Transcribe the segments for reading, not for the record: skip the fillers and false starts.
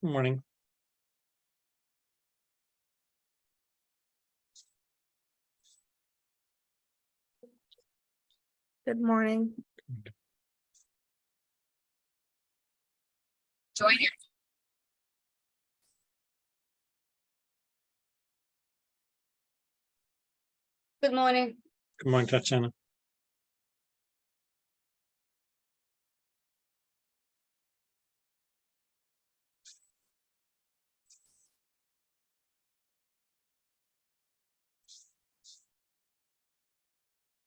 Good morning. Good morning. Join your. Good morning. Good morning, Tatiana.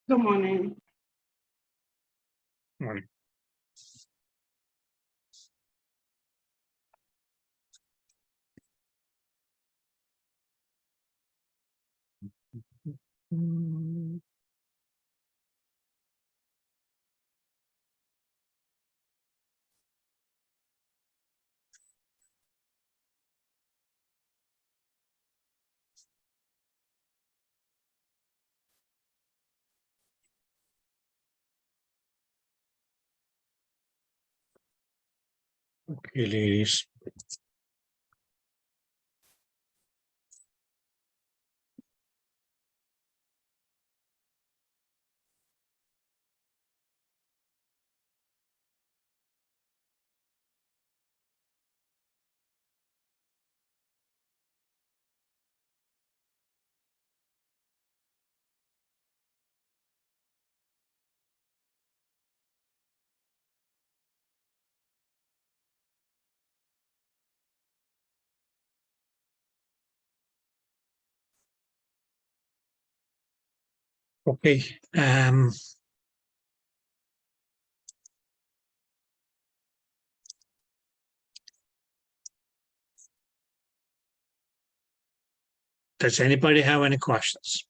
Good morning. Good morning. Okay, ladies. Okay. Does anybody have any questions?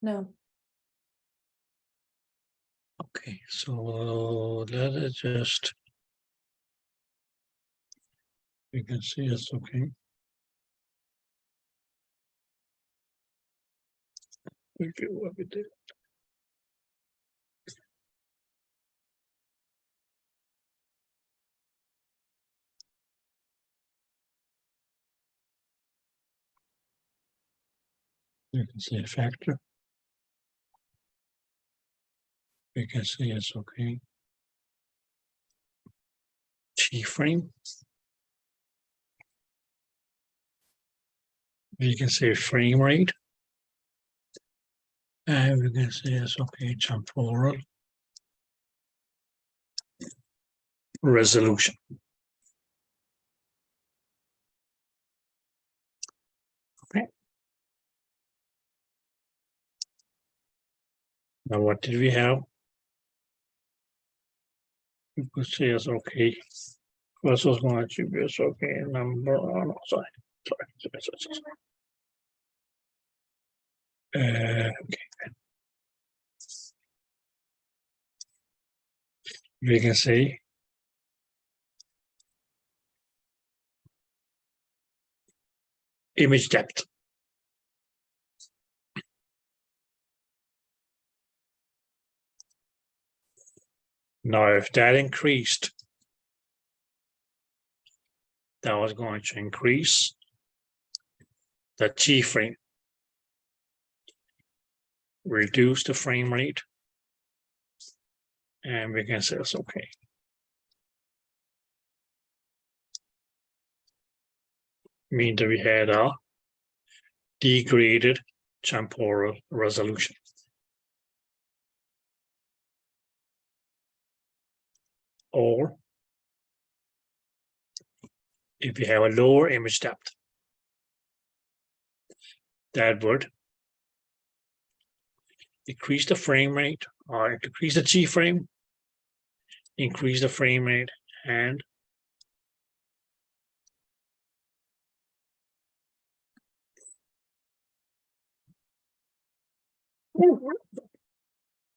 No. Okay, so let it just. You can see it's okay. Review what we did. You can see a factor. You can see it's okay. G-frame. You can see frame rate. And we can see it's okay. Temporal resolution. Okay. Now what did we have? You could see it's okay. This was my attributes, okay. Number, oh no, sorry. Okay. We can see image depth. Now, if that increased, that was going to increase the G-frame, reduce the frame rate, and we can say it's okay. Mean that we had a degraded temporal resolution. Or if you have a lower image depth, that would decrease the frame rate or decrease the G-frame, increase the frame rate, and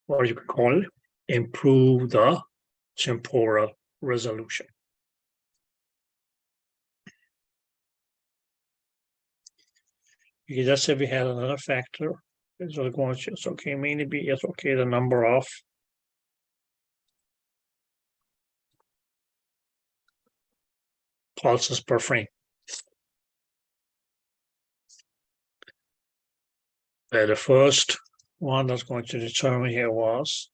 or you could call it improve the temporal resolution. Because let's say we had another factor. So going to just okay, mainly be yes, okay, the number of pulses per frame. The first one that's going to determine here was,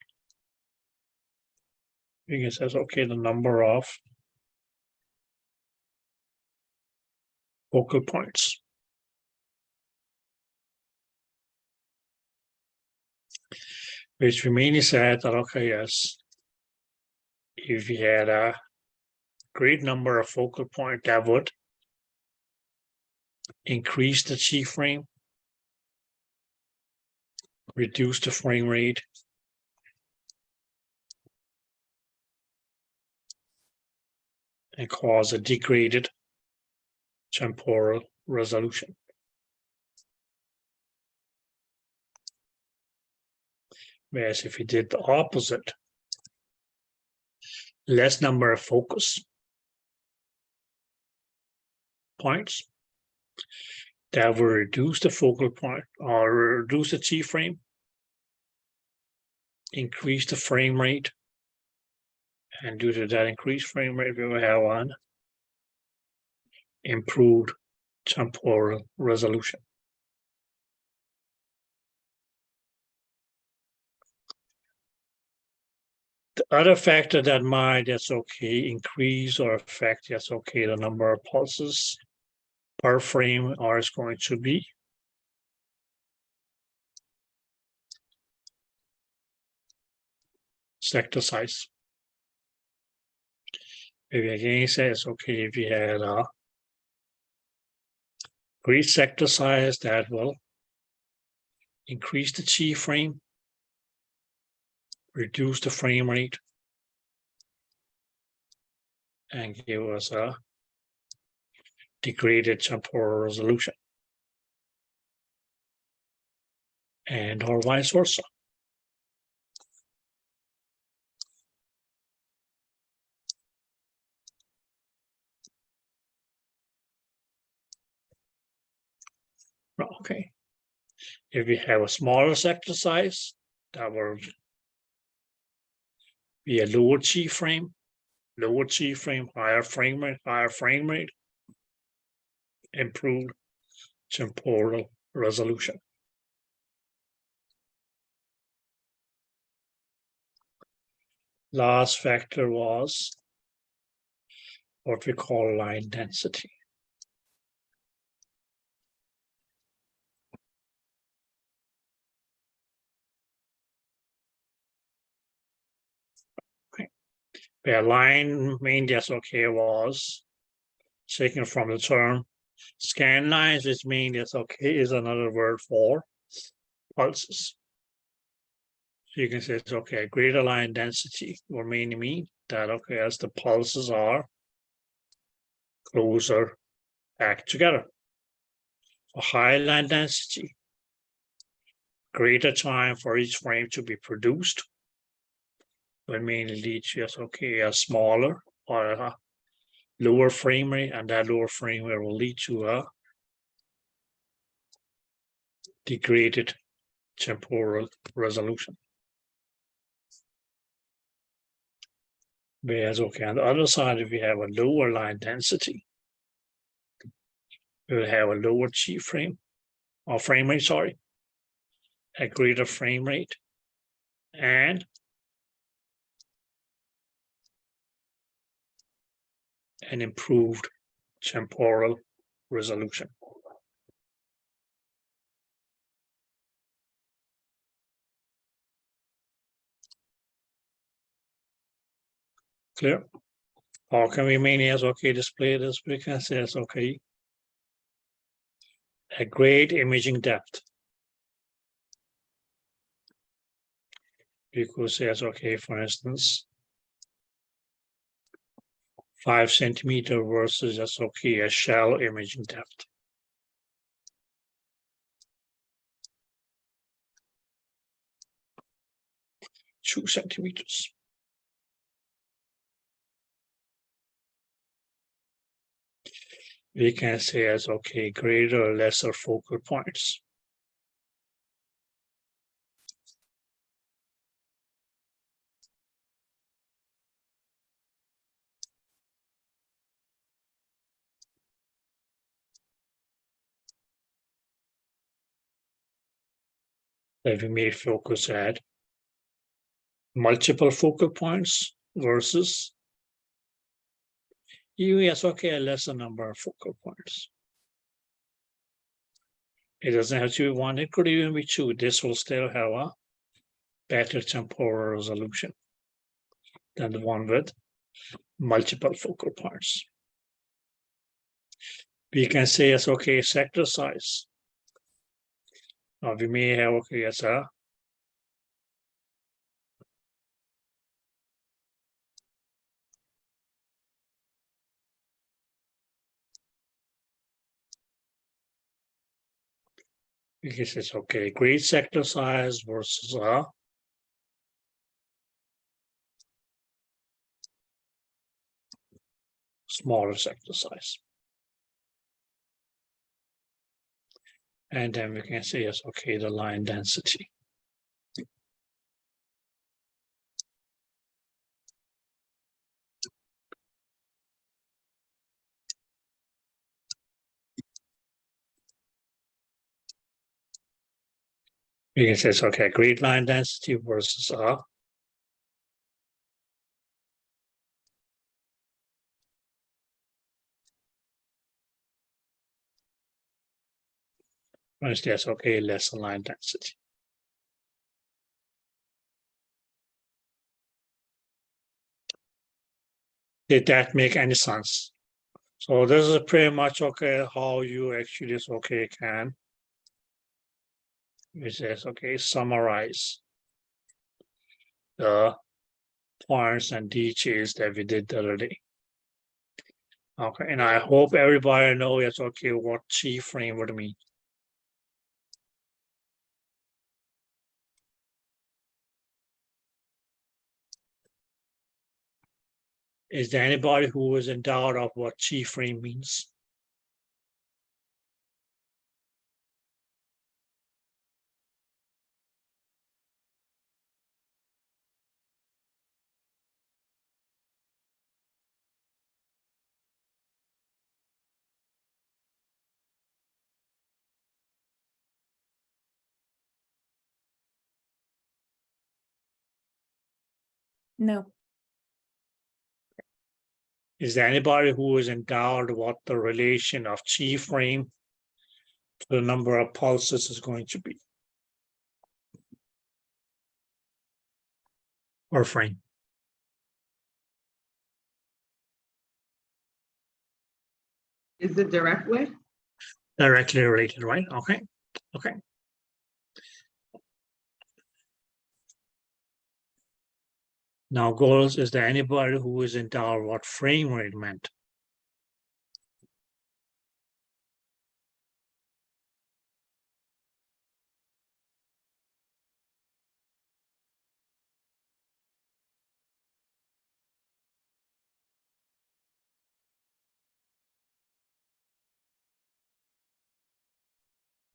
you can say, okay, the number of focal points. Which we mainly said that, okay, yes, if you had a great number of focal points, that would increase the chief frame, reduce the frame rate, and cause a degraded temporal resolution. Whereas if you did the opposite, less number of focus points, that will reduce the focal point or reduce the chief frame, increase the frame rate, and due to that increased frame rate, we will have an improved temporal resolution. The other factor that might, that's okay, increase or affect, that's okay, the number of pulses per frame are is going to be sector size. Maybe again says, okay, if you had a great sector size, that will increase the chief frame, reduce the frame rate, and give us a degraded temporal resolution, and or vice versa. Okay, if you have a smaller sector size, that will be a lower chief frame, higher frame rate, improved temporal resolution. Last factor was what we call line density. Okay, where line mainly as okay was taken from the term scan lines, which means as okay is another word for pulses. So you can say it's okay, greater line density will mainly mean that okay, as the pulses are closer back together. For high line density, greater time for each frame to be produced will mainly lead to yes, okay, a smaller or a lower frame rate, and that lower frame rate will lead to a degraded temporal resolution. Whereas, okay, on the other side, if we have a lower line density, we will have a lower chief frame, or frame rate, sorry, a greater frame rate, and an improved temporal resolution. Clear? Or can we mainly as okay display this? We can say it's okay. A great imaging depth. You could say it's okay, for instance, 5 centimeter versus just okay, a shallow imaging depth. Two centimeters. we can say as okay, greater or lesser focal points. That we may focus at multiple focal points versus yes, okay, a lesser number of focal points. It doesn't have to be one, it could even be two. This will still have a better temporal resolution than the one with multiple focal points. We can say as okay, sector size. Now we may have okay as a because it's okay, great sector size versus a smaller sector size. And then we can say yes, okay, the line density. We can say, okay, great line density versus a yes, okay, lesser line density. Did that make any sense? So this is pretty much okay how you actually okay can, which is okay, summarize the points and details that we did the other day. Okay, and I hope everybody knows it's okay what chi frame would mean. Is there anybody who is in doubt of what chi frame means? No. Is there anybody who is in doubt what the relation of chi frame to the number of pulses is going to be? Or frame? Is it direct way? Directly related, right? Okay, okay. Now, girls, is there anybody who is in doubt what frame rate meant?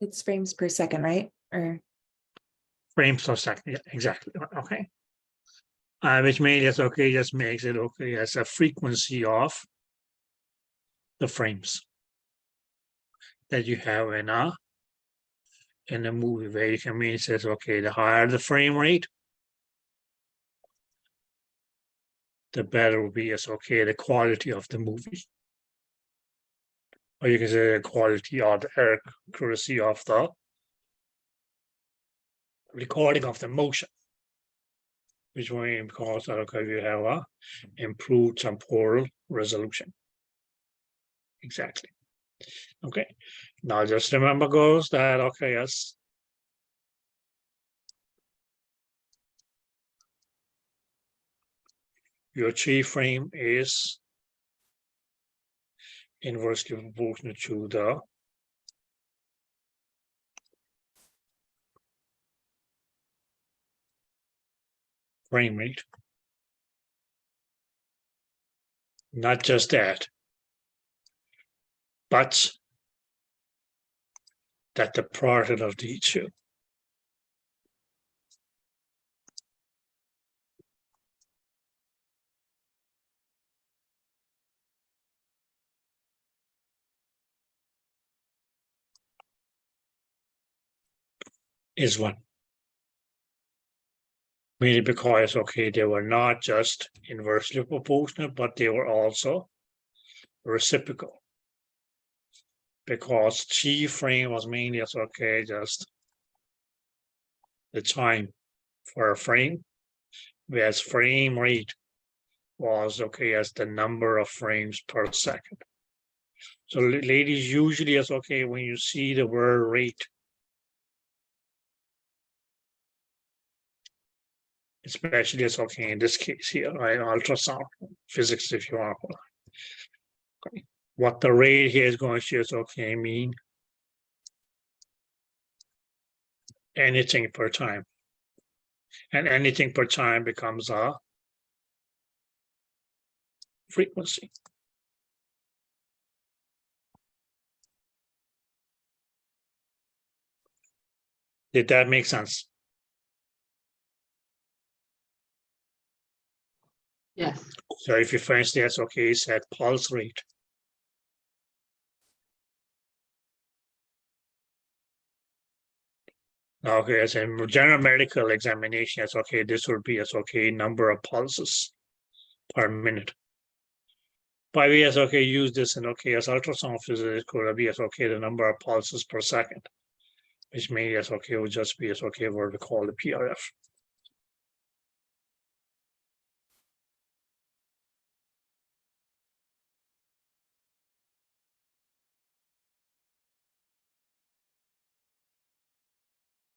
It's frames per second, right? Or Frames per second, yeah, exactly. Okay. Which means it's okay, just makes it okay as a frequency of the frames that you have in a movie, where you can mean it says okay, the higher the frame rate, the better will be as okay the quality of the movie. Or you can say the quality or the accuracy of the recording of the motion. Which means because okay, you have a improved temporal resolution. Exactly. Okay. Now just remember, girls, that okay, yes. Your chi frame is inversely proportional to the frame rate. Not just that, but that the product of the two is 1. Mainly because, okay, they were not just inversely proportional, but they were also reciprocal. Because G frame was mainly as, okay, just the time for a frame, whereas frame rate was, okay, as the number of frames per second. So ladies, usually as, okay, when you see the word rate, especially as, okay, in this case here, right, ultrasound physics, if you want. Okay. What the rate here is going to is, okay, mean anything per time. And anything per time becomes a frequency. Did that make sense? Yes. So if you for instance, okay, set pulse rate. Okay, as a general medical examination, it's okay, this would be as, okay, number of pulses per minute. But we as, okay, use this in, okay, as ultrasound physics could be as, okay, the number of pulses per second, which means as, okay, would just be as, okay, what we call the PRF.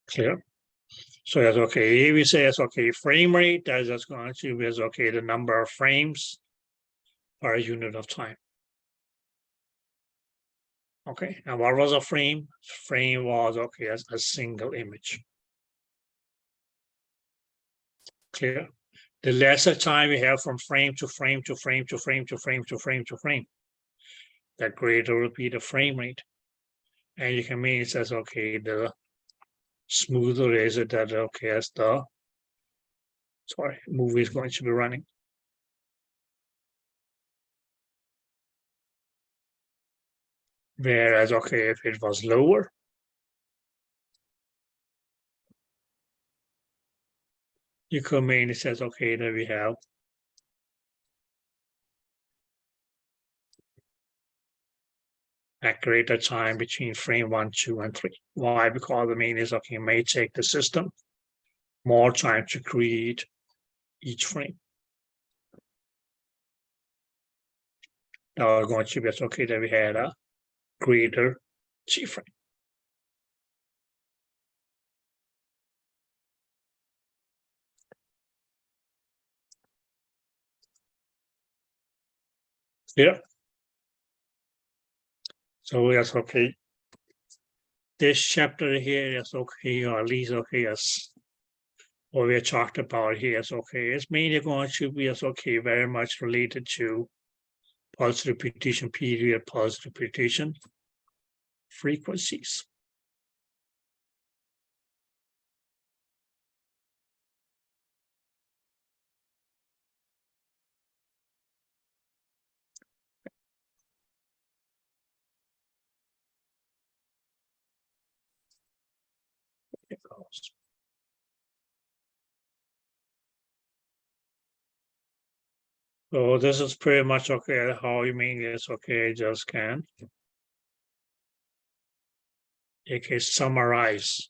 Clear? So that's okay. Here we say it's okay, frame rate, that is just going to be as, okay, the number of frames per unit of time. Okay, and what was a frame? Frame was, okay, as a single image. Clear? The lesser time we have from frame to frame to frame to frame to frame to frame to frame, that greater will be the frame rate. And you can mean it says, okay, the smoother is it that, okay, as the movie is going to be running. Whereas, okay, if it was lower, you could mean it says, okay, that we have a greater time between frame 1, 2, and 3. Why? Because the mean is, okay, it may take the system more time to create each frame. Now we're going to be okay that we had a greater G frame. Yeah. So that's okay. This chapter here is okay, or at least okay, yes. What we talked about here is okay. It's mainly going to be as okay, very much related to pulse repetition period, pulse repetition frequencies. So this is pretty much okay. How you mean is okay, just can. Okay, summarize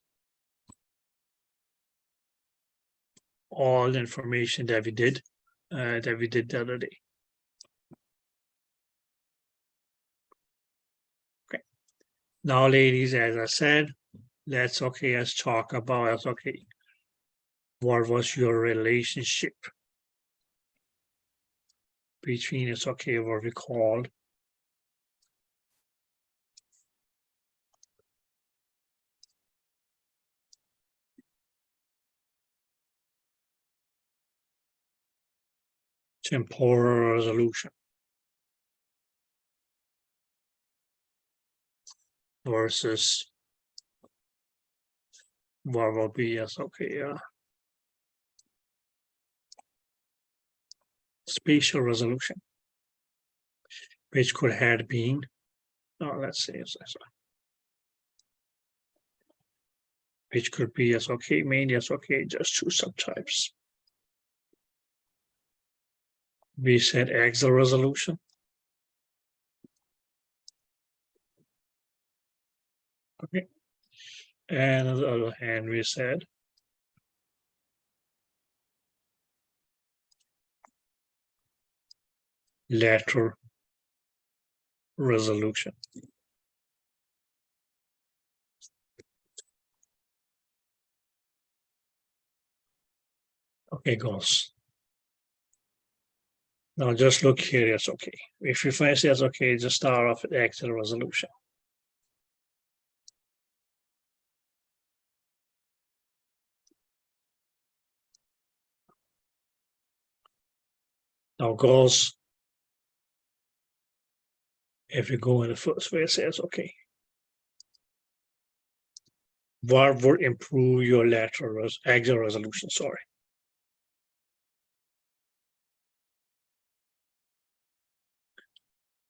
all the information that we did the other day. Okay. Now, ladies, as I said, let's talk about what was your relationship between what we called temporal resolution. versus what will be as okay, spatial resolution, which could have been, let's say, which could be as okay, mainly as okay, just two subtypes. We said axial resolution. Okay. And on the other hand, we said lateral resolution. Okay, goes. Now just look here, it's okay. If you find it's okay, just start off with axial resolution. Now goes, if you go in the first way, it says okay. What would improve your lateral axial resolution? Sorry.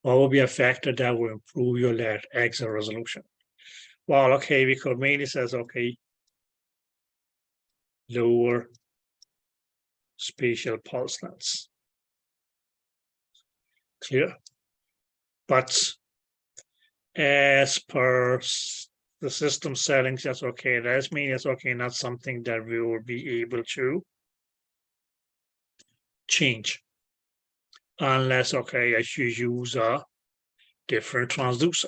What will be a factor that will improve your axial resolution? Well, okay, because mainly says okay, lower spatial pulse lengths. Clear? But as per the system settings, that's okay. That means it's okay, not something that we will be able to change unless, okay, as you use a different transducer.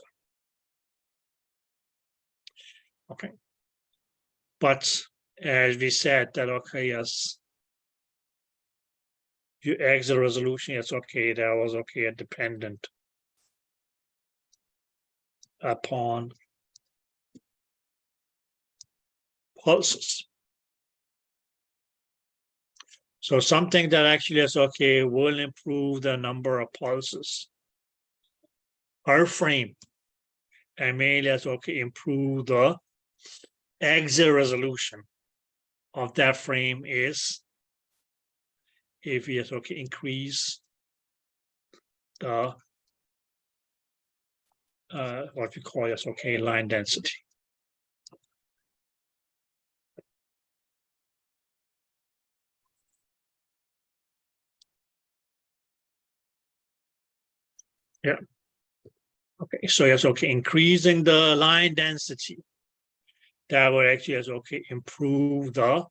Okay. But as we said that, okay, yes, your axial resolution, it's okay, that was okay, dependent upon pulses. So something that actually is okay will improve the number of pulses per frame, and mainly as okay improve the axial resolution of that frame is if we okay increase the what we call as okay line density. Yeah. Okay, so yes, okay, increasing the line density, that will actually is okay improve the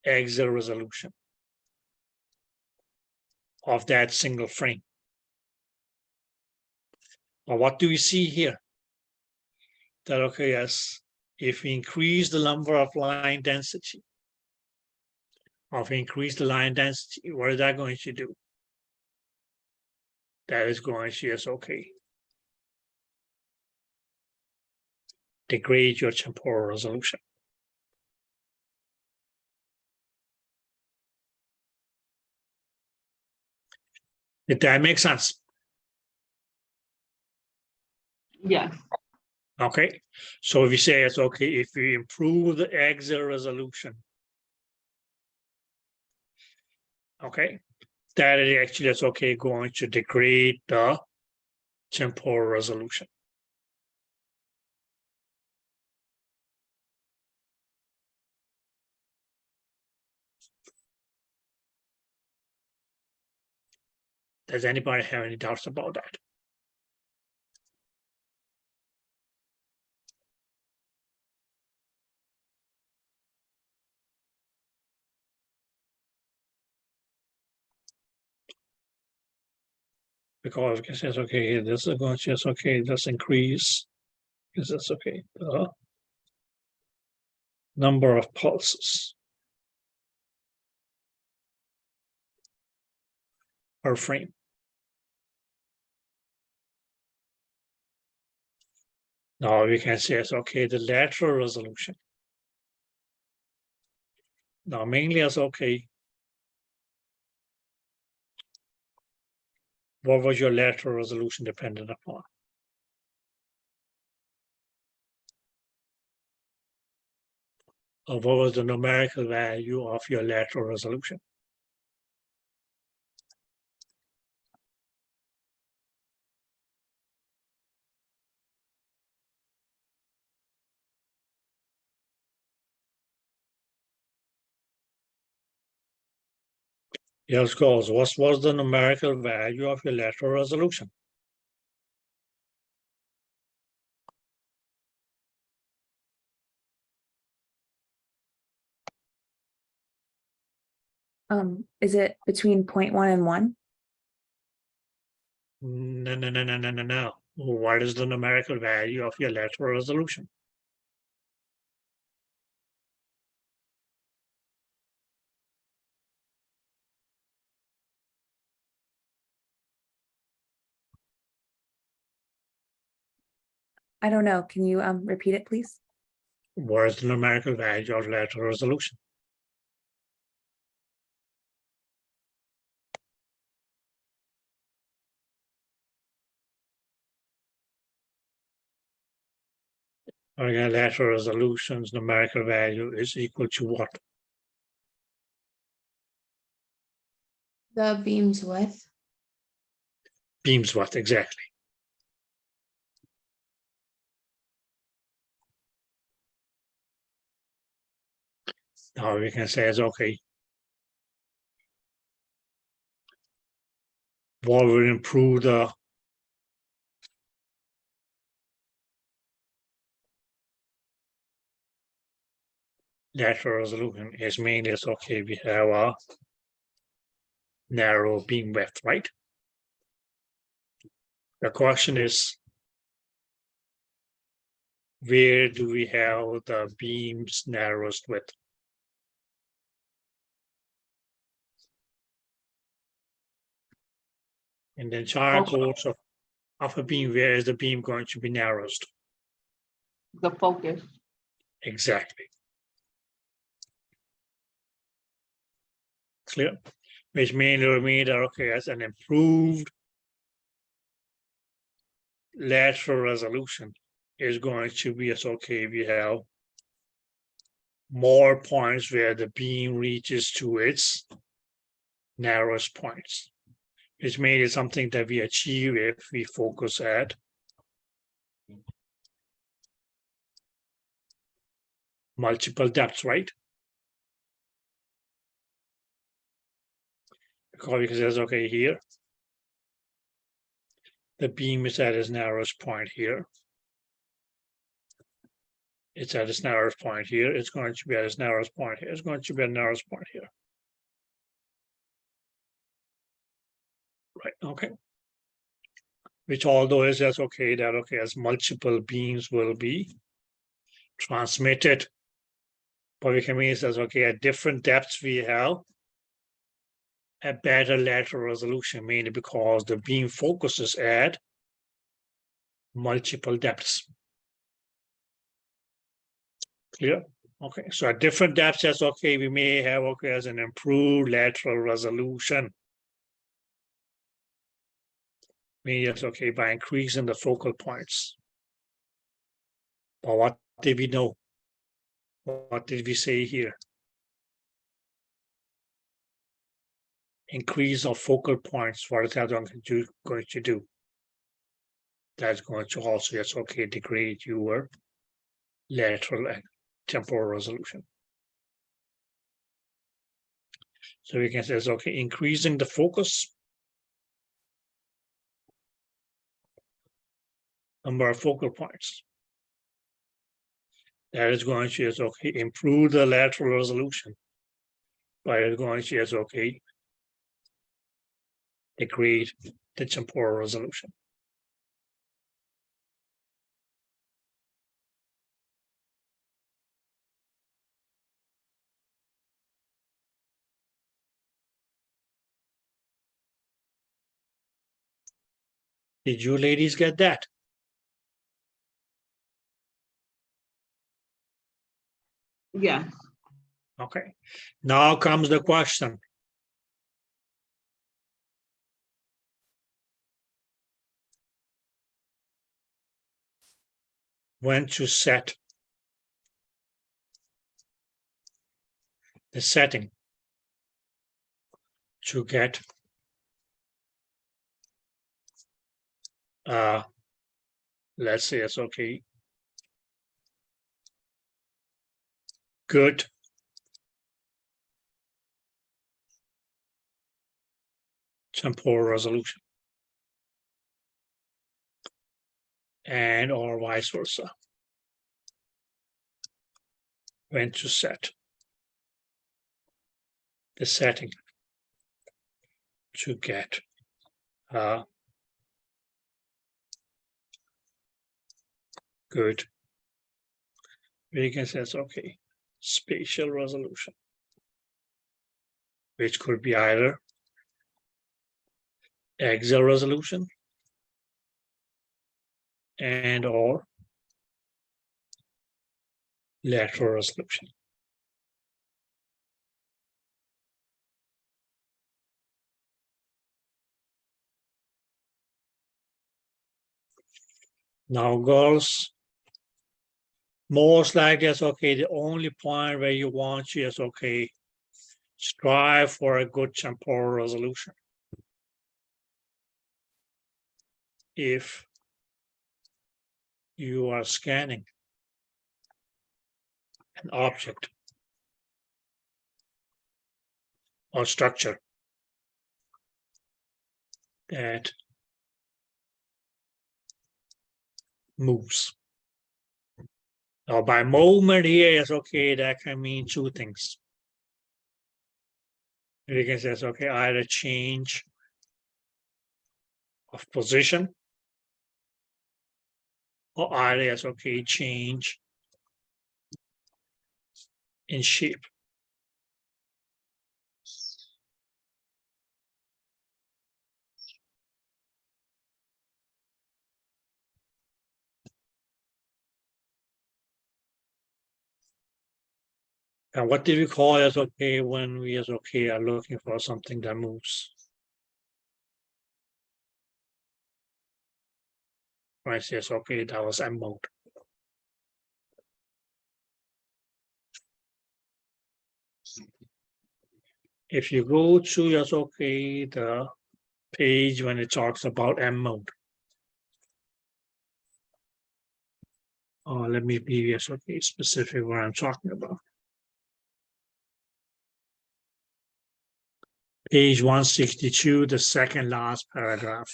axial resolution of that single frame. Now, what do we see here? That okay, yes, if we increase the number of line density, what is that going to do? That is going to yes, okay, degrade your temporal resolution. Did that make sense? Yes. Okay, so if you say it's okay, if we improve the axial resolution, okay, that is actually it's okay going to degrade the temporal resolution. Does anybody have any doubts about that? Because it says, okay, this is going to just, okay, let's increase, because that's okay, the number of pulses per frame. Now we can say it's okay, the lateral resolution. Now mainly as okay, what was your lateral resolution dependent upon? of what was the numerical value of your lateral resolution? Yes, goes. What was the numerical value of your lateral resolution? Is it between 0.1 and 1? No. What is the numerical value of your lateral resolution? I don't know. Can you repeat it, please? What is the numerical value of lateral resolution? Again, lateral resolution's numerical value is equal to what? The beam's width. Beam's width, exactly. Now we can say is okay. What will improve the lateral resolution is mainly it's okay, we have a narrow beam width, right? The question is, where do we have the beam's narrowest width? In the entire course of a beam, where is the beam going to be narrowest? The focus. Exactly. Clear? Which means that, okay, as an improved lateral resolution is going to be as okay, we have more points where the beam reaches to its narrowest points, which means it's something that we achieve if we focus at multiple depths, right? Because it says, okay, here, the beam is at its narrowest point here. It's at its narrowest point here. It's going to be at its narrowest point here. It's going to be at the narrowest point here. Right, okay. Which although is that's okay, that okay, as multiple beams will be transmitted, but we can mean it as okay, at different depths we have a better lateral resolution, mainly because the beam focuses at multiple depths. Clear? Okay, so at different depths, that's okay, we may have okay as an improved lateral resolution. Maybe that's okay by increasing the focal points. But what did we know? What did we say here? Increase of focal points. What is that going to do? That's going to also, yes, okay, degrade your lateral and temporal resolution. So we can say, it's okay, increasing the focus, number of focal points. That is going to, yes, okay, improve the lateral resolution. But it's going to, yes, okay, degrade the temporal resolution. Did you ladies get that? Yes. Okay. Now comes the question. When to set the setting to get let's say it's okay, good temporal resolution, and or vice versa, when to set the setting to get good, we can say it's okay, spatial resolution, which could be either axial resolution and or lateral resolution. Now, girls, most likely it's okay. The only point where you want to is okay, strive for a good temporal resolution. If you are scanning an object or structure that moves. Now, by movement here is okay, that can mean two things. We can say it's okay, either change of position, or either it's okay, change in shape. And what did we call as okay when we as okay are looking for something that moves? Right, yes, okay, that was M mode. If you go to yes, okay, the page when it talks about M mode. Let me be yes, okay, specific what I'm talking about. Page 162, the second last paragraph.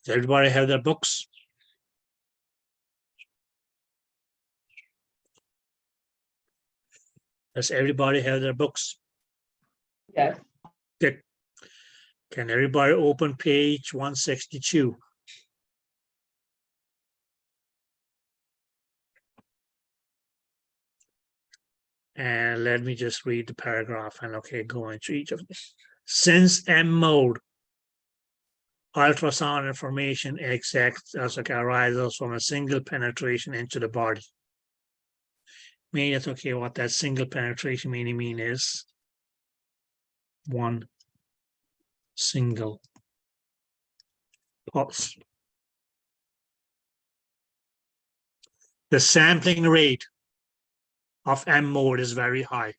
Does everybody have their books? Does everybody have their books? Yes. Good. Can everybody open page 162? And let me just read the paragraph and okay, go into each of them. Since M mode, ultrasound information arises from a single penetration into the body. Meaning it's okay, what that single penetration mean is one single pulse. The sampling rate of M mode is very high.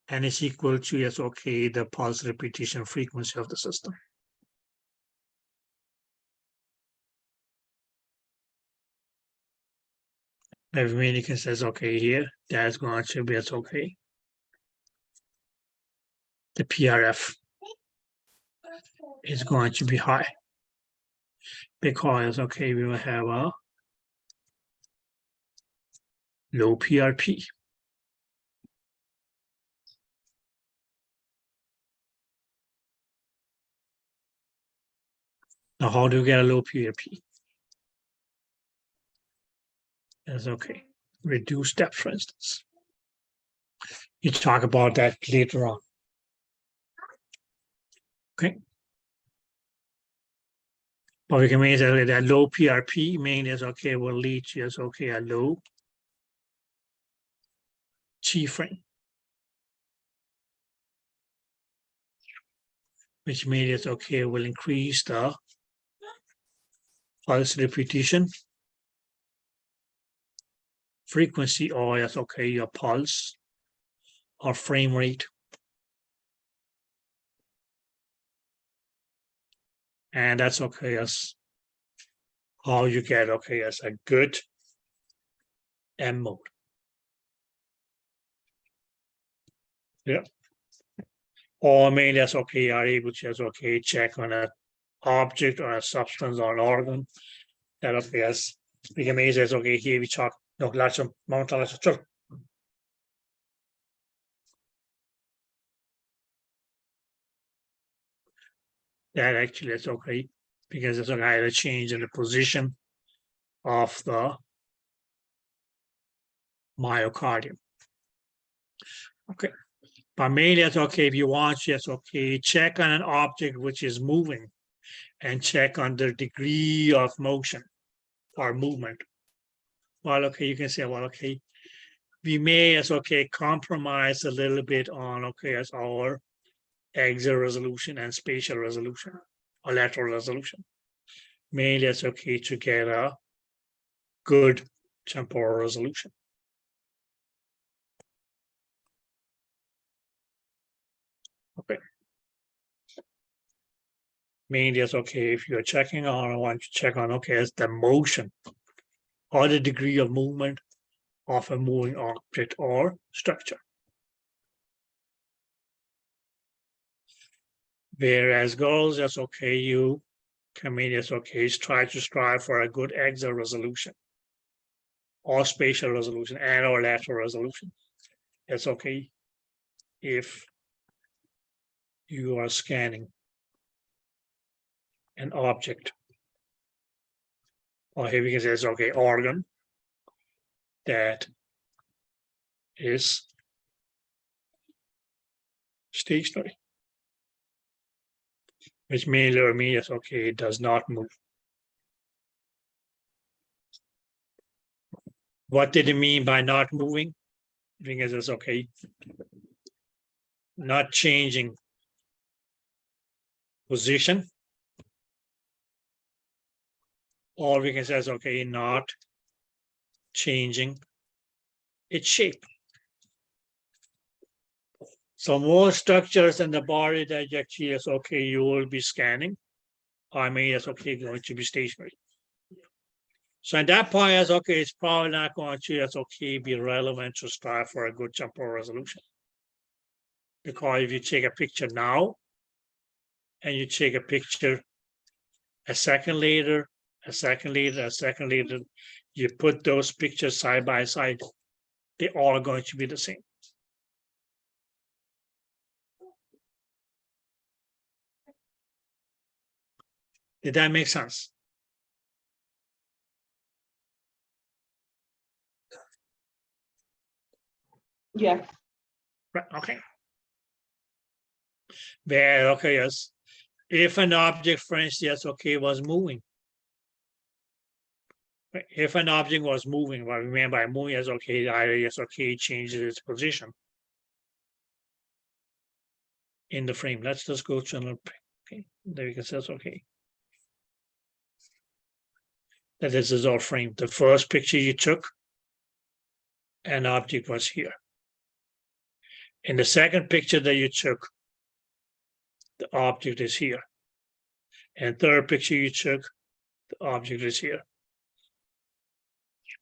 And it's equal to, yes, okay, the pulse repetition frequency of the system. Every Dominican says, okay, here, that's going to be, it's okay. The PRF is going to be high because, okay, we will have a low PRP. Now, how do you get a low PRP? That's okay. Reduce depth, for instance. You talk about that later on. Okay. But we can mean that low PRP means okay, will lead to okay, a low T frame, which means okay, will increase the pulse repetition, frequency, oh yes, okay, your pulse or frame rate. And that's okay as how you get okay as a good M mode. Yeah. Or maybe that's okay, are able to just okay check on an object or a substance or an organ. That okay as we can measure as okay here we talk no lots of mount lots of that actually is okay because it's okay a change in the position of the myocardium. Okay. But mainly that's okay if you want, yes, okay, check on an object which is moving and check on the degree of motion or movement. Well, okay, you can say, well, okay, we may as okay compromise a little bit on okay as our axial resolution and spatial resolution or lateral resolution. Mainly it's okay to get a good temporal resolution. Okay. Mainly it's okay if you're checking on, I want to check on okay as the motion or the degree of movement of a moving object or structure. Whereas girls, that's okay, you comedians, okay, try to strive for a good axial resolution or spatial resolution and or lateral resolution. It's okay if you are scanning an object, or here we can say it's okay, organ that is stationary, which may or means okay, it does not move. What did it mean by not moving? Because it's okay, not changing position, or we can say it's okay, not changing its shape. So more structures in the body that actually is okay, you will be scanning. I mean, it's okay, going to be stationary. So at that point, it's okay, it's probably not going to, it's okay, be relevant to strive for a good temporal resolution. Because if you take a picture now, and you take a picture a second later, a second later, a second later, you put those pictures side by side, they're all going to be the same. Did that make sense? Yes. Right, okay. Well, okay, yes. If an object, for instance, yes, okay, was moving. If an object was moving, what we mean by moving is okay, either yes, okay, changes its position in the frame. Let's just go to another, okay, there we can say it's okay. That this is our frame. The first picture you took, an object was here. In the second picture that you took, the object is here. And third picture you took, the object is here.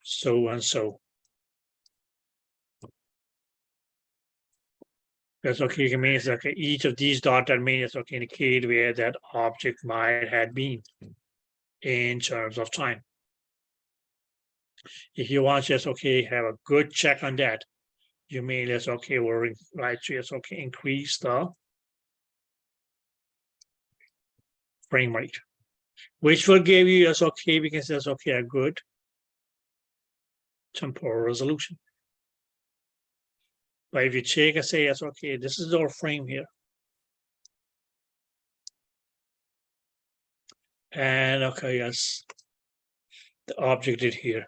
So and so. That's okay, it means okay, each of these dotted means okay, indicate where that object might have been in terms of time. If you want just okay, have a good check on that, you may just okay, we're right, just okay, increase the frame rate, which will give you as okay, because that's okay, a good temporal resolution. But if you check and say, yes, okay, this is our frame here. And okay, yes, the object is here.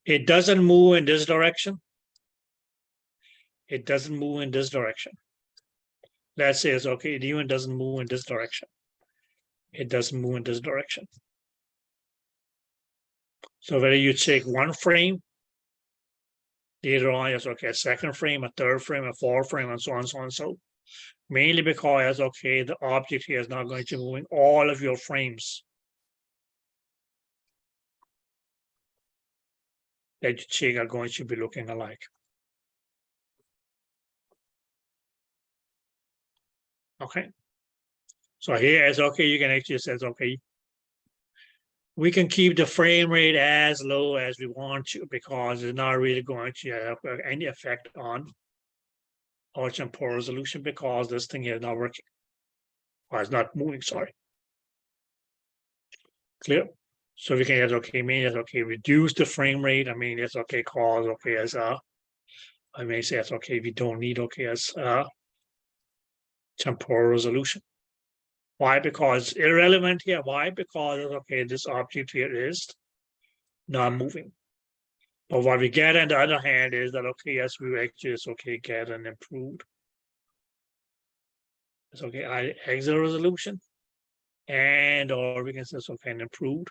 It doesn't move in this direction. It doesn't move in this direction. Let's say it's okay, it even doesn't move in this direction. it doesn't move in this direction. So whether you take one frame, later on, yes, okay, a second frame, a third frame, a fourth frame, and so on, so on, so. Mainly because, okay, the object here is not going to move in all of your frames that you take are going to be looking alike. Okay. So here is okay, you can actually say, okay, we can keep the frame rate as low as we want to because it's not really going to have any effect on our temporal resolution because this thing here is not working. Or it's not moving, sorry. Clear? So we can just okay, mean it's okay, reduce the frame rate. I mean it's okay, cause okay as I may say it's okay, we don't need okay as temporal resolution. Why? Because it's irrelevant here. Why? Because okay, this object here is not moving. But what we get on the other hand is that okay, yes, we actually just okay get an improved. It's okay, exit resolution, and or we can say it's okay, an improved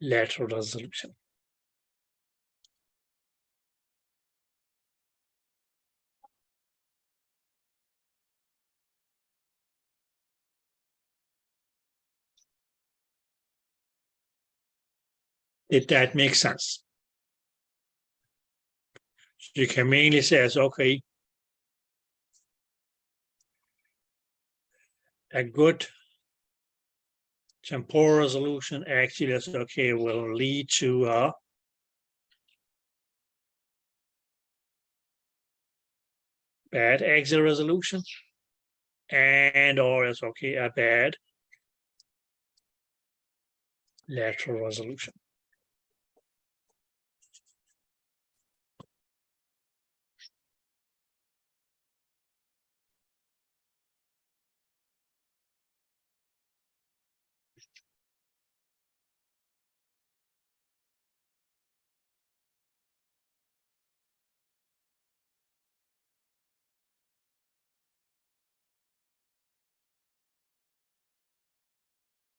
lateral resolution. If that makes sense. So you can mainly say it's okay, a good temporal resolution actually is okay, will lead to bad exit resolution, and or it's okay, a bad lateral resolution.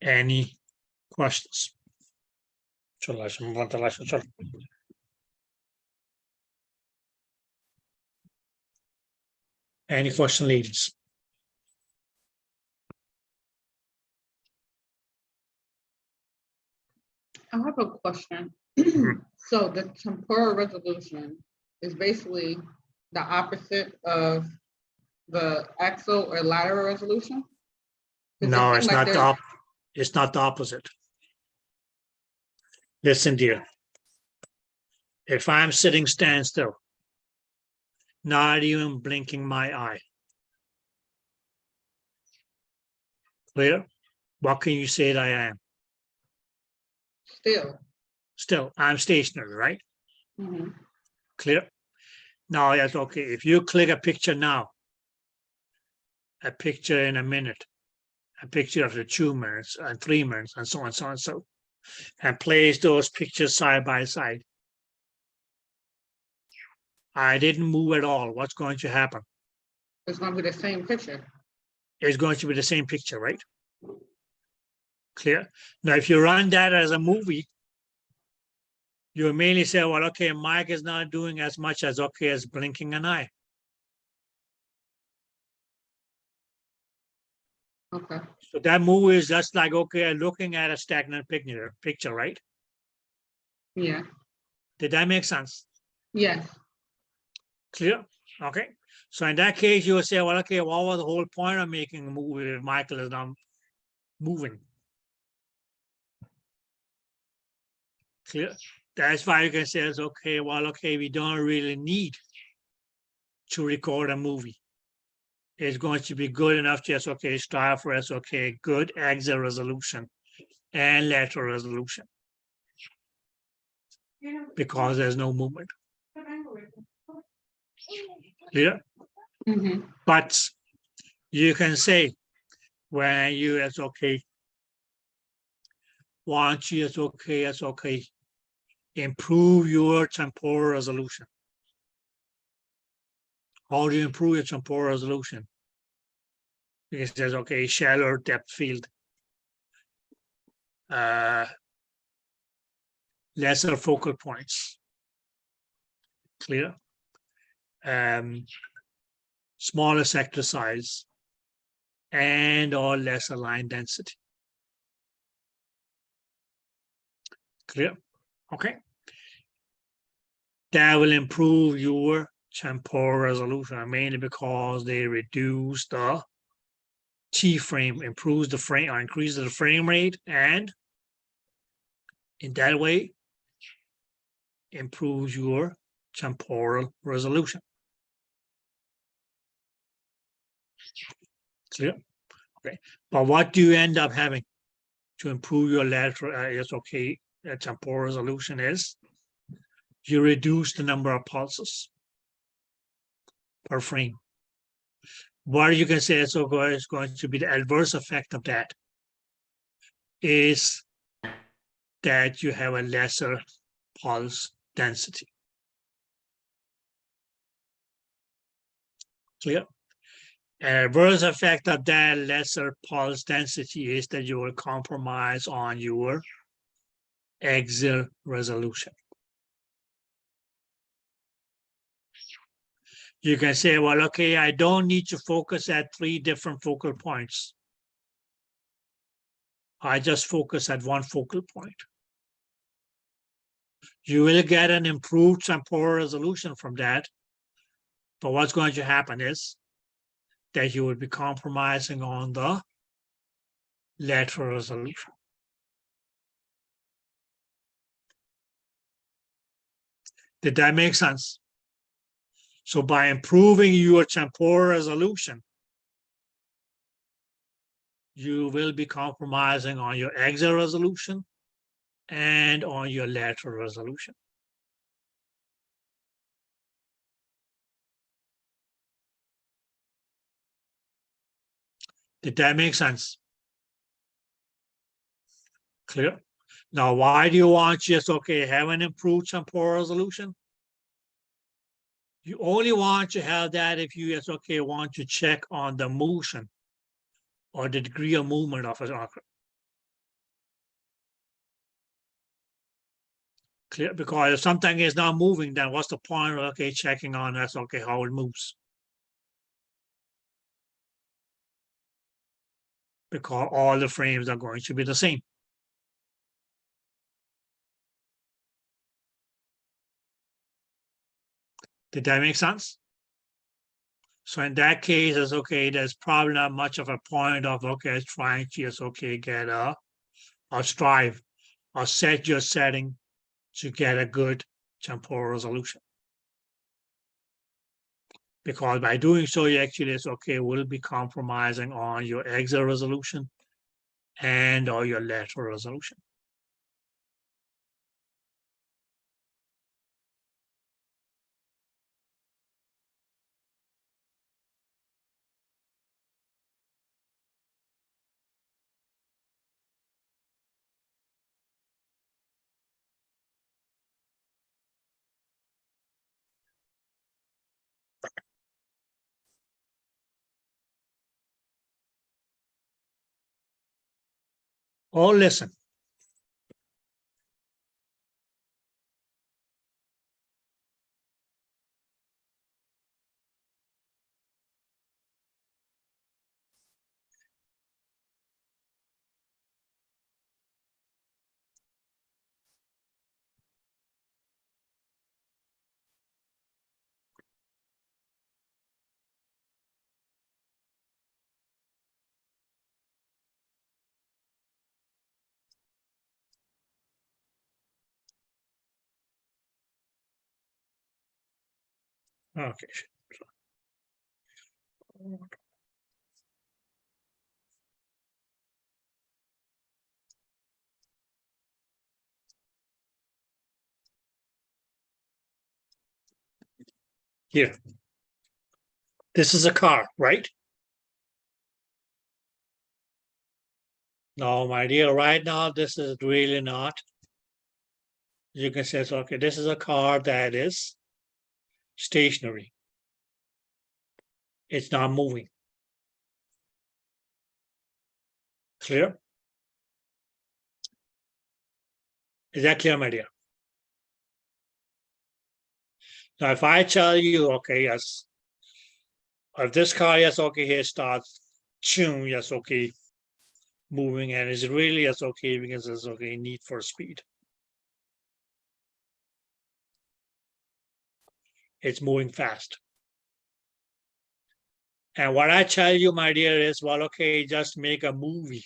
Any questions? Any question, ladies? I have a question. Mhm. So the temporal resolution is basically the opposite of the axial or lateral resolution? 'Cause it No, seemed it's like not they're- it's not the opposite. Listen, dear. If I'm sitting standstill, not even blinking my eye. Clear? What can you say that I am? still. Still, I'm stationary, right? Mhm. Clear? Now, yes, okay. If you click a picture now, a picture in a minute, a picture after 2 minutes and 3 minutes, and so on, so on, so, and place those pictures side by side. I didn't move at all. What's going to happen? It's gonna be the same picture. It's going to be the same picture, right? Clear? Now, if you run that as a movie, you mainly say, well, okay, Mike is not doing as much as okay as blinking an eye. Okay. So that movie is just like, okay, looking at a stagnant picture, right? Yeah. Did that make sense? Yes. Clear? Okay. So in that case, you would say, well, okay, what was the whole point of making a movie if Michael is not moving? Clear? That's why you can say, it's okay, well, okay, we don't really need to record a movie. It's going to be good enough just, okay, strive for us, okay, good axial resolution and lateral resolution because there's no movement. Clear? Mhm. But you can say when you, it's okay, want you, it's okay, improve your temporal resolution. How do you improve your temporal resolution? It says, okay, shallower depth field. Lesser focal points. Clear? Smaller sector size and or lesser line density. Clear? Okay. That will improve your temporal resolution, mainly because they reduce the T-frame, improves the frame or increases the frame rate, and in that way improves your temporal resolution. Clear? Okay. But what do you end up having to improve your lateral temporal resolution is you reduce the number of pulses per frame. What you can say is going to be the adverse effect of that is that you have a lesser pulse density. Clear? An adverse effect of that lesser pulse density is that you will compromise on your axial resolution. You can say, well, okay, I don't need to focus at 3 different focal points. I just focus at one focal point. You will get an improved temporal resolution from that. But what's going to happen is that you will be compromising on the lateral resolution. Did that make sense? So by improving your temporal resolution, you will be compromising on your axial resolution and on your lateral resolution. Did that make sense? Clear? Now, why do you want just, okay, have an improved temporal resolution? You only want to have that if you just, okay, want to check on the motion or the degree of movement of an object. Clear? Because if something is not moving, then what's the point of, okay, checking on that's, okay, how it moves? Because all the frames are going to be the same. Did that make sense? So in that case, it's okay, there's probably not much of a point of, okay, trying to just, okay, get or strive or set your setting to get a good temporal resolution. Because by doing so, you actually, it's okay, will be compromising on your axial resolution and or your lateral resolution. Or listen. Okay. Here. This is a car, right? No, my dear, right now, this is really not. You can say, okay, this is a car that is stationary. It's not moving. Clear? Is that clear, my dear? Now, if I tell you, okay, yes, if this car, yes, okay, here starts tune, yes, okay, moving, and is really, yes, okay, because it's okay, need for speed. It's moving fast. And what I tell you, my dear, is, well, okay, just make a movie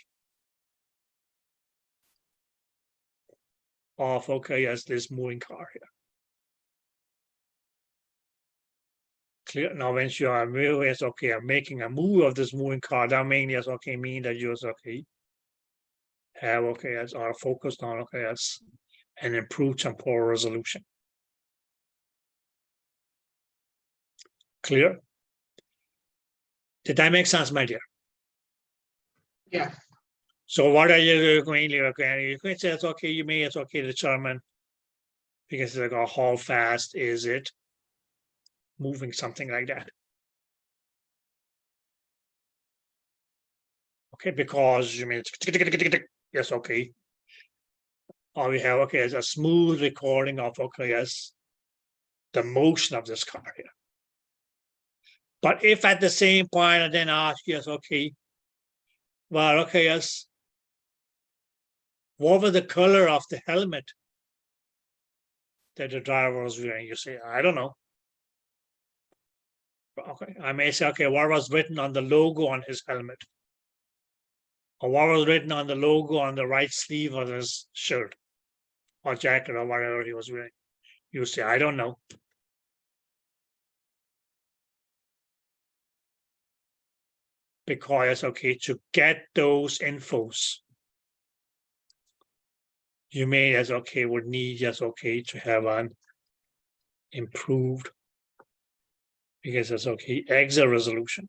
of, okay, yes, this moving car here. Clear. Now, when you are yes, okay, I'm making a movie of this moving car, that means, yes, okay, mean that you're okay, have, okay, as are focused on, okay, as an improved temporal resolution. Clear? Did that make sense, my dear? Yes. So what are you going to, okay, you can say it's okay, you may, it's okay, determine, because it's like, oh, how fast is it moving, something like that. Okay, because you mean, yes, okay. Or we have, okay, as a smooth recording of, okay, yes, the motion of this car here. But if at the same point I then ask, yes, okay, well, okay, yes, what was the color of the helmet that the driver was wearing? You say, I don't know. Okay, I may say, okay, what was written on the logo on his helmet? Or what was written on the logo on the right sleeve of his shirt or jacket or whatever he was wearing? You say, I don't know. Because, okay, to get those infos, you may, as okay, would need, yes, okay, to have an improved, because it's okay, exit resolution.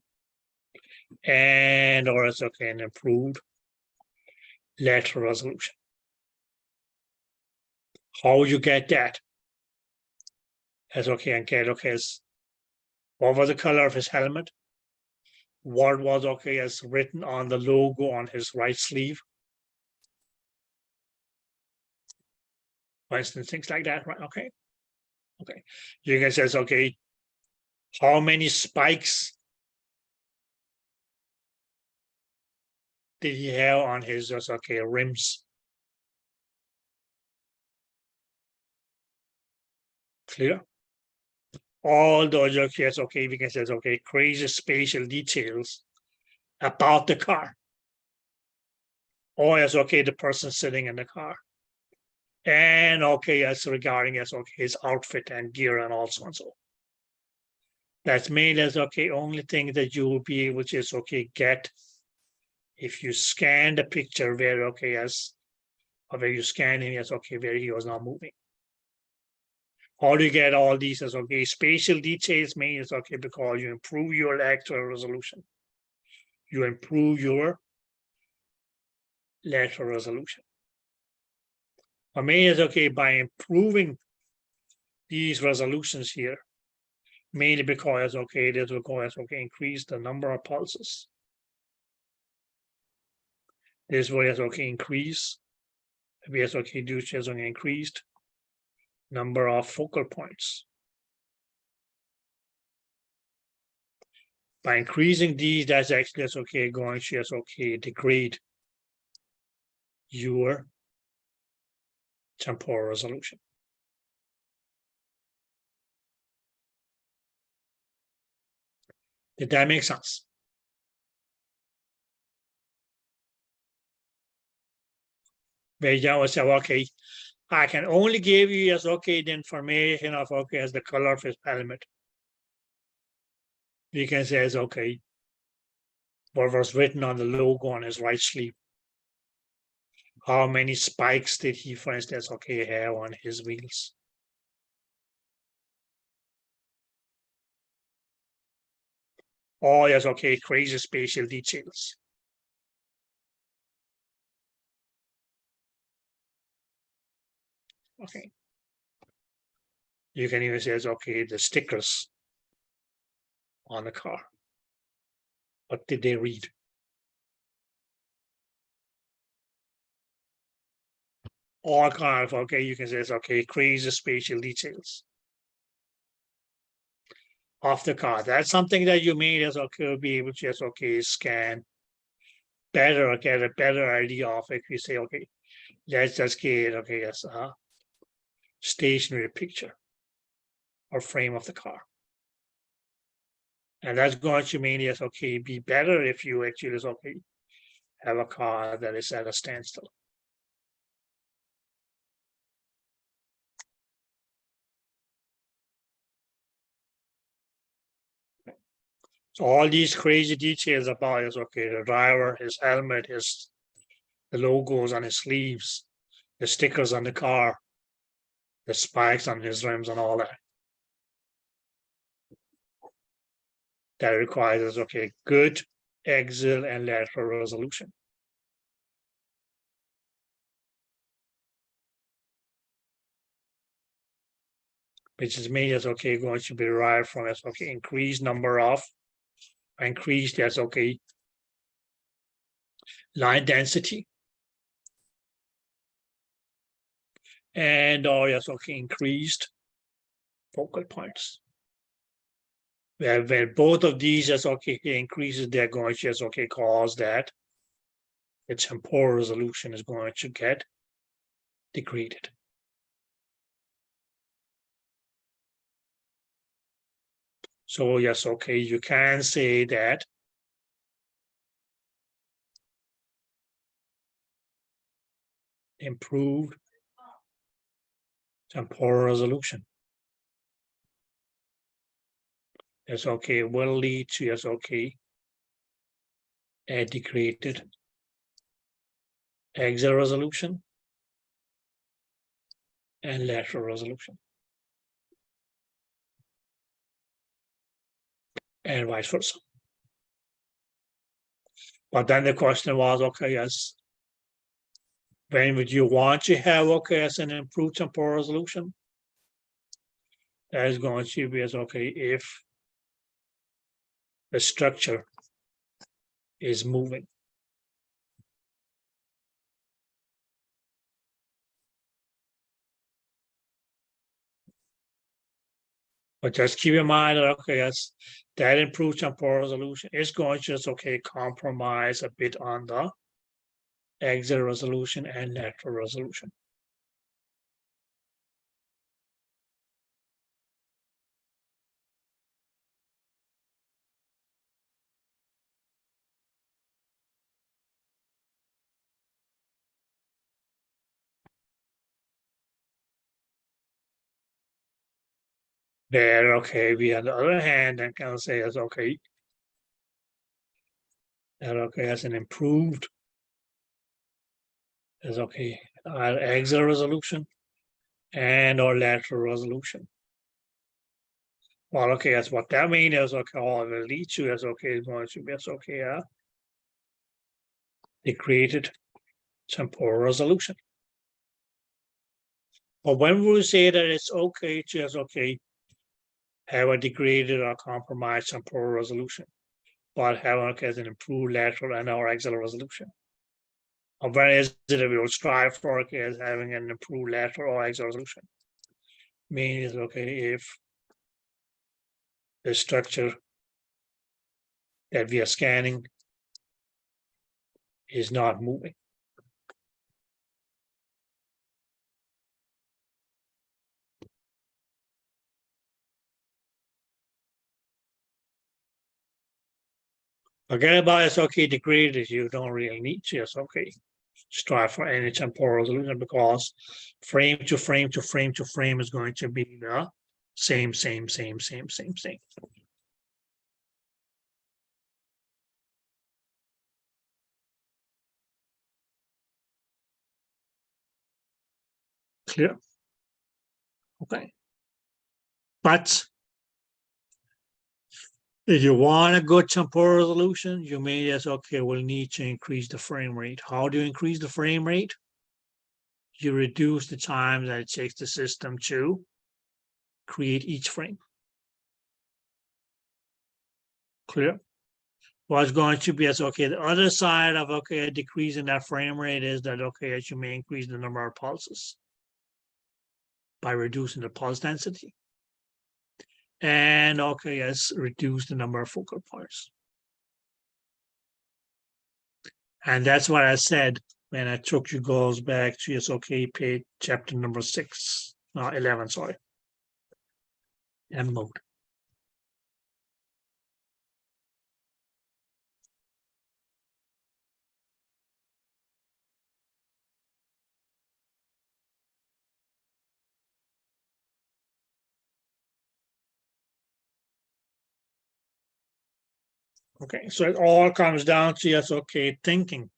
And or it's okay, an improved lateral resolution. How you get that? As okay, and get okay, as what was the color of his helmet? What was okay as written on the logo on his right sleeve? For instance, things like that, right? Okay. Okay. You can say, okay, how many spikes did he have on his okay rims? Clear? All those okay, we can say okay, crazy spatial details about the car. Or as okay, the person sitting in the car. And okay, as regarding as okay, his outfit and gear and all so and so. That's made as okay, only thing that you will be able to is okay, get if you scan the picture where okay, as or where you scan him as okay, where he was not moving. How do you get all these as okay? Spatial details means okay, because you improve your actual resolution. You improve your lateral resolution. I mean, is okay by improving these resolutions here, mainly because okay, this will go as okay, increase the number of pulses. This will as okay, increase. We as okay, do as okay, increased number of focal points. By increasing these, that's actually as okay, going to as okay, degrade your temporal resolution. Did that make sense? Where you would say, okay, I can only give you as okay the information of okay as the color of his helmet. We can say as okay, what was written on the logo on his right sleeve. How many spikes did he, for instance, okay, have on his wheels? Oh, yes, okay, crazy spatial details. Okay. You can even say, okay, the stickers on the car. What did they read? all kind of, okay, you can say it's okay, crazy spatial details of the car. That's something that you may as okay be able to just okay scan better or get a better idea of if you say, okay, let's just get okay as a stationary picture or frame of the car. And that's going to mean yes, okay, be better if you actually is okay, have a car that is at a standstill. So all these crazy details about is okay, the driver, his helmet, the logos on his sleeves, the stickers on the car, the spikes on his rims and all that. That requires okay, good axial and lateral resolution. Which is made as okay, going to be derived from as okay, increased as okay, line density. And or yes, okay, increased focal points. Where both of these as okay increases, they're going to as okay cause that the temporal resolution is going to get degraded. So yes, okay, you can say that improved temporal resolution is okay will lead to yes, okay, a degraded axial resolution and lateral resolution, and vice versa. But then the question was, okay, yes, when would you want to have okay as an improved temporal resolution? That is going to be as okay if the structure is moving. But just keep in mind that okay, yes, that improved temporal resolution is going to just okay compromise a bit on the axial resolution and lateral resolution. There, okay, we on the other hand, then can say as okay, that okay as an improved is okay our axial resolution and or lateral resolution. Well, okay, that's what that means is okay, all it will lead to is okay, is going to be as okay, degraded temporal resolution. But when we say that it's okay to just okay, have a degraded or compromised temporal resolution, but have okay, as an improved lateral and or axial resolution. Or when is it that we will strive for okay, as having an improved lateral or axial resolution? Means okay, if the structure that we are scanning is not moving. Forget about it's okay degraded, you don't really need to, it's okay. Strive for any temporal resolution because frame to frame to frame to frame is going to be the same. Clear? Okay. But if you want a good temporal resolution, you may just okay, will need to increase the frame rate. How do you increase the frame rate? You reduce the time that it takes the system to create each frame. Clear? what's going to be as okay, the other side of okay, a decrease in that frame rate is that okay, as you may increase the number of pulses by reducing the pulse density. And okay, yes, reduce the number of focal points. And that's what I said when I took you girls back to yes, okay, page chapter number 11, sorry. M mode. Okay, so it all comes down to yes, okay, thinking.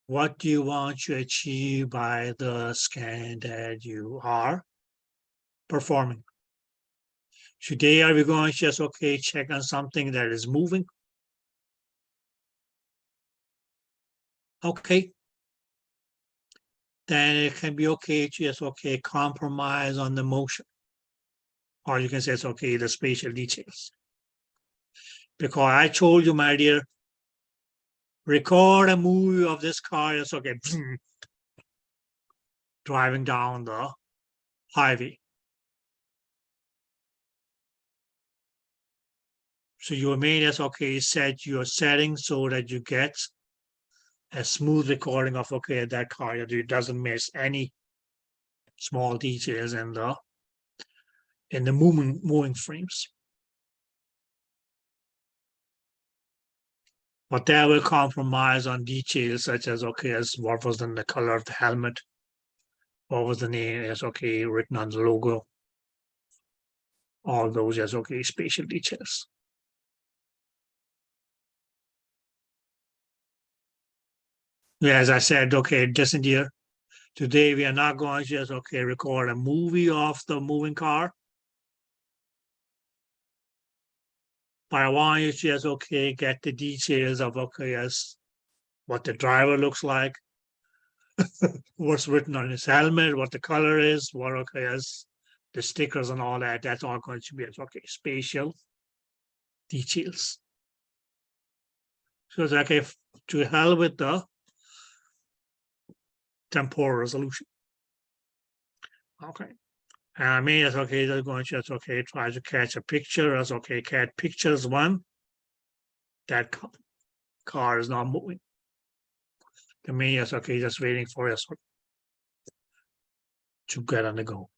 What do you want to achieve by the scan that you are performing? Today, are we going to just okay, check on something that is moving? Okay. Then it can be okay to just okay, compromise on the motion. Or you can say it's okay, the spatial details. Because I told you, my dear, record a movie of this car, it's okay, driving down the highway. So you may just okay, set your settings so that you get a smooth recording of okay, that car, that it doesn't miss any small details in the moving frames. But that will compromise on details such as okay, as what was in the color of the helmet, what was the name as okay, written on the logo, all those as okay, spatial details. Yeah, as I said, okay, just in here, today we are not going to just okay, record a movie of the moving car. But I want you to just okay, get the details of okay, as what the driver looks like, what's written on his helmet, what the color is, what okay, as the stickers and all that. That's all going to be as okay, spatial details. So it's okay, to hell with the temporal resolution. Okay. And I mean, it's okay, they're going to just okay, try to catch a picture as okay, catch pictures one. That car is not moving. The main is okay, just waiting for us to get on the go.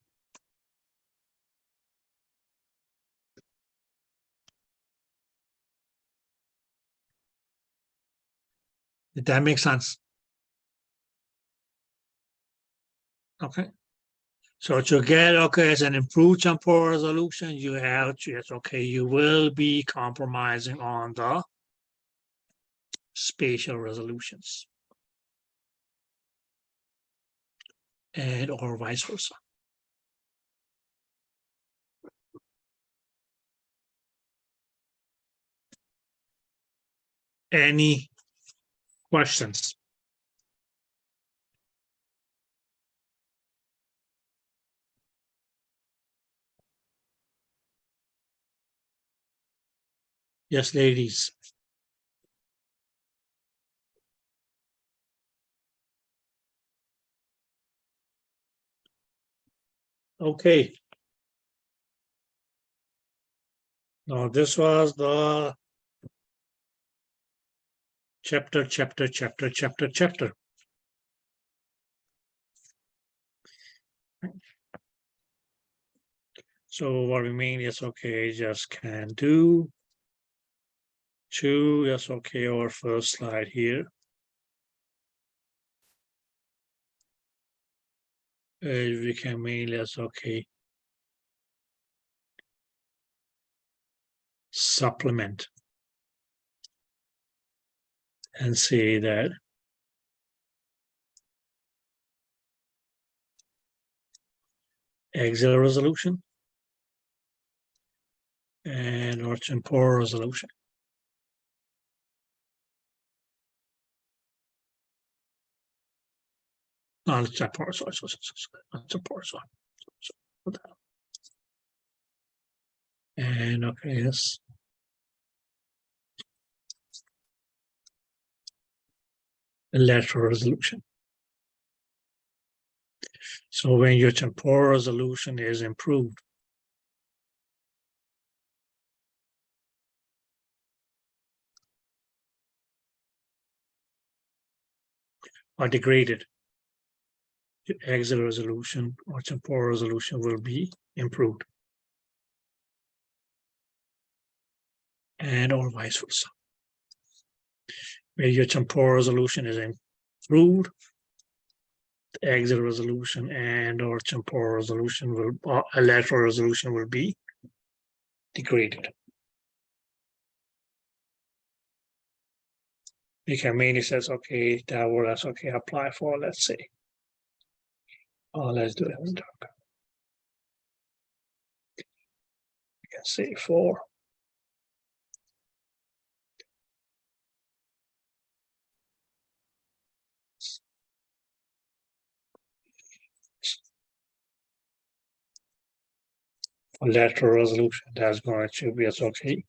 Did that make sense? Okay. So to get okay as an improved temporal resolution, you have to yes, okay, you will be compromising on the spatial resolutions. And or vice versa. Any questions? Yes, ladies. Okay. Now this was the chapter. So what remains is okay, just can do. Two, yes, okay, our first slide here. We can mainly as okay. Supplement. And say that axial resolution and or temporal resolution. No, it's temporal, sorry. Temporal, sorry. And okay, yes. lateral resolution. So when your temporal resolution is improved, or degraded, the axial resolution or temporal resolution will be improved, and or vice versa. Where your temporal resolution is improved, the axial resolution and or temporal resolution will, or a lateral resolution will be degraded. Because mainly says, okay, that word that's okay, apply for, let's say. Oh, let's do it in dark. We can say for lateral resolution, that's going to be as okay.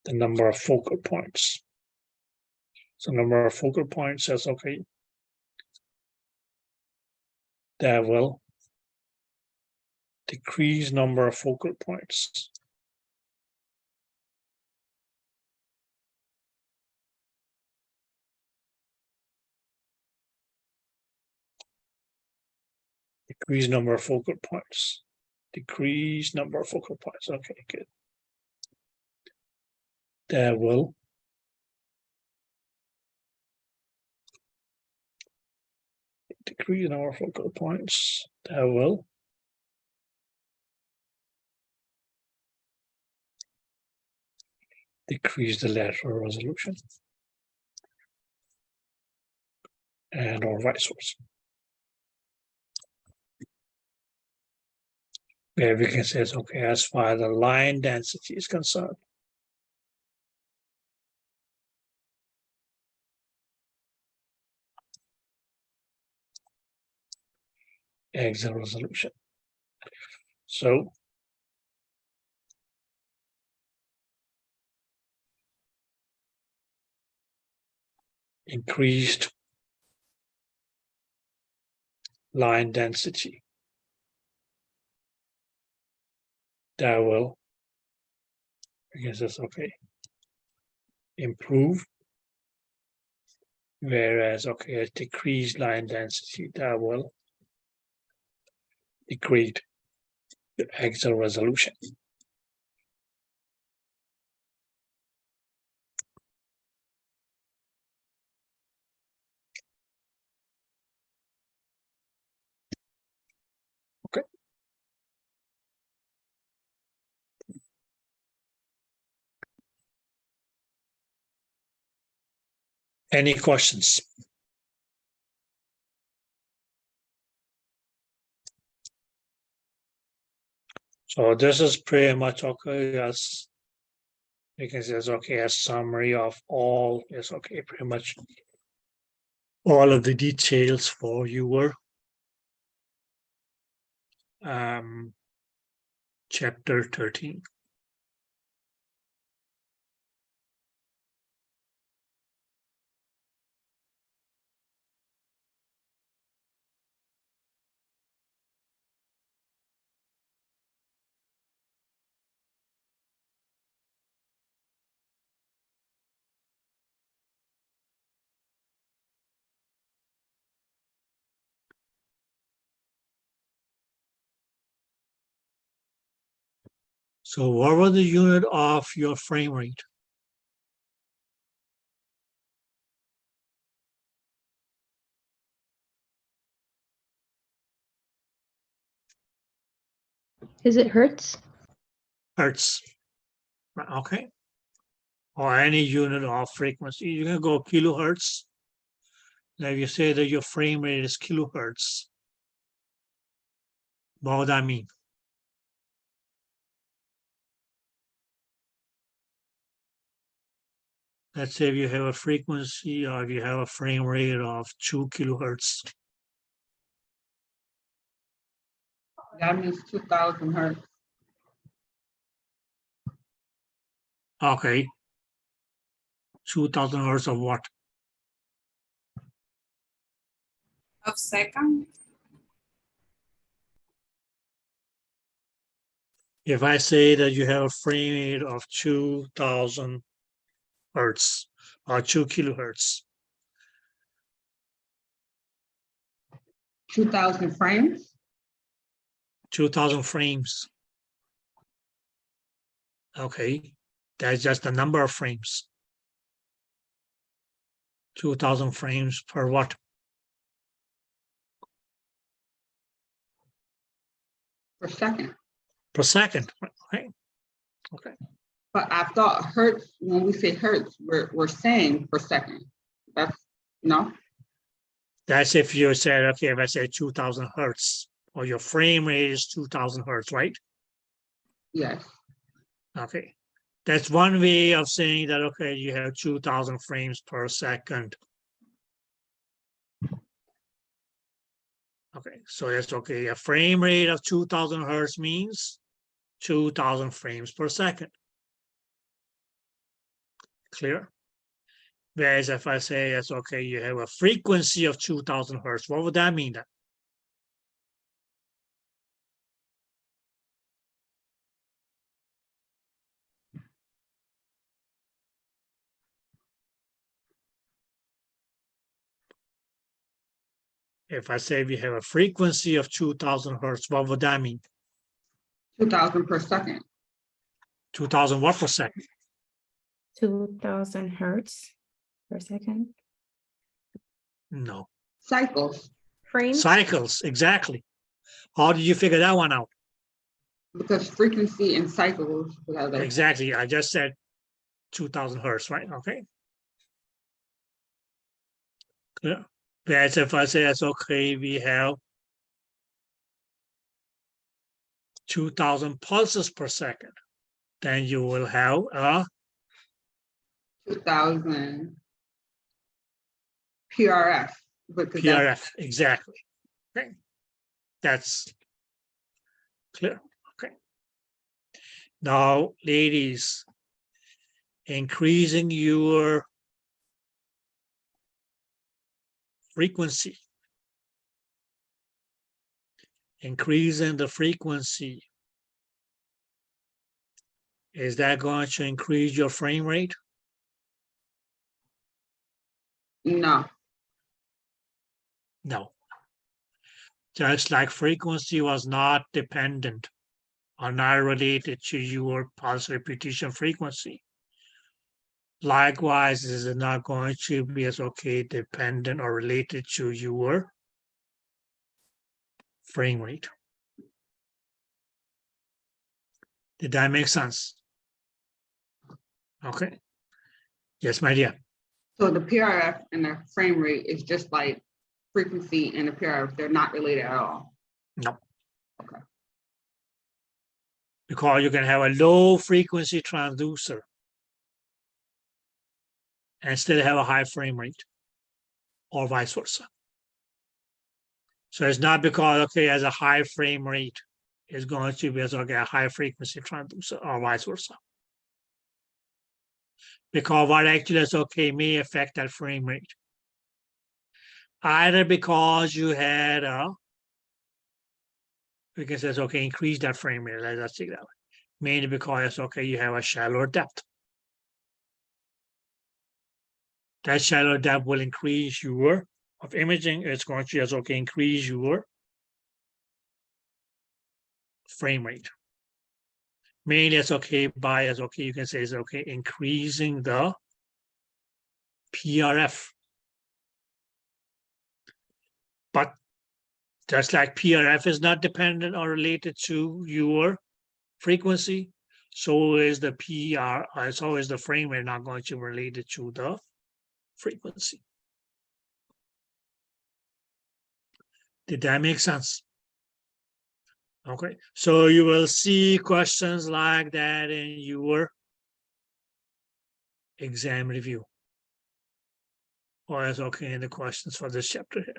The number of focal points. So number of focal points says okay. That will decrease number of focal points. Decrease number of focal points. Decrease number of focal points. Okay, good. That will decrease number of focal points. That will decrease the lateral resolution, and or vice versa. Where we can say it's okay as far as the line density is concerned. Axial resolution. So increased line density. That will, I guess that's okay. Improve. Whereas, okay, a decreased line density, that will degrade the axial resolution. Okay. Any questions? So this is pretty much okay as you can say it's okay as summary of all is okay, pretty much all of the details for your chapter 13. So what was the unit of your frame rate? Is it hertz? Hertz. Okay. Or any unit of frequency. You can go kilohertz. Now if you say that your frame rate is kilohertz, what would that mean? Let's say if you have a frequency or if you have a frame rate of 2 kilohertz. That means 2,000 hertz. Okay. 2,000 hertz of what? of second. If I say that you have a frame rate of 2000 hertz or 2 kilohertz, 2,000 frames. 2000 frames. Okay, that's just the number of frames. 2000 frames per what? Per second. Per second, right? Okay. But I thought hertz, when we say hertz, we're saying per second. That's, no? That's if you said, okay, if I say 2000 hertz, or your frame rate is 2000 hertz, right? Yes. Okay. That's one way of saying that, okay, you have 2000 frames per second. Okay, so that's okay. A frame rate of 2000 hertz means 2000 frames per second. Clear? Whereas if I say it's okay, you have a frequency of 2000 hertz, what would that mean then? If I say we have a frequency of 2000 hertz, what would that mean? 2,000 per second. 2000 what per second? 2000 hertz per second. No. Cycles, Frames? Cycles, exactly. How did you figure that one out? because frequency and cycles together. Exactly. I just said 2000 hertz, right? Okay. Yeah. Whereas if I say that's okay, we have 2000 pulses per second, then you will have a 2,000 PRF. Because that's PRF. Exactly. Okay. That's clear. Okay. Now, ladies, increasing your frequency, increasing the frequency, is that going to increase your frame rate? no. No. Just like frequency was not dependent or not related to your pulse repetition frequency. Likewise, this is not going to be as okay dependent or related to your frame rate. Did that make sense? Okay. Yes, my dear. So the PRF and the frame rate is just like frequency and the PRF, they're not related at all. No. Okay. Because you can have a low frequency transducer and still have a high frame rate, or vice versa. So it's not because, okay, as a high frame rate is going to be as okay, a high frequency transducer, or vice versa. Because what actually is okay may affect that frame rate. Either because you had we can say it's okay, increase that frame rate, let's take that way. Mainly because it's okay, you have a shallower depth. That shallow depth will increase your of imaging, it's going to just okay, increase your frame rate. Mainly it's okay by as okay, you can say it's okay, increasing the PRF. But just like PRF is not dependent or related to your frequency, so is the so is the frame rate not going to be related to the frequency. Did that make sense? Okay, so you will see questions like that in your exam review. Or as okay in the questions for this chapter here.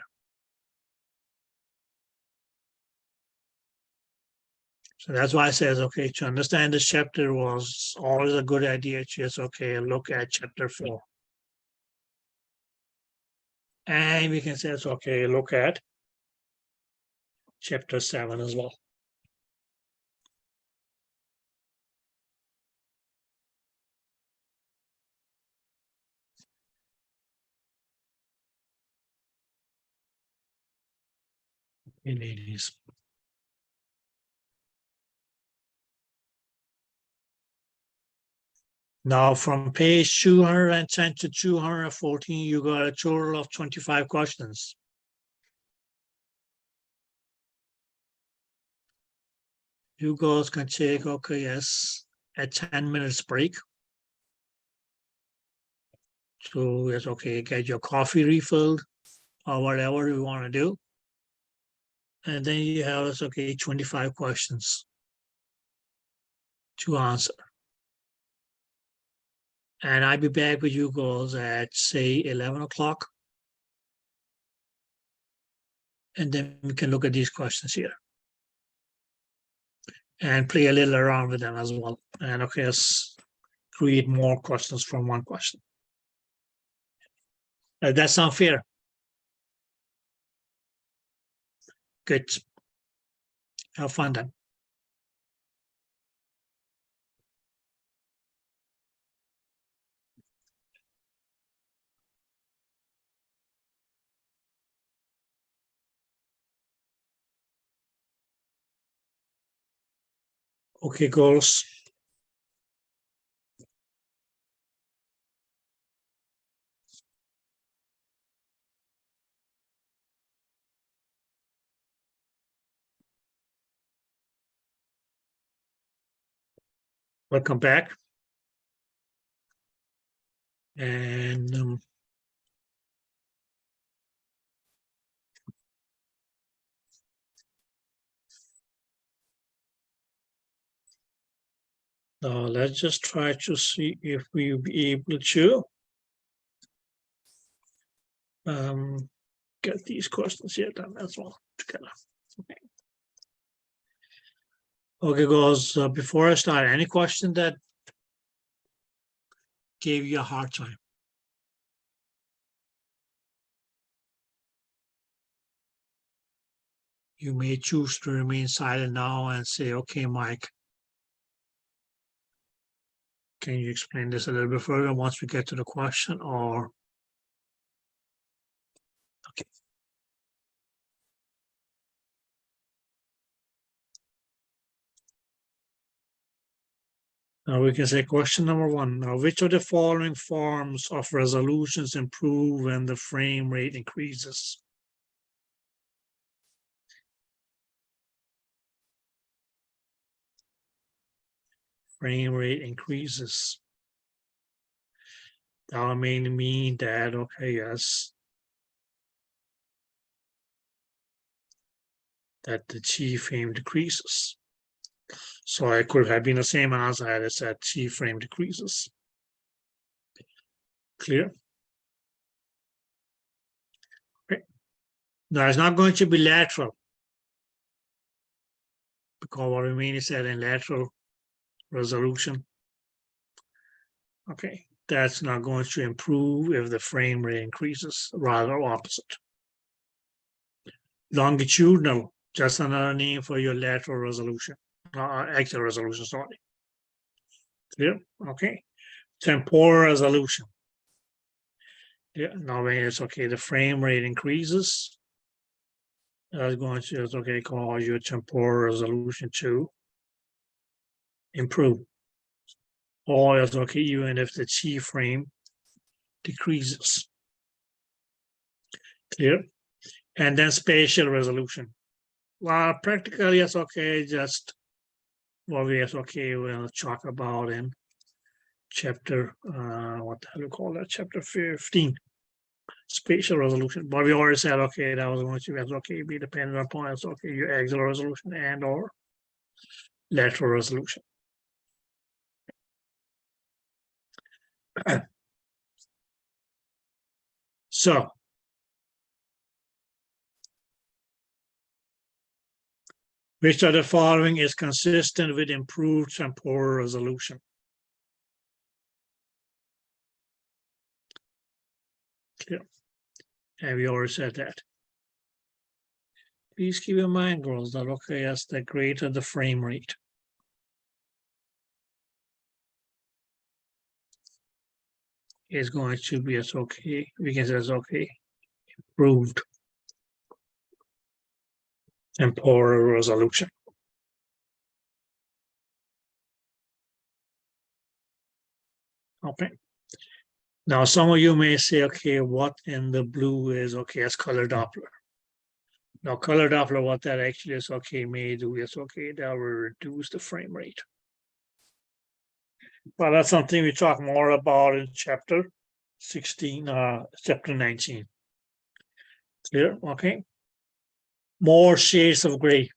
So that's why I says, okay, to understand this chapter was always a good idea to just, okay, look at chapter 4. And we can say it's okay, look at chapter 7 as well. In ladies. Now from page 210 to 214, you got a total of 25 questions. You guys can take, okay, yes, a 10 minutes break. So it's okay, get your coffee refilled or whatever you want to do. And then you have, it's okay, 25 questions to answer. And I'll be back with you girls at, say, 11 o'clock. And then we can look at these questions here. And play a little around with them as well. And okay, let's create more questions from one question. That sound fair? Good. Have fun then. Okay, girls. Welcome back. And let's just try to see if we'll be able to get these questions here done as well together. Okay. Okay, guys, before I start, any question that gave you a hard time? You may choose to remain silent now and say, okay, Mike, can you explain this a little bit further once we get to the question, or? Okay. Now we can say question number 1. Now, which of the following forms of resolutions improve when the frame rate increases? Frame rate increases. That will mainly mean that, okay, yes, that the T frame decreases. So it could have been the same answer had it said T frame decreases. Clear? Okay. Now it's not going to be lateral, because what we mean is that in lateral resolution, okay, that's not going to improve if the frame rate increases, rather opposite. Longitudinal, just another name for your lateral resolution, axial resolution, sorry. Clear? Okay. Temporal resolution. Yeah, now when it's okay, the frame rate increases. That's going to, it's okay, cause your temporal resolution to improve. Or it's okay, even if the T frame decreases. Clear? And then spatial resolution. Well, practically it's okay, just what we is okay, we'll talk about in chapter, what the hell you call that? Chapter 15. Spatial resolution. But we already said, okay, that was going to be okay, be dependent upon it's okay, your axial resolution and or lateral resolution. So which of the following is consistent with improved temporal resolution? Clear. And we already said that. Please keep in mind, girls, that okay, as the greater the frame rate. Is going to be as okay, we can say as okay, improved and poorer resolution. Okay. Now, some of you may say, okay, what in the blue is okay as color Doppler? Now, color Doppler, what that actually is okay, may do is okay, that will reduce the frame rate. Well, that's something we talk more about in chapter 16, chapter 19. Clear? Okay. More shades of gray.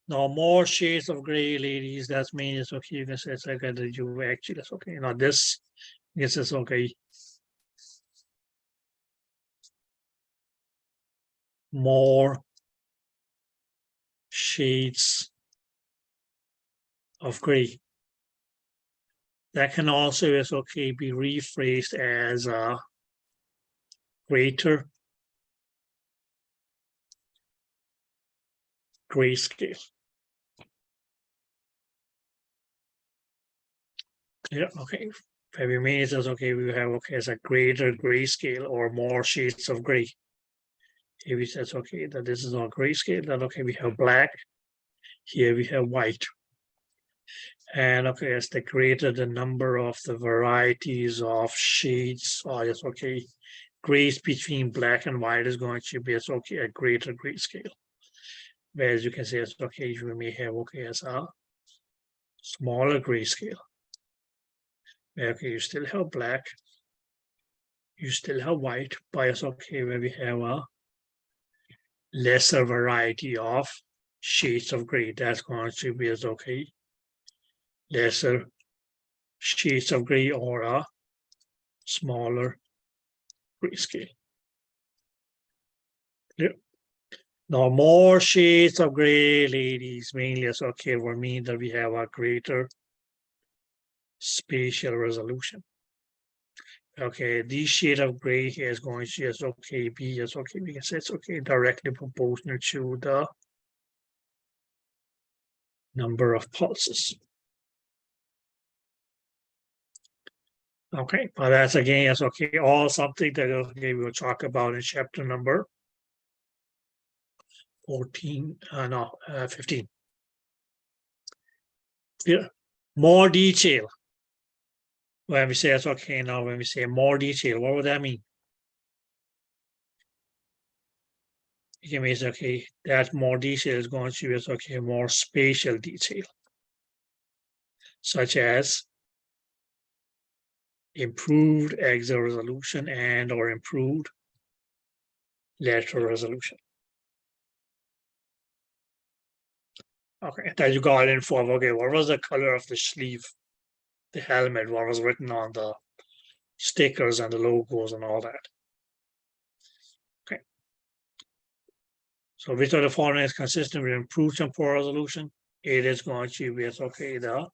Now, more shades of gray, ladies, that means okay, you can say it's like that you actually, that's okay. Now, this is okay. More shades of gray. That can also is okay be rephrased as a greater grayscale. Yeah, okay. Maybe means as okay, we have okay as a greater grayscale or more shades of gray. Here we says okay that this is not grayscale, that okay, we have black, here we have white. And okay, as the greater the number of the varieties of shades, or it's okay, grays between black and white is going to be as okay a greater grayscale. Whereas you can say it's okay, you may have okay as a smaller grayscale. Okay, you still have black, you still have white, but it's okay when we have a lesser variety of shades of gray. That's going to be as okay, lesser shades of gray or a smaller grayscale. Clear? Now, more shades of gray, ladies, mainly as okay, will mean that we have a greater spatial resolution. Okay, this shade of gray here is going to as okay be as okay, we can say it's okay directly proportional to the number of pulses. Okay, but that's again as okay, all something that okay we'll talk about in chapter number 14, 15. Yeah, more detail. When we say it's okay now, when we say more detail, what would that mean? It can mean okay, that more detail is going to be okay, more spatial detail, such as improved axial resolution and or improved lateral resolution. Okay, that you got in for okay, what was the color of the sleeve, the helmet, what was written on the stickers and the logos and all that. Okay. So which of the following is consistent with improved temporal resolution? It is going to be okay, the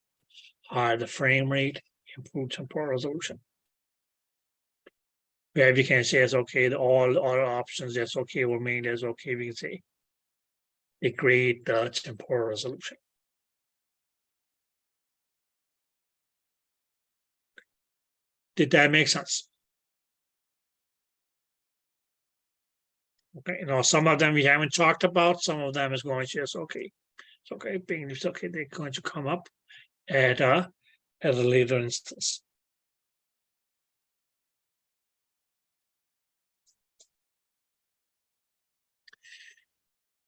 higher the frame rate, improved temporal resolution. Where we can say it's okay, all other options that's okay will mean as okay, we can say degrade the temporal resolution. Did that make sense? Okay, now some of them we haven't talked about, some of them is going to just okay. It's okay, being it's okay, they're going to come up at a later instance.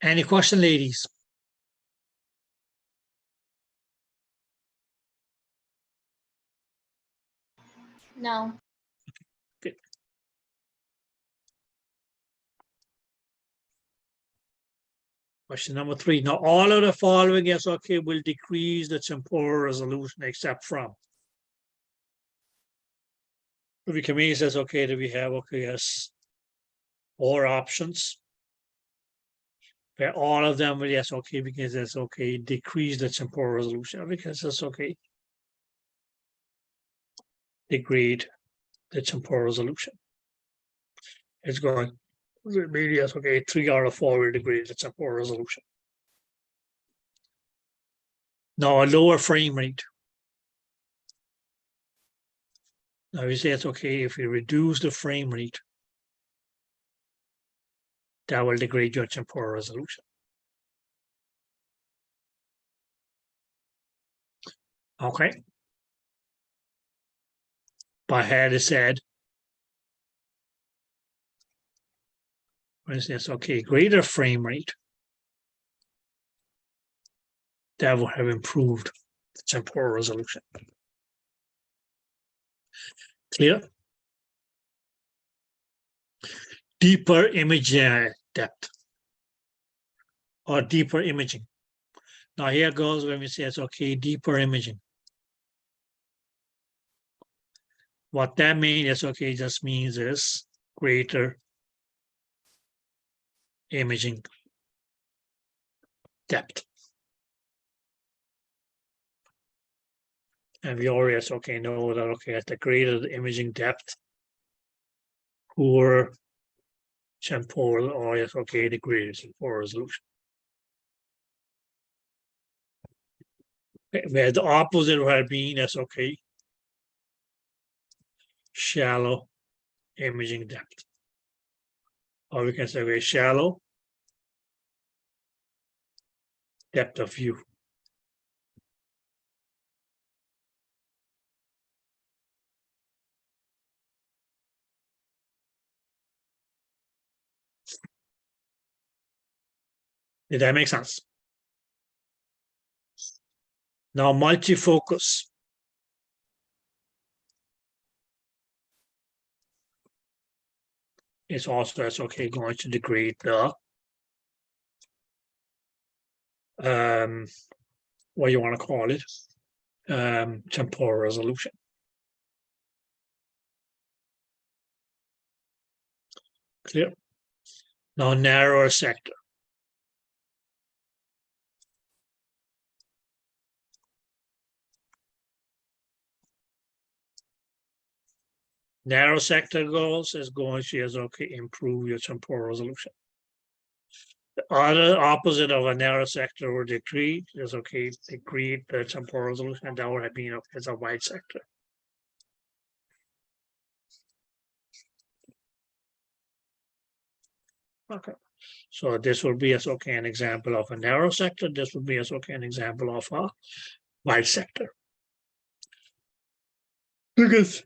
Any question, ladies? No. Good. Question number 3. Now, all of the following is okay will decrease the temporal resolution except from. We can mean says okay that we have okay yes 4 options. Where all of them will yes okay because it's okay decrease the temporal resolution because it's okay degrade the temporal resolution. It's going maybe yes, okay, 3 out of 4 degrees. It's a poor resolution. Now a lower frame rate. Now we say it's okay if you reduce the frame rate, that will degrade your temporal resolution. Okay. But had it said, for instance, okay, greater frame rate, that would have improved the temporal resolution. Clear? Deeper image depth or deeper imaging. Now here goes when we say it's okay, deeper imaging. What that means is okay, just means is greater imaging depth. And we already okay know that okay, at the greater the imaging depth, poor temporal or yes, okay, the greater temporal resolution. Where the opposite would have been as okay, shallow imaging depth. Or we can say very shallow depth of view. Did that make sense? Now multifocus. It's also as okay going to degrade the what you want to call it, temporal resolution. Clear? Now narrower sector. Narrow sector goals is going to is okay improve your temporal resolution. The other opposite of a narrow sector or decrease is okay degrade the temporal resolution, and that would have been as a wide sector. Okay, so this will be as okay an example of a narrow sector. This would be as okay an example of a wide sector. Because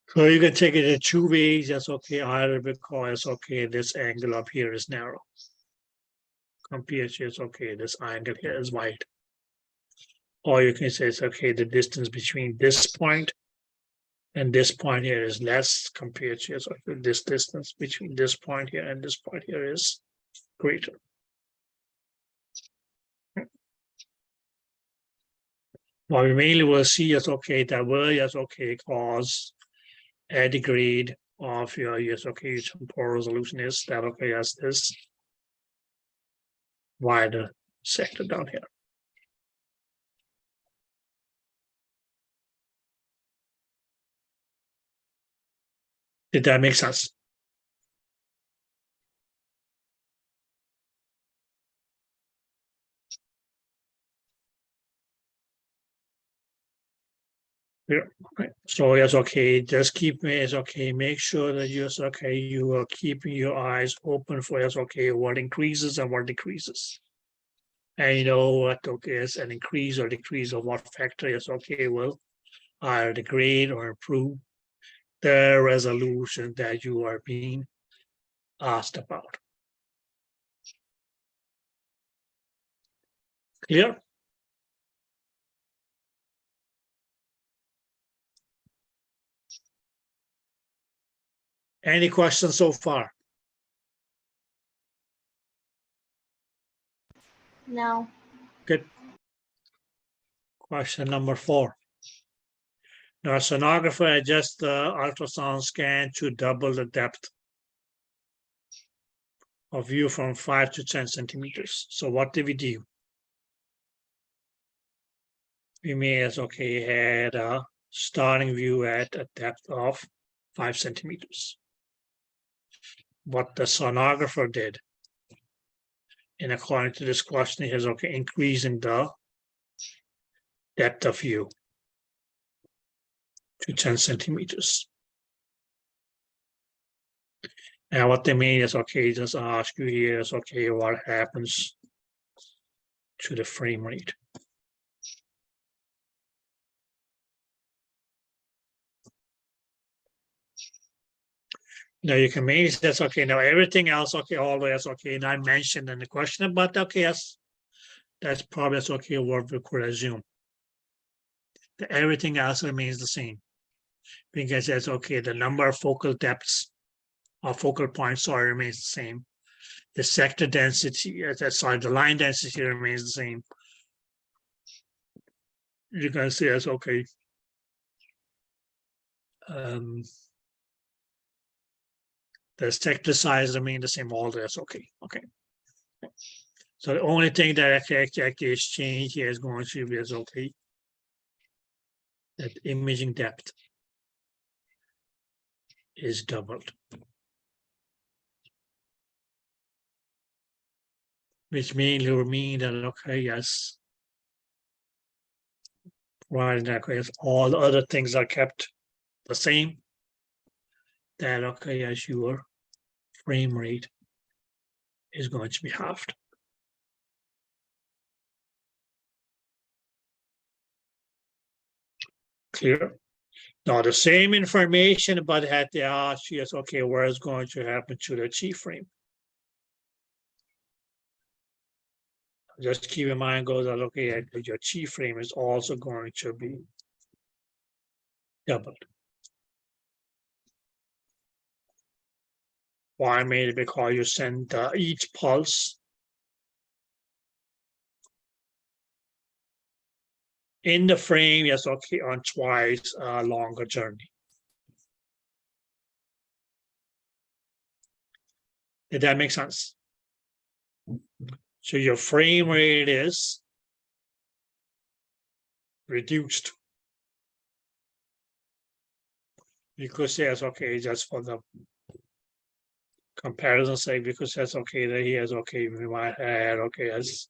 so you can take it in 2 ways. That's okay. Either because okay, this angle up here is narrow. Compared to it's okay, this angle here is wide. Or you can say it's okay, the distance between this point and this point here is less compared to it's okay, this distance between this point here and this point here is greater. What we mainly will see is okay, that will yes okay cause a degrade of your yes okay your temporal resolution is that okay as this wider sector down here. Did that make sense? Yeah, okay. So yes, okay, just keep me as okay, make sure that yes, okay, you are keeping your eyes open for yes, okay, what increases and what decreases. And you know what okay is an increase or decrease of what factor is okay will either degrade or improve the resolution that you are being asked about. Clear? Any questions so far? No. Good. Question number 4. Now, a sonographer adjusts the ultrasound scan to double the depth of view from 5 to 10 centimeters. So what did we do? We may as okay had a starting view at a depth of 5 centimeters. what the sonographer did. And according to this question, he has okay, increasing the depth of view to 10 centimeters. And what they mean is okay, just ask you here is okay, what happens to the frame rate? Now you can maybe that's okay. Now everything else, okay, all the that's okay. And I mentioned in the question, but okay, that's probably that's okay. What we could assume that everything else remains the same because that's okay. The number of focal depths or focal points, sorry, remains the same. The sector density, the line density remains the same. You can see that's okay. The sector size remain the same, all that's okay. Okay. So the only thing that actually is changed here is going to be as okay. That imaging depth is doubled. Which mainly will mean that okay, yes. Right, in that case, all the other things are kept the same. That okay, yes, your frame rate is going to be halved. Clear? Now the same information, but had to ask yes, okay, where is going to happen to the G frame? Just keep in mind, goes that okay, your G frame is also going to be doubled. Why? Maybe because you send each pulse in the frame, yes, okay, on twice a longer journey. Did that make sense? So your frame rate is reduced. Because yes, okay, just for the comparison sake, because that's okay, that he has okay, we might add okay as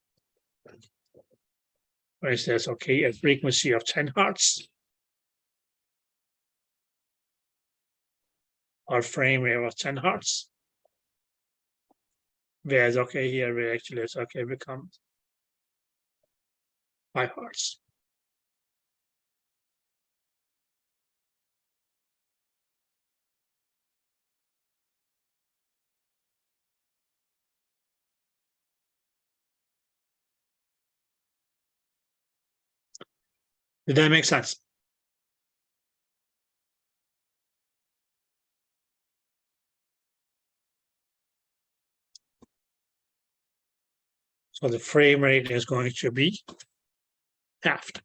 where it says okay, a frequency of 10 hertz. Or frame rate of 10 hertz. Whereas okay, here we actually it's okay, become 5 hertz. Did that make sense? So the frame rate is going to be halved.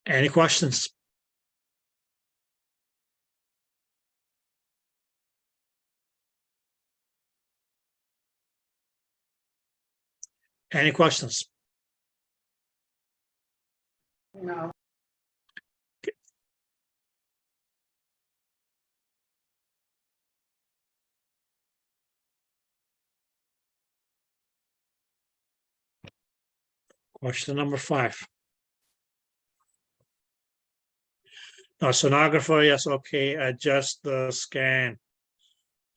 Any questions? Any questions? No. Question number 5. Now, sonographer, yes, okay, adjust the scan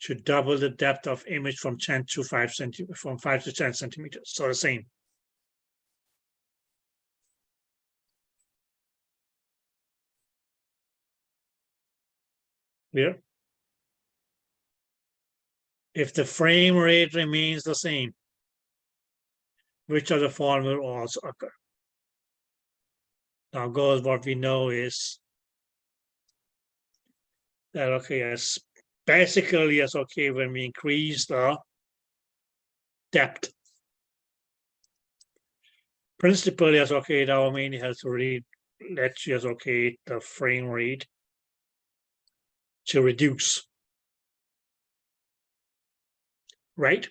to double the depth of image from 10 to 5 centimeters, from 5 to 10 centimeters. So the same. Clear? If the frame rate remains the same, which of the following will also occur? Now goes what we know is that okay, yes, basically yes, okay, when we increase the depth, principally yes, okay, that will mean it has to read, let's yes, okay, the frame rate to reduce, right?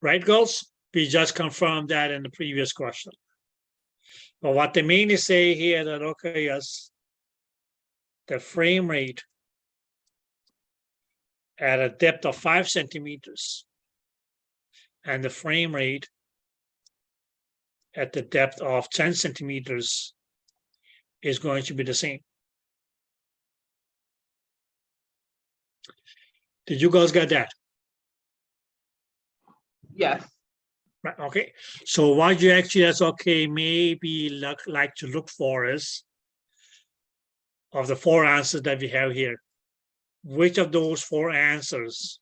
Right, girls? We just confirmed that in the previous question. But what they mainly say here that, okay, yes, the frame rate at a depth of 5 centimeters and the frame rate at the depth of 10 centimeters is going to be the same. Did you guys get that? Yes. Right, okay. So what you actually, that's okay, maybe like to look for is, of the 4 answers that we have here, which of those 4 answers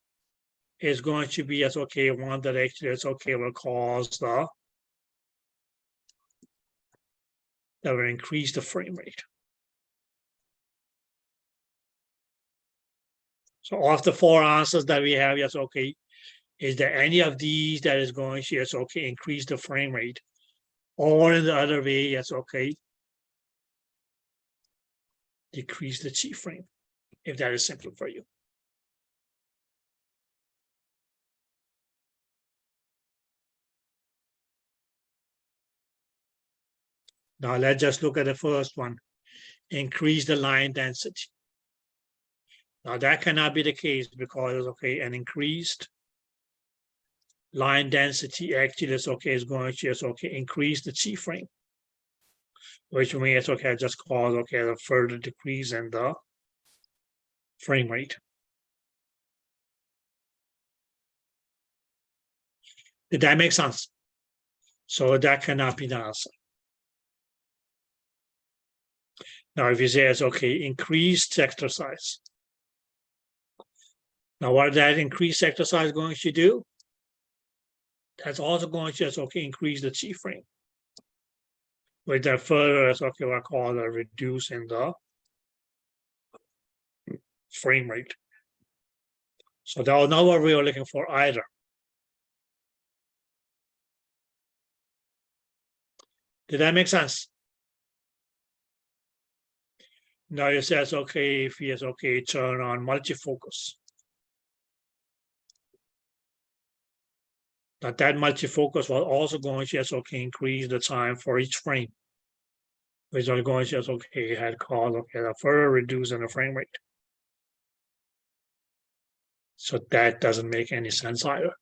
is going to be as okay one that actually is okay will cause that will increase the frame rate. So of the 4 answers that we have, yes, okay, is there any of these that is going to, yes, okay, increase the frame rate? Or in the other way, yes, okay, decrease the G frame, if that is simple for you. Now let's just look at the first one, increase the line density. Now that cannot be the case because, okay, an increased line density actually is okay, is going to just okay increase the G frame, which means okay, just cause okay a further decrease in the frame rate. Did that make sense? So that cannot be the answer. Now, if you say it's okay, increased sector size. Now, what that increased sector size going to do? That's also going to just okay increase the G frame. With that further, as okay, what I call a reduce in the frame rate. So that was not what we were looking for either. Did that make sense? Now it says okay, if yes, okay, turn on multifocus. That multifocus was also going to just okay increase the time for each frame, which are going to just okay had caused okay a further reduce in the frame rate. So that doesn't make any sense either.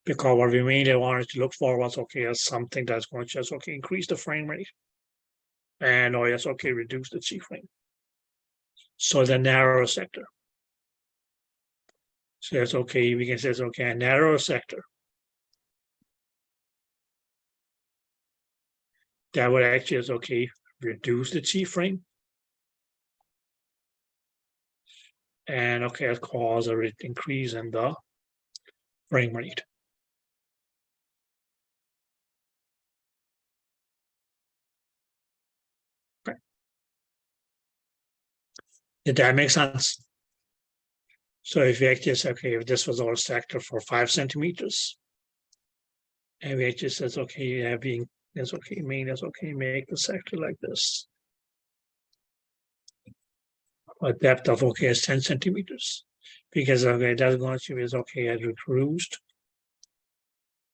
Because what we mainly wanted to look for was okay as something that's going to just okay increase the frame rate, and or yes okay reduce the G frame. So the narrow sector. So it's okay, we can say it's okay, a narrow sector. That would actually is okay, reduce the G frame. And okay, cause a increase in the frame rate. Okay. Did that make sense? So if you actually say, okay, if this was our sector for 5 centimeters, and we actually says, okay, having that's okay, that's okay, make the sector like this. A depth of okay is 10 centimeters. Because okay, that's going to be is okay at reduced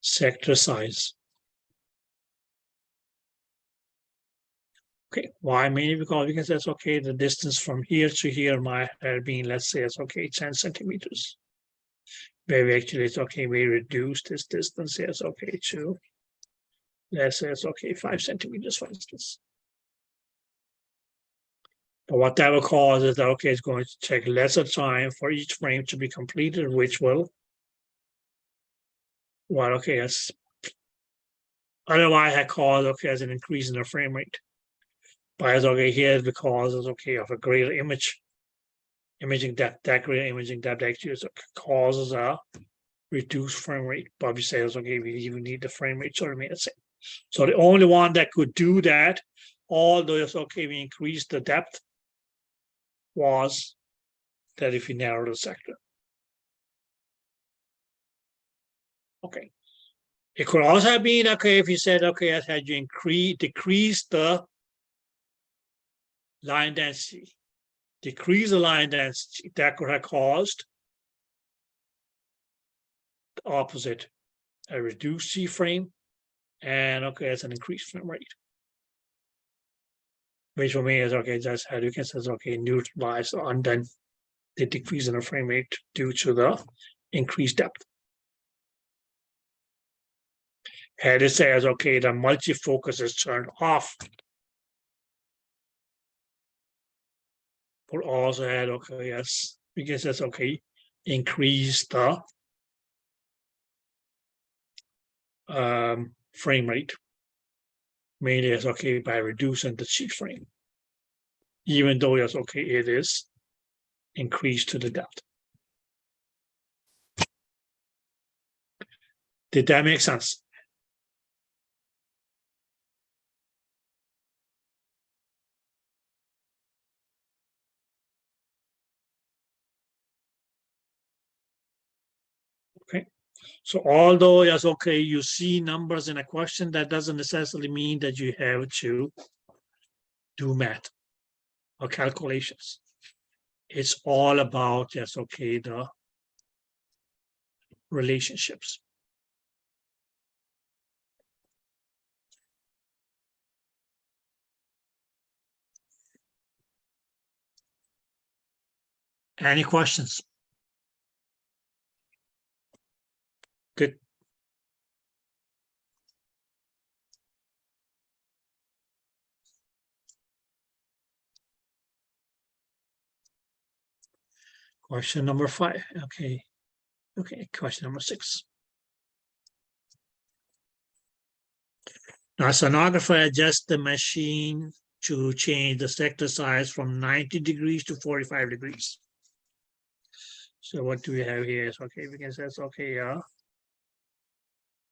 sector size. Okay, why? Mainly because we can say it's okay, the distance from here to here might have been, let's say it's okay, 10 centimeters. Where we actually it's okay, we reduce this distance here, it's okay to, let's say it's okay, 5 centimeters, for instance. But what that will cause is that okay, it's going to take lesser time for each frame to be completed, which will, well, okay, as otherwise I cause okay as an increase in the frame rate. But as okay, here because it's okay of a greater imaging depth, that greater imaging depth actually causes a reduced frame rate. But we say it's okay, we even need the frame rate to remain the same. So the only one that could do that, although it's okay, we increased the depth, was that if you narrow the sector. Okay. It could also have been okay if you said okay, as had you decrease the line density, decrease the line density, that could have caused the opposite, a reduced G frame And okay, it's an increased frame rate. Which for me is okay, just how you can say okay, neutralize on then the decrease in the frame rate due to the increased depth. Had it says okay, the multi-focus is turned off. But also had okay, yes, because that's okay, increase the frame rate. Mainly it's okay by reducing the chief frame. Even though it's okay, it is increased to the depth. Did that make sense? Okay. So although it's okay, you see numbers in a question, that doesn't necessarily mean that you have to do math or calculations. It's all about, yes, okay, the relationships. Any questions? Good. Question number 5. Okay. Okay, question number 6. Now, sonographer adjusts the machine to change the sector size from 90 degrees to 45 degrees. So what do we have here? Is okay, because that's okay,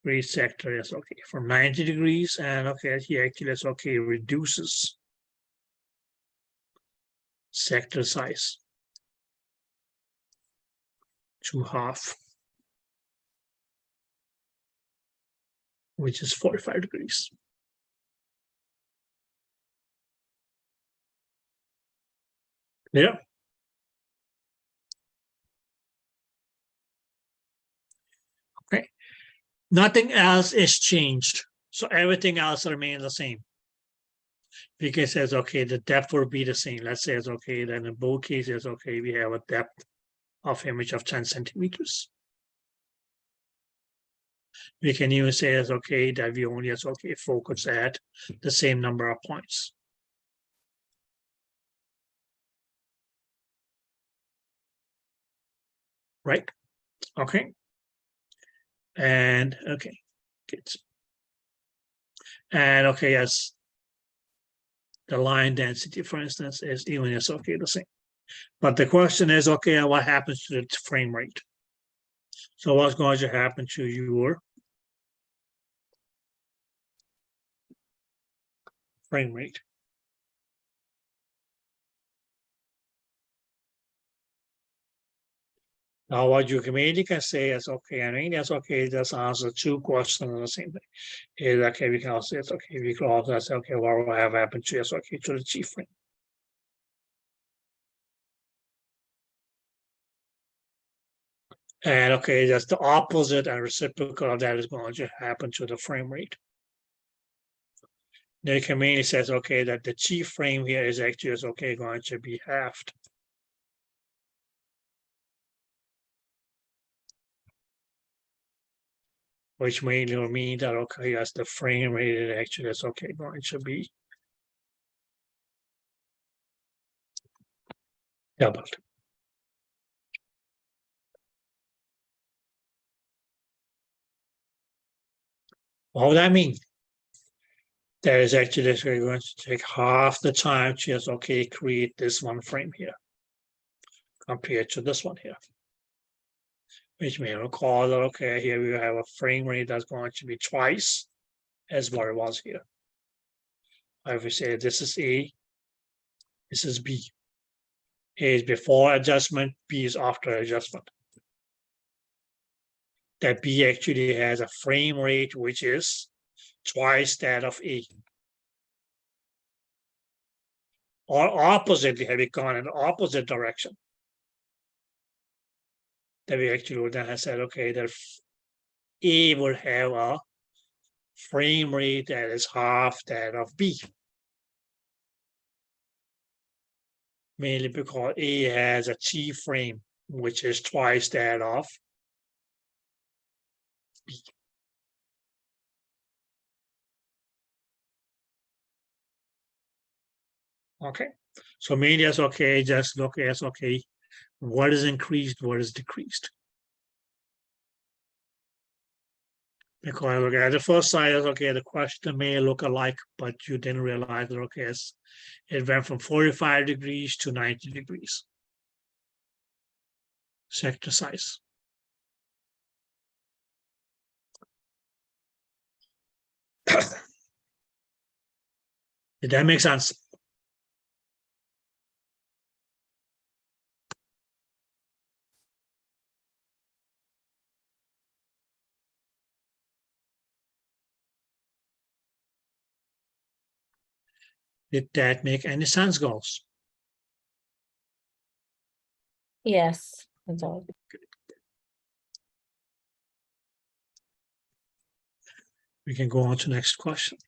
read sector is okay from 90 degrees, and okay, here actually it's okay, reduces sector size to half, which is 45 degrees. Yeah. Okay. Nothing else is changed. So everything else remains the same. Because it's okay, the depth will be the same. Let's say it's okay, then in both cases, okay, we have a depth of image of 10 centimeters. We can even say it's okay that we only as okay focus at the same number of points. Right? Okay. And okay, good. And okay, yes, the line density, for instance, is even is okay the same. But the question is, okay, what happens to the frame rate? So what's going to happen to your frame rate? Now, what you can say is okay. I mean, that's okay. That's answer 2 questions on the same thing. Is okay. We can also say it's okay. We can also say okay. What will have happened to us? Okay, to the chief frame. And okay, that's the opposite and reciprocal of that is going to happen to the frame rate. The community says okay that the chief frame here is actually is okay going to be halved. Which may mean that okay, yes, the frame rate actually is okay going to be doubled. What would that mean? That is actually going to take half the time to just okay create this one frame here compared to this one here. Which may recall that okay, here we have a frame rate that's going to be twice as what it was here. If we say this is A, this is B. A is before adjustment, B is after adjustment. That B actually has a frame rate which is twice that of A. Or oppositely, have we gone in the opposite direction? That we actually would then have said, okay, that A will have a frame rate that is half that of B. Mainly because A has a T frame, which is twice that of B. Okay, so mainly as okay, just look as okay, what is increased, what is decreased. Because okay, at the first sight, okay, the question may look alike, but you didn't realize that okay, it went from 45 degrees to 90 degrees. Sector size. Did that make sense? Did that make any sense, girls? Yes, that's all. We can go on to next question.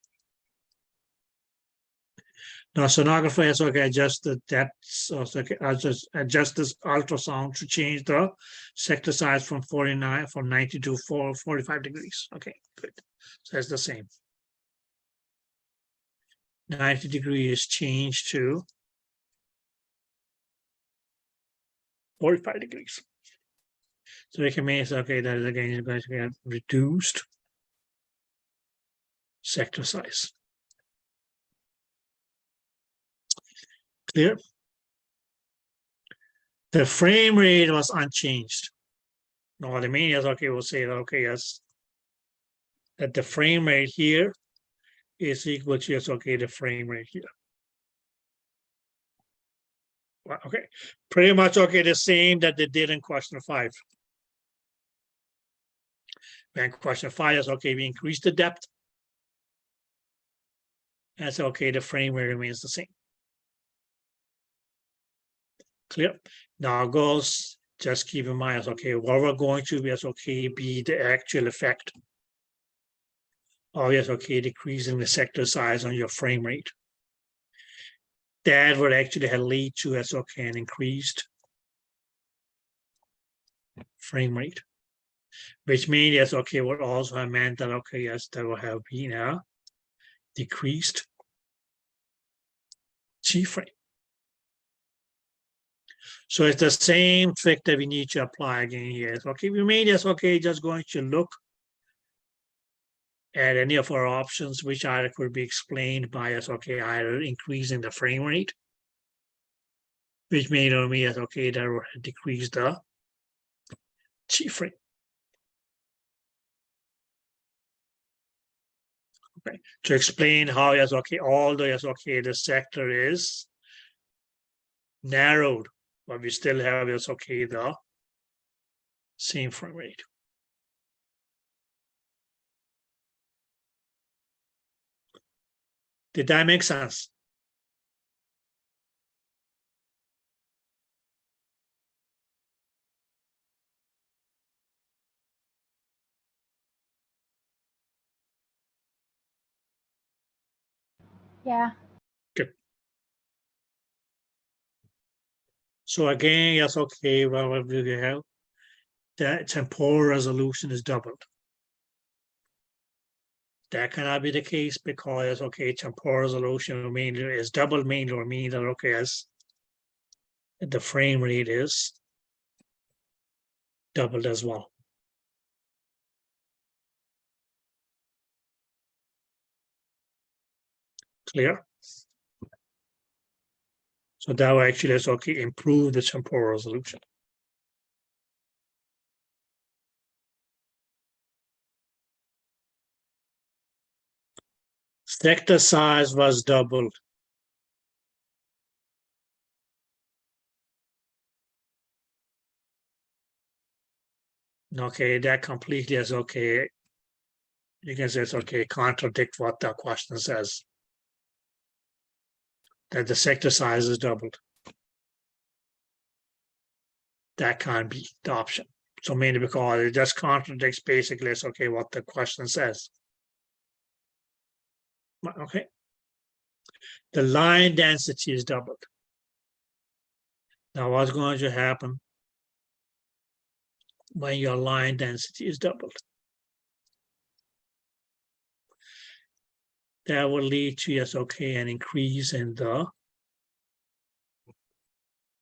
Now, sonographer has okay, adjust the depths, okay, adjust this ultrasound to change the sector size from 90 to 45 degrees. Okay, good. So that's the same. 90 degrees changed to 45 degrees. So we can make okay, that is again going to get reduced sector size. Clear? The frame rate was unchanged. Now the mean is okay, we'll say that okay, yes, that the frame rate here is equal to yes, okay, the frame rate here. Well, okay, pretty much okay, the same that they did in question 5. And question 5 is okay, we increase the depth. That's okay, the frame rate remains the same. Clear? Now goes, just keep in mind, okay, what we're going to be as okay, be the actual effect. Oh yes, okay, decreasing the sector size on your frame rate. That would actually have lead to as okay, an increased frame rate. Which means yes, okay, would also have meant that okay, yes, there will have been a decreased G-frame. So it's the same trick that we need to apply again here. So, okay, we made this okay, just going to look at any of our options, which either could be explained by us, okay, either increasing the frame rate, which may or may as okay, that will decrease the G-frame. Okay, to explain how yes, okay, although yes, okay, the sector is narrowed, but we still have yes, okay, the same frame rate. Did that make sense? Yeah. So again, yes, okay, well, what do we have? The temporal resolution is doubled. That cannot be the case because, okay, temporal resolution mainly is doubled mainly or mean that, okay, as the frame rate is doubled as well. Clear? So that will actually is okay, improve the temporal resolution. Sector size was doubled. Okay, that completely is okay. You can say it's okay, contradict what the question says. That the sector size is doubled. That can't be the option. So mainly because it just contradicts basically it's okay what the question says. Okay. The line density is doubled. Now, what's going to happen when your line density is doubled? That will lead to, yes, okay, an increase in the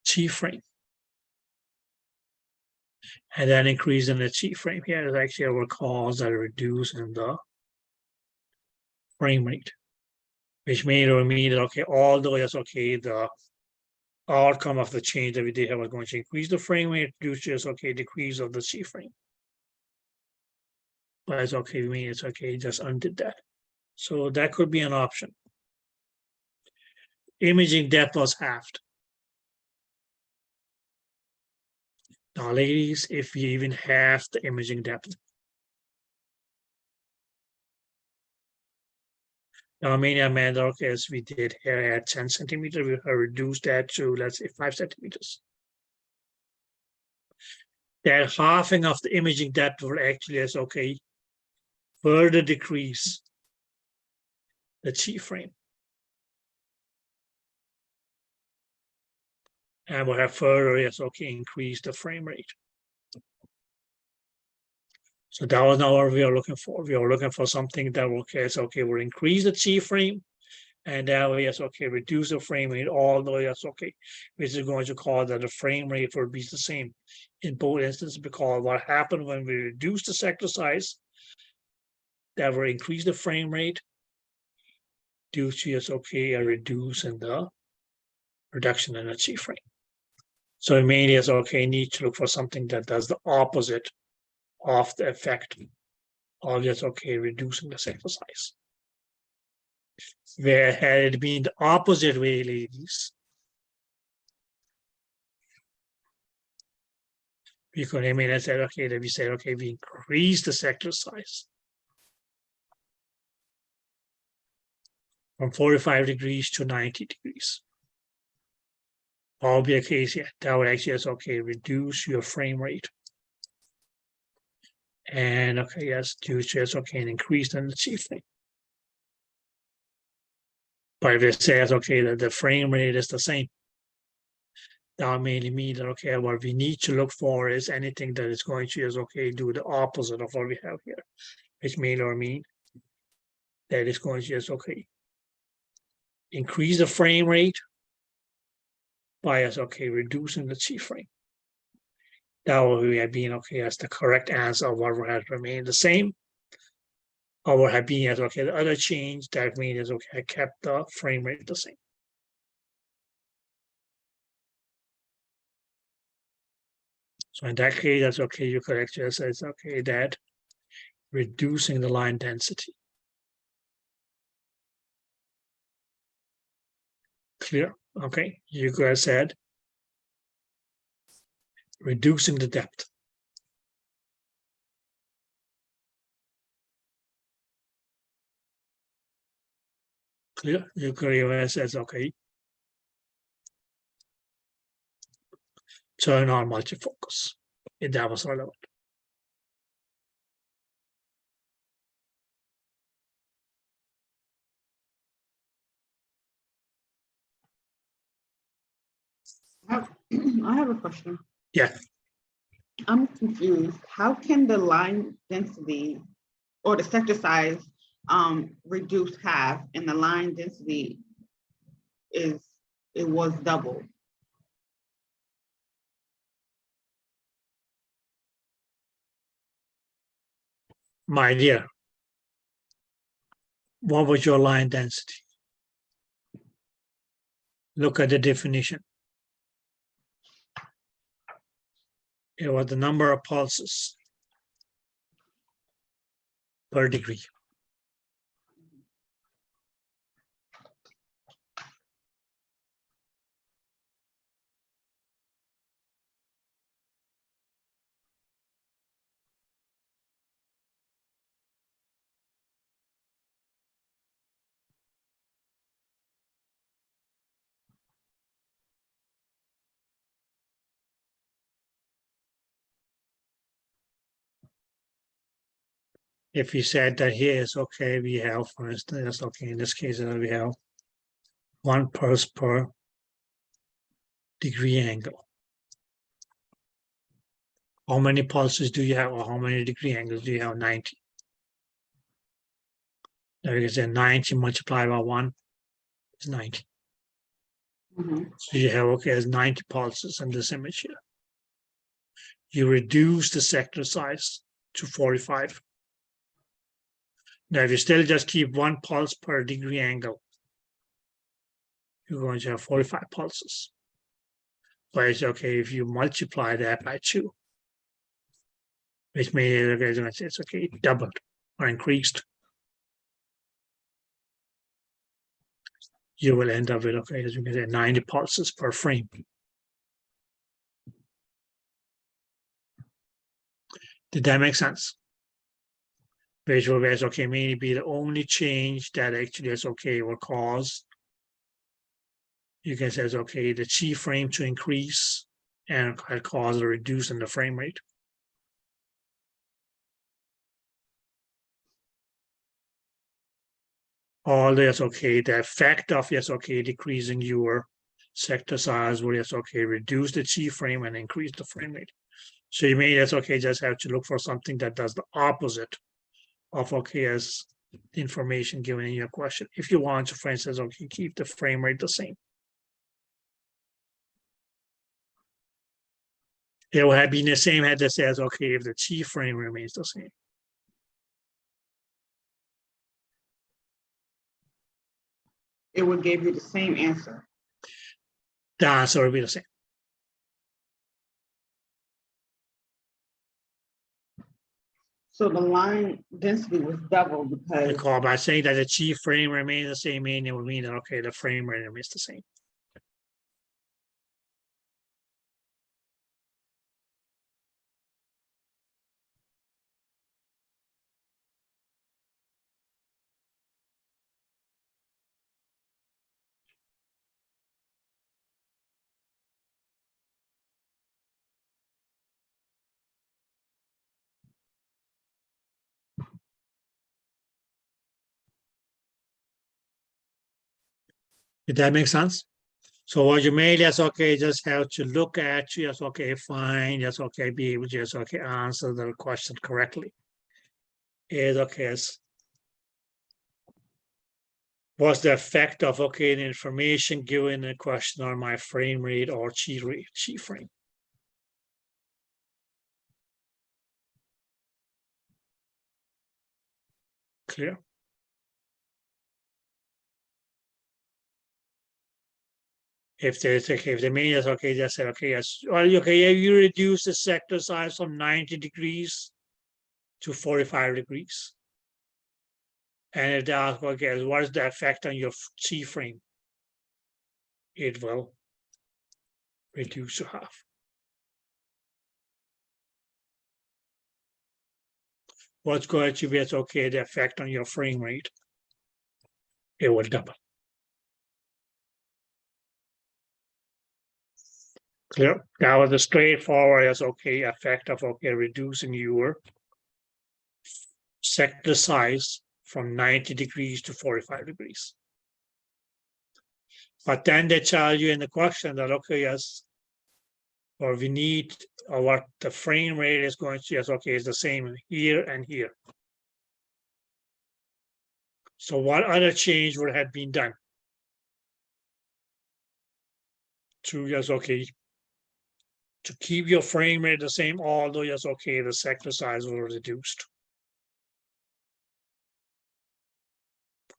G-frame. And that increase in the G-frame here is actually will cause a reduce in the frame rate, which may or mean that, okay, although yes, okay, the outcome of the change that we did here was going to increase the frame rate, due to yes, okay, decrease of the G-frame. But it's okay, I mean, it's okay, just undid that. So that could be an option. Imaging depth was halved. Now, ladies, if you even halve the imaging depth, now, I mean, okay, as we did here at 10 centimeters, we have reduced that to, let's say, 5 centimeters. That halving of the imaging depth will actually, as okay, further decrease the G-frame. And we'll have further, yes, okay, increase the frame rate. So that was not what we are looking for. We are looking for something that will, okay, will increase the G-frame, and that will, yes, okay, reduce the frame rate, although, yes, okay, which is going to cause that the frame rate will be the same in both instances, because what happened when we reduce the sector size, that will increase the frame rate due to, yes, okay, a reduce in the reduction in the G-frame. So it means, yes, okay, need to look for something that does the opposite of the effect of, yes, okay, reducing the sector size. Where had it been the opposite way, ladies, we could, I mean, I said, okay, that we said, okay, we increase the sector size from 45 degrees to 90 degrees. All be a case, yeah, that would actually, yes, okay, reduce your frame rate. And okay, yes, due to, yes, okay, an increase in the G-frame. But if it says, okay, that the frame rate is the same, that mainly means that, okay, what we need to look for is anything that is going to, yes, okay, do the opposite of what we have here, which may or mean that is going to, yes, okay, increase the frame rate by, yes, okay, reducing the G-frame. That would have been, okay, as the correct answer of what would have remained the same. Or what have been, yes, okay, the other change that means, okay, I kept the frame rate the same. So in that case, that's okay, you could actually say, it's okay, that reducing the line density. Clear? Okay, you could have said reducing the depth. Clear? You could have said, okay, turn on multifocus if that was relevant. I have a question. Yeah. I'm confused. How can the line density or the sector size reduce half and the line density was double? My dear, what was your line density? Look at the definition. It was the number of pulses per degree. if you said that here is okay, we have, for instance, okay, in this case, we have 1 pulse per degree angle. How many pulses do you have, or how many degree angles do you have? 90. There is a 90 multiplied by 1 is 90. Mhm. So you have, okay, there's 90 pulses in this image here. You reduce the sector size to 45. Now, if you still just keep 1 pulse per degree angle, you're going to have 45 pulses. But it's okay if you multiply that by 2, which means it's okay, doubled or increased. You will end up with, okay, as you can say, 90 pulses per frame. Did that make sense? Visual base, okay, maybe the only change that actually is okay will cause, you can say, okay, the chi frame to increase and cause a reduce in the frame rate. All yes, okay, the effect of yes, okay, decreasing your sector size will yes, okay, reduce the chi frame and increase the frame rate. So you may yes, okay, just have to look for something that does the opposite of okay as the information given in your question. If you want to, for instance, okay, keep the frame rate the same. It will have been the same had this says, okay, if the chi frame remains the same. It would give you the same answer. The answer will be the same. So the line density was double because Because by saying that the chi frame remains the same, it would mean that okay, the frame rate remains the same. Did that make sense? So what you may just okay, just have to look at just okay, find just okay, be able to just okay answer the question correctly. Is okay, what's the effect of okay the information given in a question on my frame rate or chi rate, chi frame? Clear? If there's okay, if the main is okay, just say okay, yes, well, okay, yeah, you reduce the sector size from 90 degrees to 45 degrees. And if they ask, okay, what is the effect on your chi frame? It will reduce to half. What's going to be as okay, the effect on your frame rate? It will double. Clear? That was a straightforward as okay effect of okay reducing your sector size from 90 degrees to 45 degrees. But then they tell you in the question that okay, yes, or we need, or what the frame rate is going to, yes, okay, is the same here and here. So what other change would have been done to, yes, okay, to keep your frame rate the same, although, yes, okay, the sector size was reduced.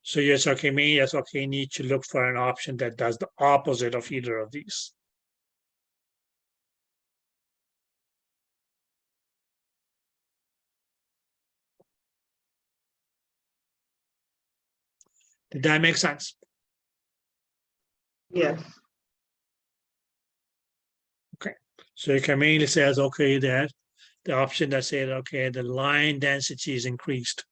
So yes, okay, me, yes, okay, need to look for an option that does the opposite of either of these. Did that make sense? yes. So you can mainly say, okay, that the option that said, okay, the line density is increased.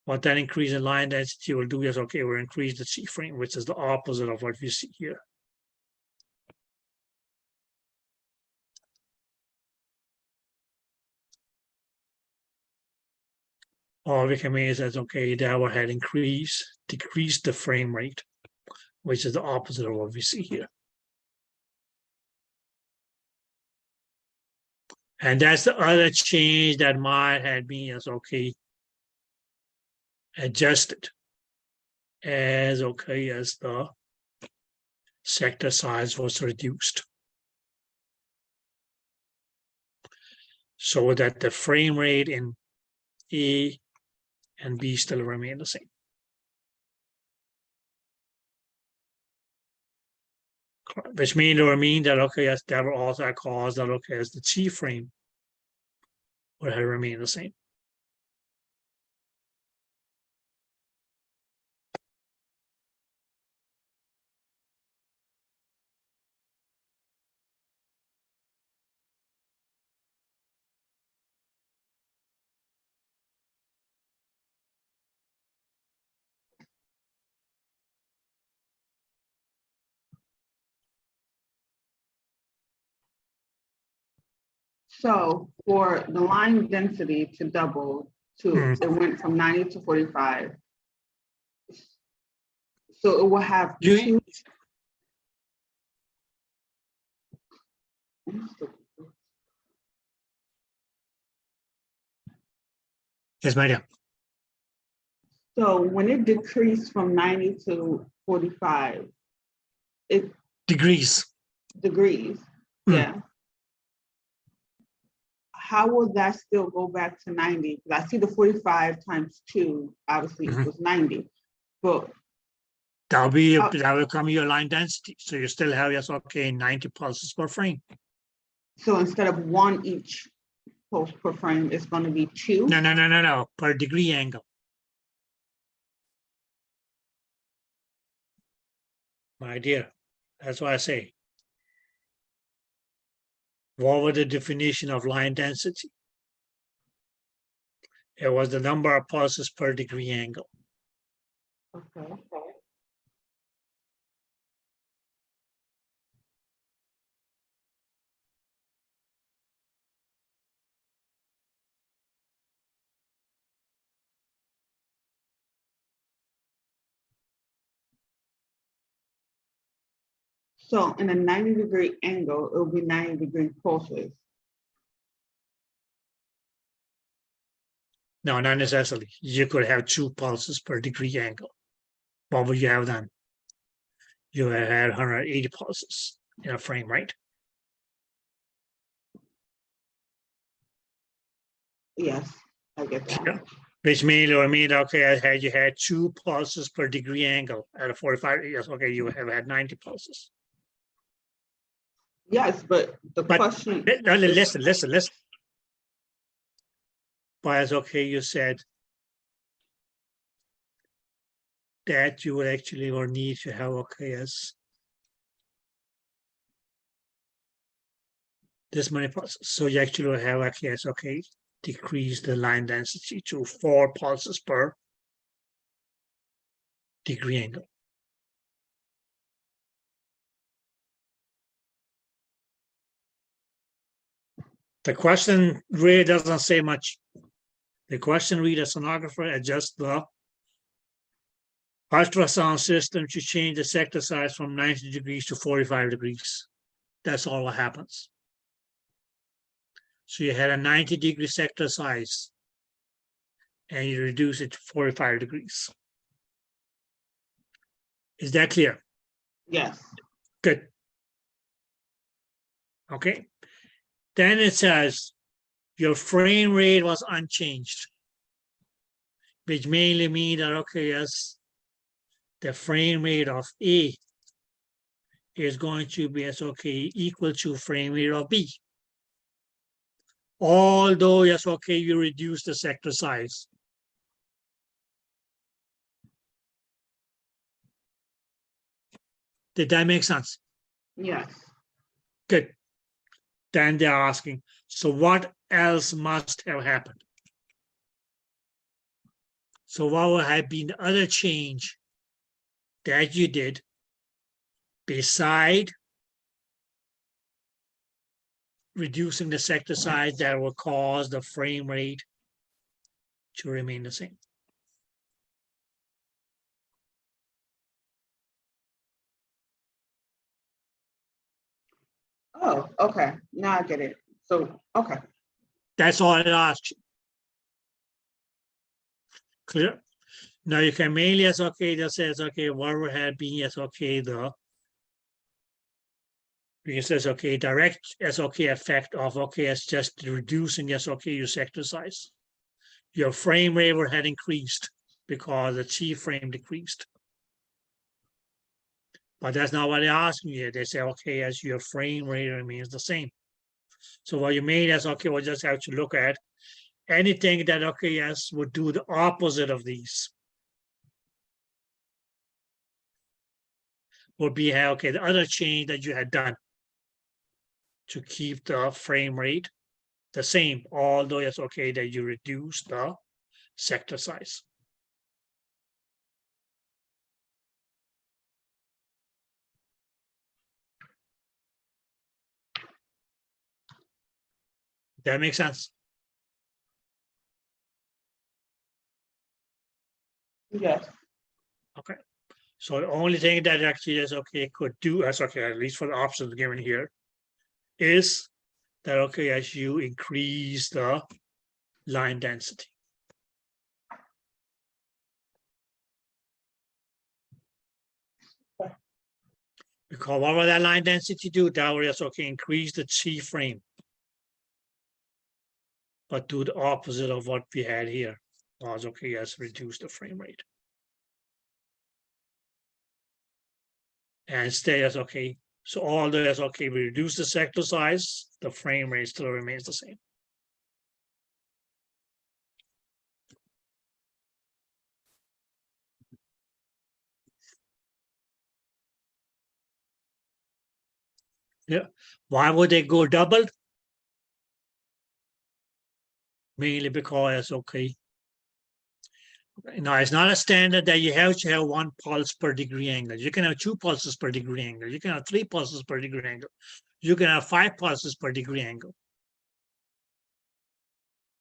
What that increase in line density will do is, okay, we'll increase the chi frame, which is the opposite of what we see here. Or we can mean that, okay, that had decreased the frame rate, which is the opposite of what we see here. And that's the other change that might have been as okay, adjusted as okay as the sector size was reduced, so that the frame rate in A and B still remain the same. Which mean that okay, yes, that will also cause that okay as the T frame would have remained the same. So for the line density to double to, it went from 90 to 45. So it will have two. Yes, my dear. So when it decreased from 90 to 45, it Degrees. degrees, yeah. How will that still go back to 90? Because I see the 45 times 2 obviously equals 90, but That will come your line density. So you still have, yes, okay, 90 pulses per frame. so instead of 1 each pulse per frame, it's going to be 2? No, per degree angle. My dear, that's why I say, what was the definition of line density? It was the number of pulses per degree angle. Okay. So in a 90-degree angle, it will be 90-degree pulses. No, not necessarily. You could have 2 pulses per degree angle. What would you have done? You would have had 180 pulses in a frame, right? Yes, I get that. Yeah. Which means, okay, you had 2 pulses per degree angle at a 45, yes, okay, you would have had 90 pulses. Yes, but the question. Listen. But it's okay, you said that you would actually or need to have okay as this many pulses. So you actually will have okay as okay, decrease the line density to 4 pulses per degree angle. The question really doesn't say much. The question read a sonographer adjust the ultrasound system to change the sector size from 90 degrees to 45 degrees. That's all that happens. So you had a 90-degree sector size and you reduce it to 45 degrees. Is that clear? Yes. Good. Okay. Then it says your frame rate was unchanged, which mainly means that, okay, yes, the frame rate of A is going to be as okay equal to frame rate of B. Although, yes, okay, you reduce the sector size. Did that make sense? Yes. Good. Then they're asking, so what else must have happened? So what would have been the other change that you did beside reducing the sector size that will cause the frame rate to remain the same. Oh, okay, now I get it. So, okay, That's all it asks you. Clear? Now you can mainly as okay, just says okay, whatever had been as okay, it says okay, direct as okay effect of okay as just reducing as okay your sector size. Your frame rate had increased because the chief frame decreased. But that's not what they're asking you. They say, okay, as your frame rate remains the same. So what you mean is, okay, we'll just have to look at anything that, okay, yes, would do the opposite of these. Would be, okay, the other change that you had done to keep the frame rate the same, although it's okay that you reduce the sector size. That makes sense. yes, So the only thing that actually is okay could do as okay, at least for the options given here, is that okay, as you increase the line density. Because what will that line density do? That will just okay, increase the chief frame, but do the opposite of what we had here. Was okay, yes, reduce the frame rate. And stay as okay. So all the as okay, we reduce the sector size, the frame rate still remains the same. Yeah. Why would they go double? Mainly because it's okay. Now it's not a standard that you have to have one pulse per degree angle. You can have 2 pulses per degree angle. You can have 3 pulses per degree angle. You can have 5 pulses per degree angle.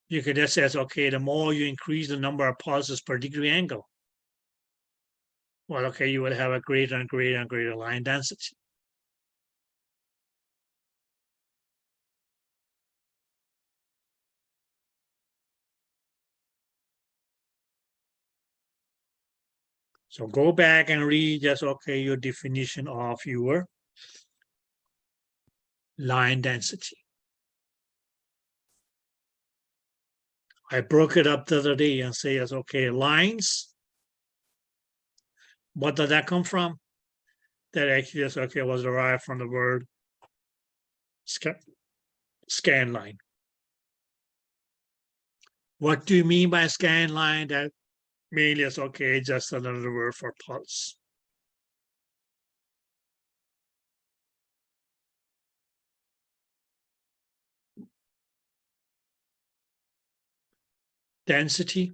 You could just say, okay, the more you increase the number of pulses per degree angle, well, okay, you will have a greater and greater and greater line density. So go back and read just, okay, your definition of your line density. I broke it up the other day and say, yes, okay, lines. What did that come from? That actually is okay, was derived from the word scan line. What do you mean by scan line? That mainly is okay, just another word for pulse. Density.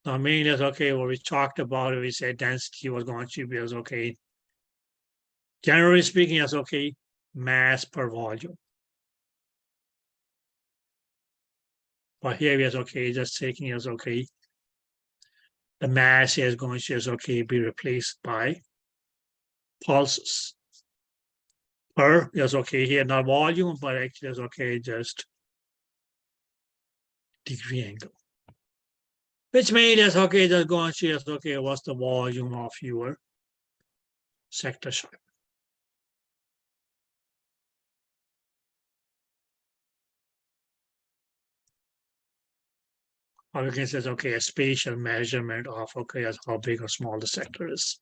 Now, mainly is okay, what we talked about, we said density was going to be as okay. Generally speaking, as okay, mass per volume. But here we is okay, just taking as okay. The mass is going to is okay be replaced by pulses. Per is okay here, not volume, but actually is okay, just degree angle. Which means is okay, just going to is okay, what's the volume of your sector shape? Or we can say, okay, a spatial measurement of, okay, as how big or small the sector is.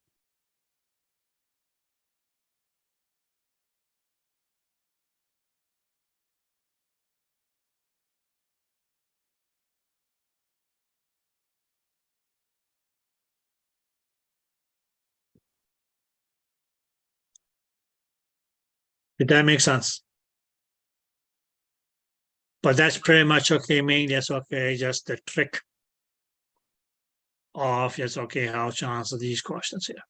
Did that make sense? But that's pretty much okay, mainly that's okay, just the trick of, yes, okay, how to answer these questions here.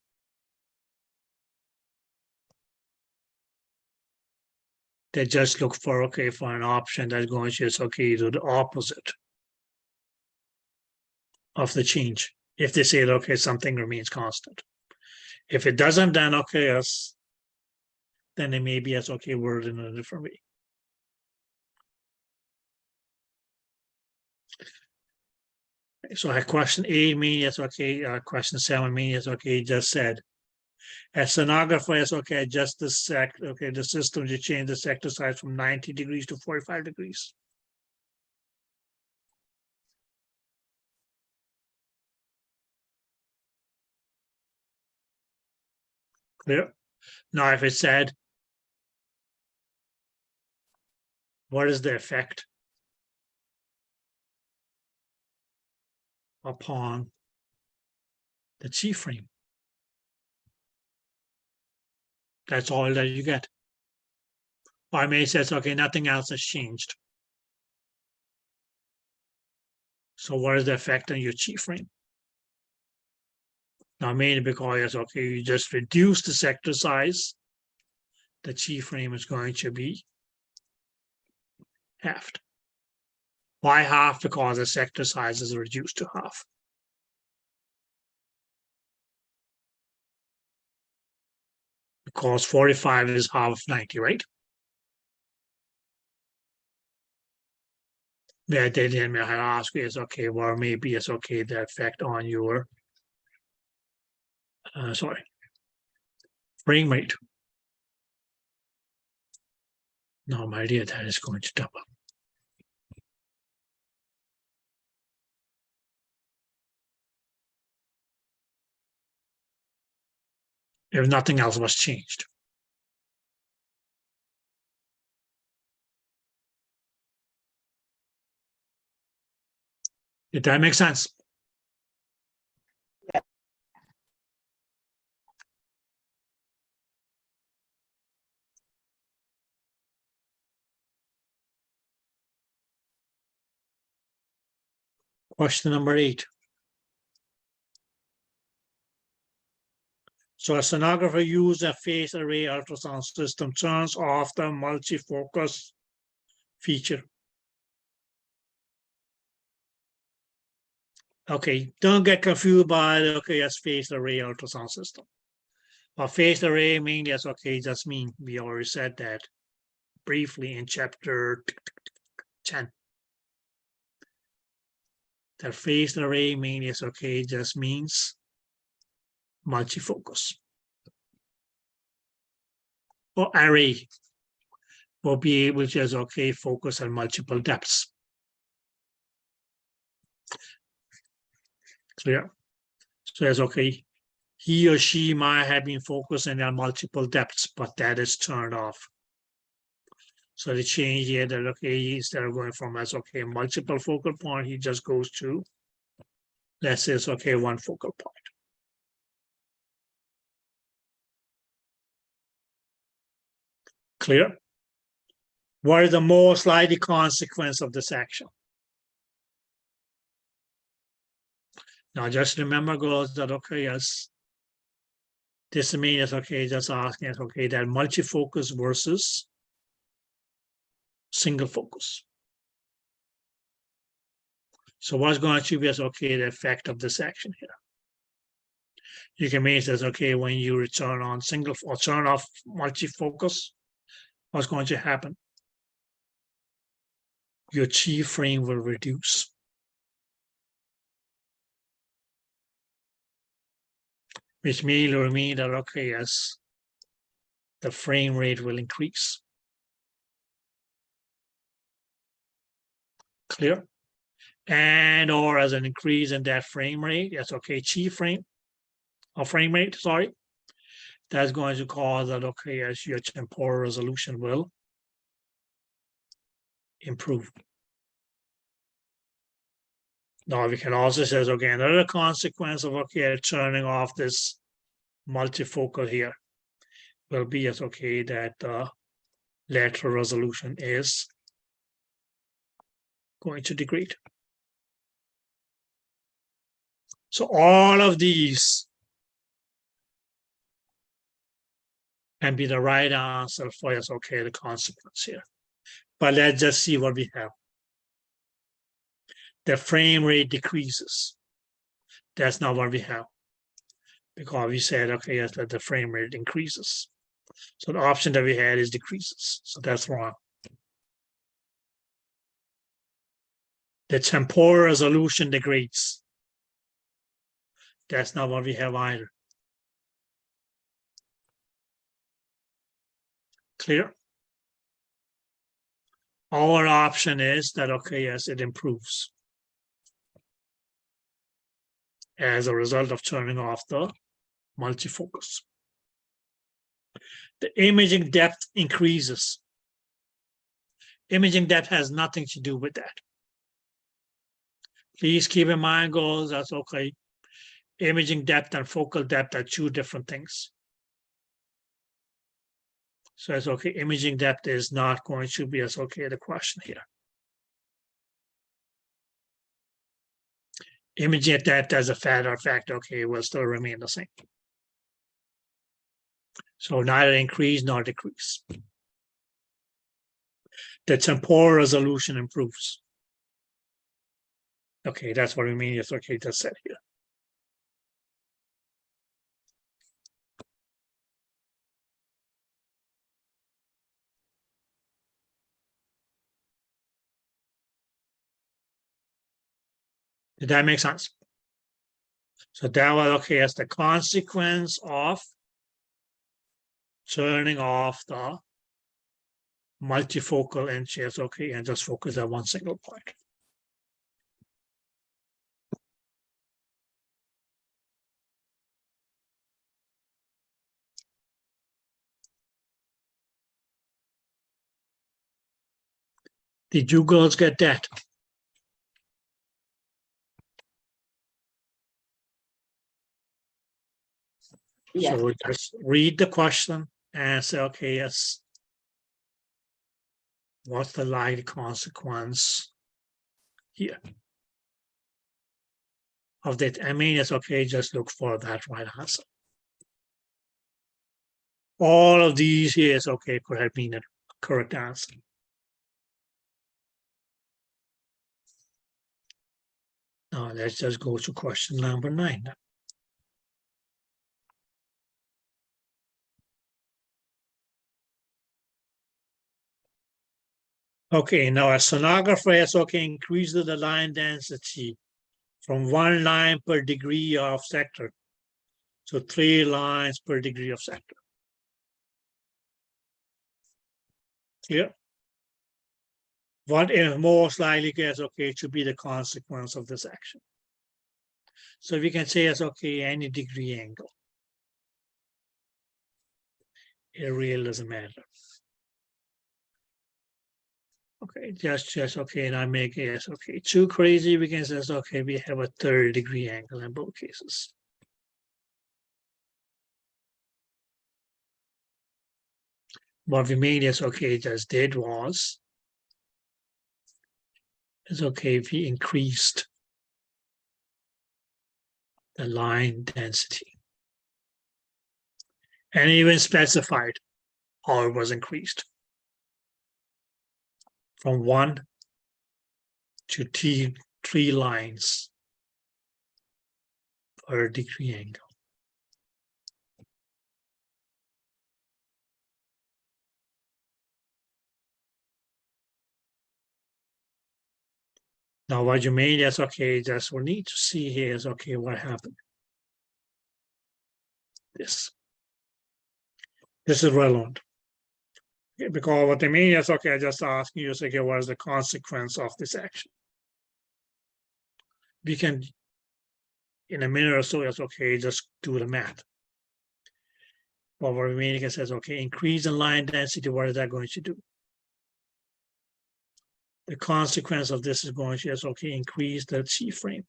They just look for, okay, for an option that's going to, okay, do the opposite of the change. If they say, okay, something remains constant. If it doesn't, then okay, yes, then it may be as okay worded in a different way. So I question 8 mean yes, okay. Question 7 mean yes, okay. Just said. As sonographer, yes, okay. Adjust the the system to change the sector size from 90 degrees to 45 degrees. Clear? Now, if it said, what is the effect upon the chi frame? That's all that you get. Or I may say, okay, nothing else has changed. So what is the effect on your chi frame? Now, mainly because, okay, you just reduce the sector size, the chi frame is going to be halved. Why half? Because the sector size is reduced to half. Because 45 is half of 90, right? That they didn't ask is okay, well, maybe it's okay, the effect on your frame rate. No, my dear, that is going to double. If nothing else was changed. Did that make sense? Question number 8. So a sonographer uses a phase array ultrasound system, turns off the multi-focus feature. Okay, don't get confused by yes, phase array ultrasound system. A phase array means yes, okay, just mean we already said that briefly in chapter 10. That phased array means yes, okay, just means multifocus. Or array will be able to just okay focus on multiple depths. Clear? So it's okay. He or she might have been focusing on multiple depths, but that is turned off. So the change here that okay, instead of going from as okay, multiple focal point, he just goes to, let's say it's okay, one focal point. Clear? What is the most likely consequence of this action? Now just remember, girls, that okay, yes, this means okay, just asking okay, that multifocus versus single focus. So what's going to be as okay, the effect of this action here? You can make this okay when you return on single or turn off multifocus. What's going to happen? Your chi frame will reduce. Which means that okay, yes, the frame rate will increase. Clear? And or as an increase in that frame rate, yes, okay, chi frame or frame rate, sorry, that's going to cause that okay, as your temporal resolution will improve. Now we can also say okay, another consequence of okay, turning off this multifocal here will be as okay that the lateral resolution is going to degrade. So all of these can be the right answer for yes, okay, the consequence here. But let's just see what we have. The frame rate decreases. That's not what we have. Because we said, okay, yes, that the frame rate increases. So the option that we had is decreases. So that's wrong. The temporal resolution degrades. That's not what we have either. Clear? Our option is that, okay, yes, it improves as a result of turning off the multifocus. The imaging depth increases. Imaging depth has nothing to do with that. Please keep in mind, goals, that's okay. Imaging depth and focal depth are two different things. So it's okay, imaging depth is not going to be as okay the question here. Imaging depth as a fact, okay, will still remain the same. So neither increase nor decrease. The temporal resolution improves. Okay, that's what we mean. Yes, okay, that's said here. Did that make sense? So that was okay as the consequence of turning off the multifocal NGS, okay, and just focus on one single point. Did you girls get that? Yes. So just read the question and say, okay, yes. What's the likely consequence here of that? I mean, it's okay, just look for that right answer. All of these here is okay, could have been a correct answer. Now let's just go to question number 9. Okay, now a sonographer has okay increased the line density from 1 line per degree of sector to 3 lines per degree of sector. Clear? What is most likely is okay to be the consequence of this action? So we can say it's okay any degree angle. It really doesn't matter. Okay, just okay, and I make it okay. Too crazy, we can say okay, we have a 30-degree angle in both cases. What we made is okay, just did was it's okay if we increased the line density. And even specified how it was increased. From 1 to 3 lines per degree angle. Now what you made is okay, just we need to see here is okay, what happened. This is relevant. Okay, because what they mean is okay, I just ask you, okay, what is the consequence of this action? We can, in a minute or so, it's okay, just do the math. But what we mean is says, okay, increase in line density, what is that going to do? The consequence of this is going to just okay, increase the T frame.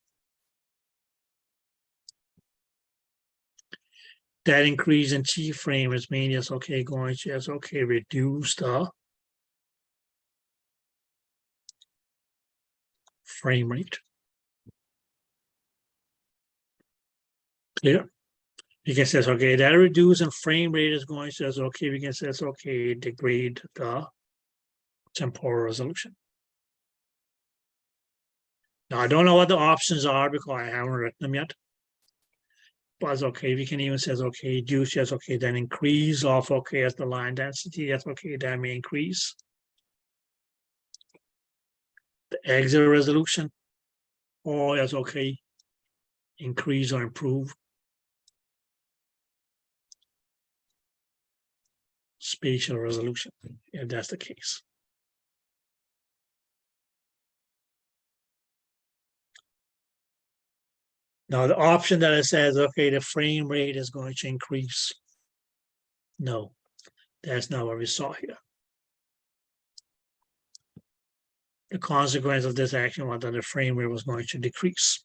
That increase in T frame is meaning is okay, going to just okay, reduce the frame rate. Clear? You can say, okay, that reduce in frame rate is going to say, okay, we can say, okay, degrade the temporal resolution. Now, I don't know what the options are because I haven't written them yet. But okay, we can even says okay, reduce, yes, okay, then increase of okay as the line density, yes, okay, that may increase. The exit resolution, or yes, okay, increase or improve. Spatial resolution, if that's the case. Now the option that it says, okay, the frame rate is going to increase. No, that's not what we saw here. The consequence of this action was that the frame rate was going to decrease.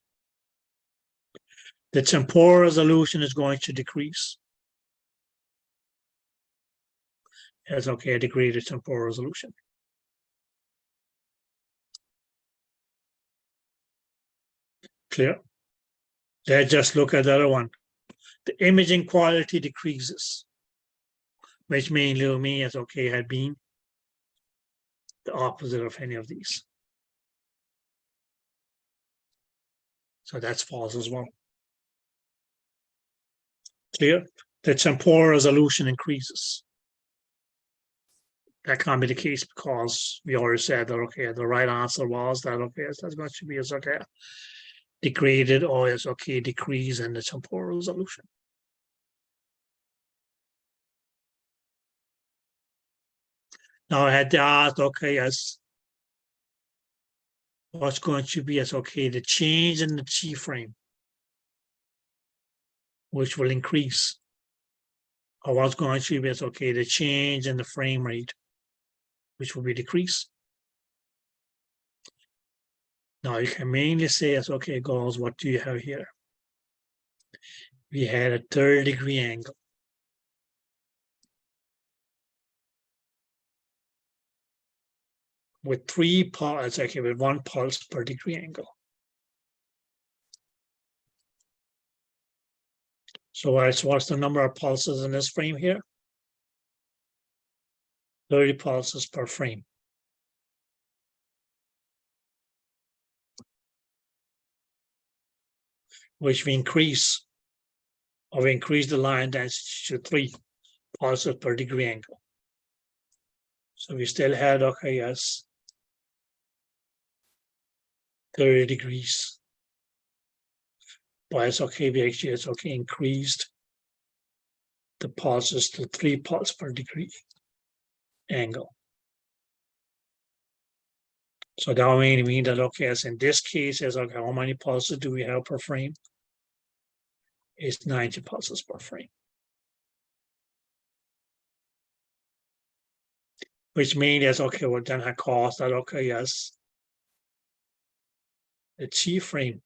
The temporal resolution is going to decrease. As okay, a degraded temporal resolution. Clear? Let's just look at the other one. The imaging quality decreases, which mainly means okay had been the opposite of any of these. So that's false as well. Clear? The temporal resolution increases. That can't be the case because we already said that okay, the right answer was that okay, that's going to be as okay, degraded or as okay, decrease in the temporal resolution. Now I had to ask, okay, as what's going to be as okay, the change in the T frame, which will increase, or what's going to be as okay, the change in the frame rate, which will be decrease. Now you can mainly say as okay, girls, what do you have here? We had a 30-degree angle. With 3 pulses, okay, with 1 pulse per degree angle. So what's the number of pulses in this frame here? 30 pulses per frame. Which we increase, or we increase the line density to 3 pulses per degree angle. So we still had, okay, yes, 30 degrees. But it's okay, it's okay, increased the pulses to 3 pulses per degree angle. So that will mean that, okay, as in this case, is okay, how many pulses do we have per frame? It's 90 pulses per frame. Which means that's okay, well then I cause that, okay, yes, the T frame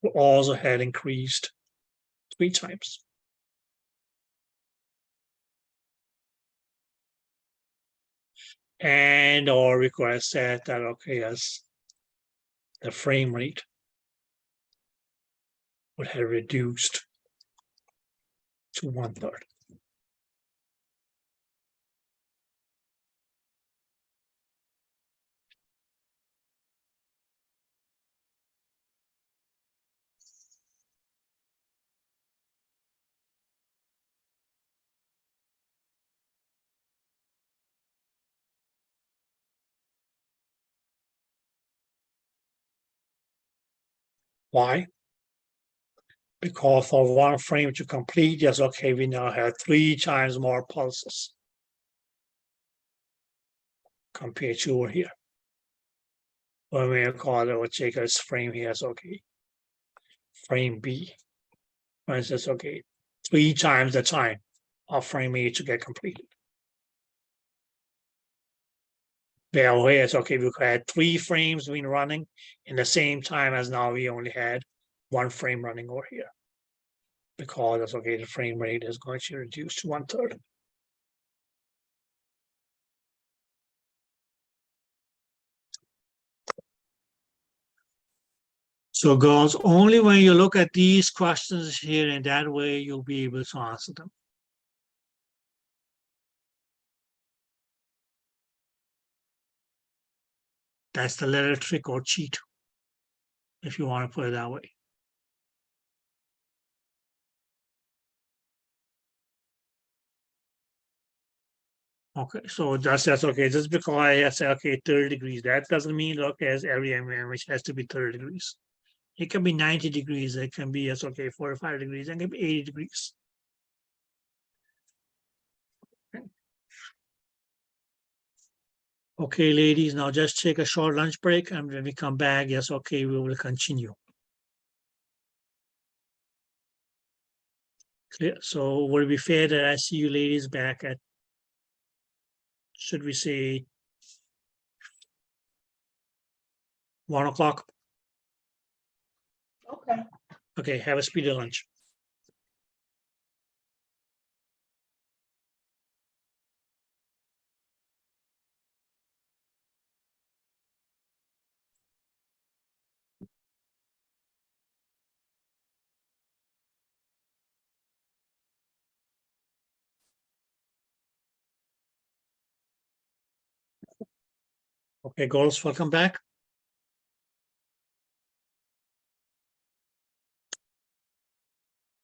will also had increased 3 times. And or require said that, okay, yes, the frame rate would have reduced to 1/3. Why? Because for one frame to complete, yes, okay, we now have 3 times more pulses compared to over here. When we call it, we'll take this frame here, it's okay. Frame B, for instance, okay, 3 times the time of frame A to get completed. Well, here it's okay, we had 3 frames been running in the same time as now we only had 1 frame running over here. Because that's okay, the frame rate is going to reduce to 1/3. So girls, only when you look at these questions here in that way, you'll be able to answer them. That's the little trick or cheat, if you want to put it that way. Okay, so that's okay. Just because I say okay, 30 degrees, that doesn't mean okay, as every image has to be 30 degrees. It can be 90 degrees, it can be yes, okay, 45 degrees, and it can be 80 degrees. Okay, ladies, now just take a short lunch break, and when we come back, yes, okay, we will continue. Clear. So would it be fair that I see you ladies back at, should we say, 1 o'clock? Okay. Okay, have a speedy lunch. Okay, girls, welcome back.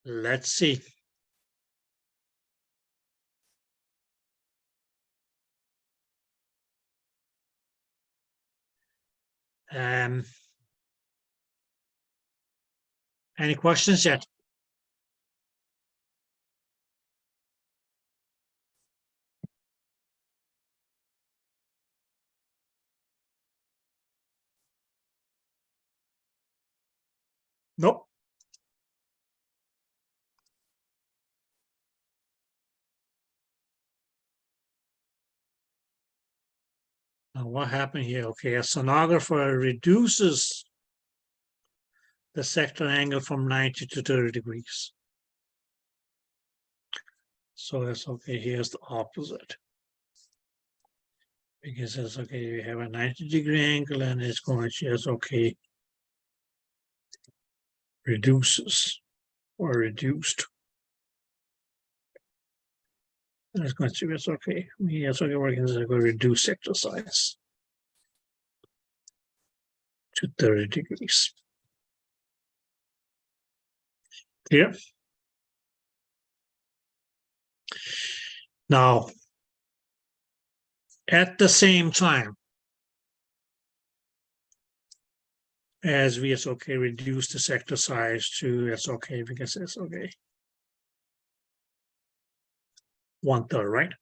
Let's see. Any questions yet? Nope. Now what happened here? Okay, a sonographer reduces the sector angle from 90 to 30 degrees. So that's okay, here's the opposite. Because it's okay, you have a 90-degree angle and it's going to, it's okay, reduces or reduced. And it's going to, it's okay. Yes, okay, we're going to reduce sector size to 30 degrees. Clear? Now, at the same time as we SOK reduce the sector size to SOK because it's okay 1/3, right?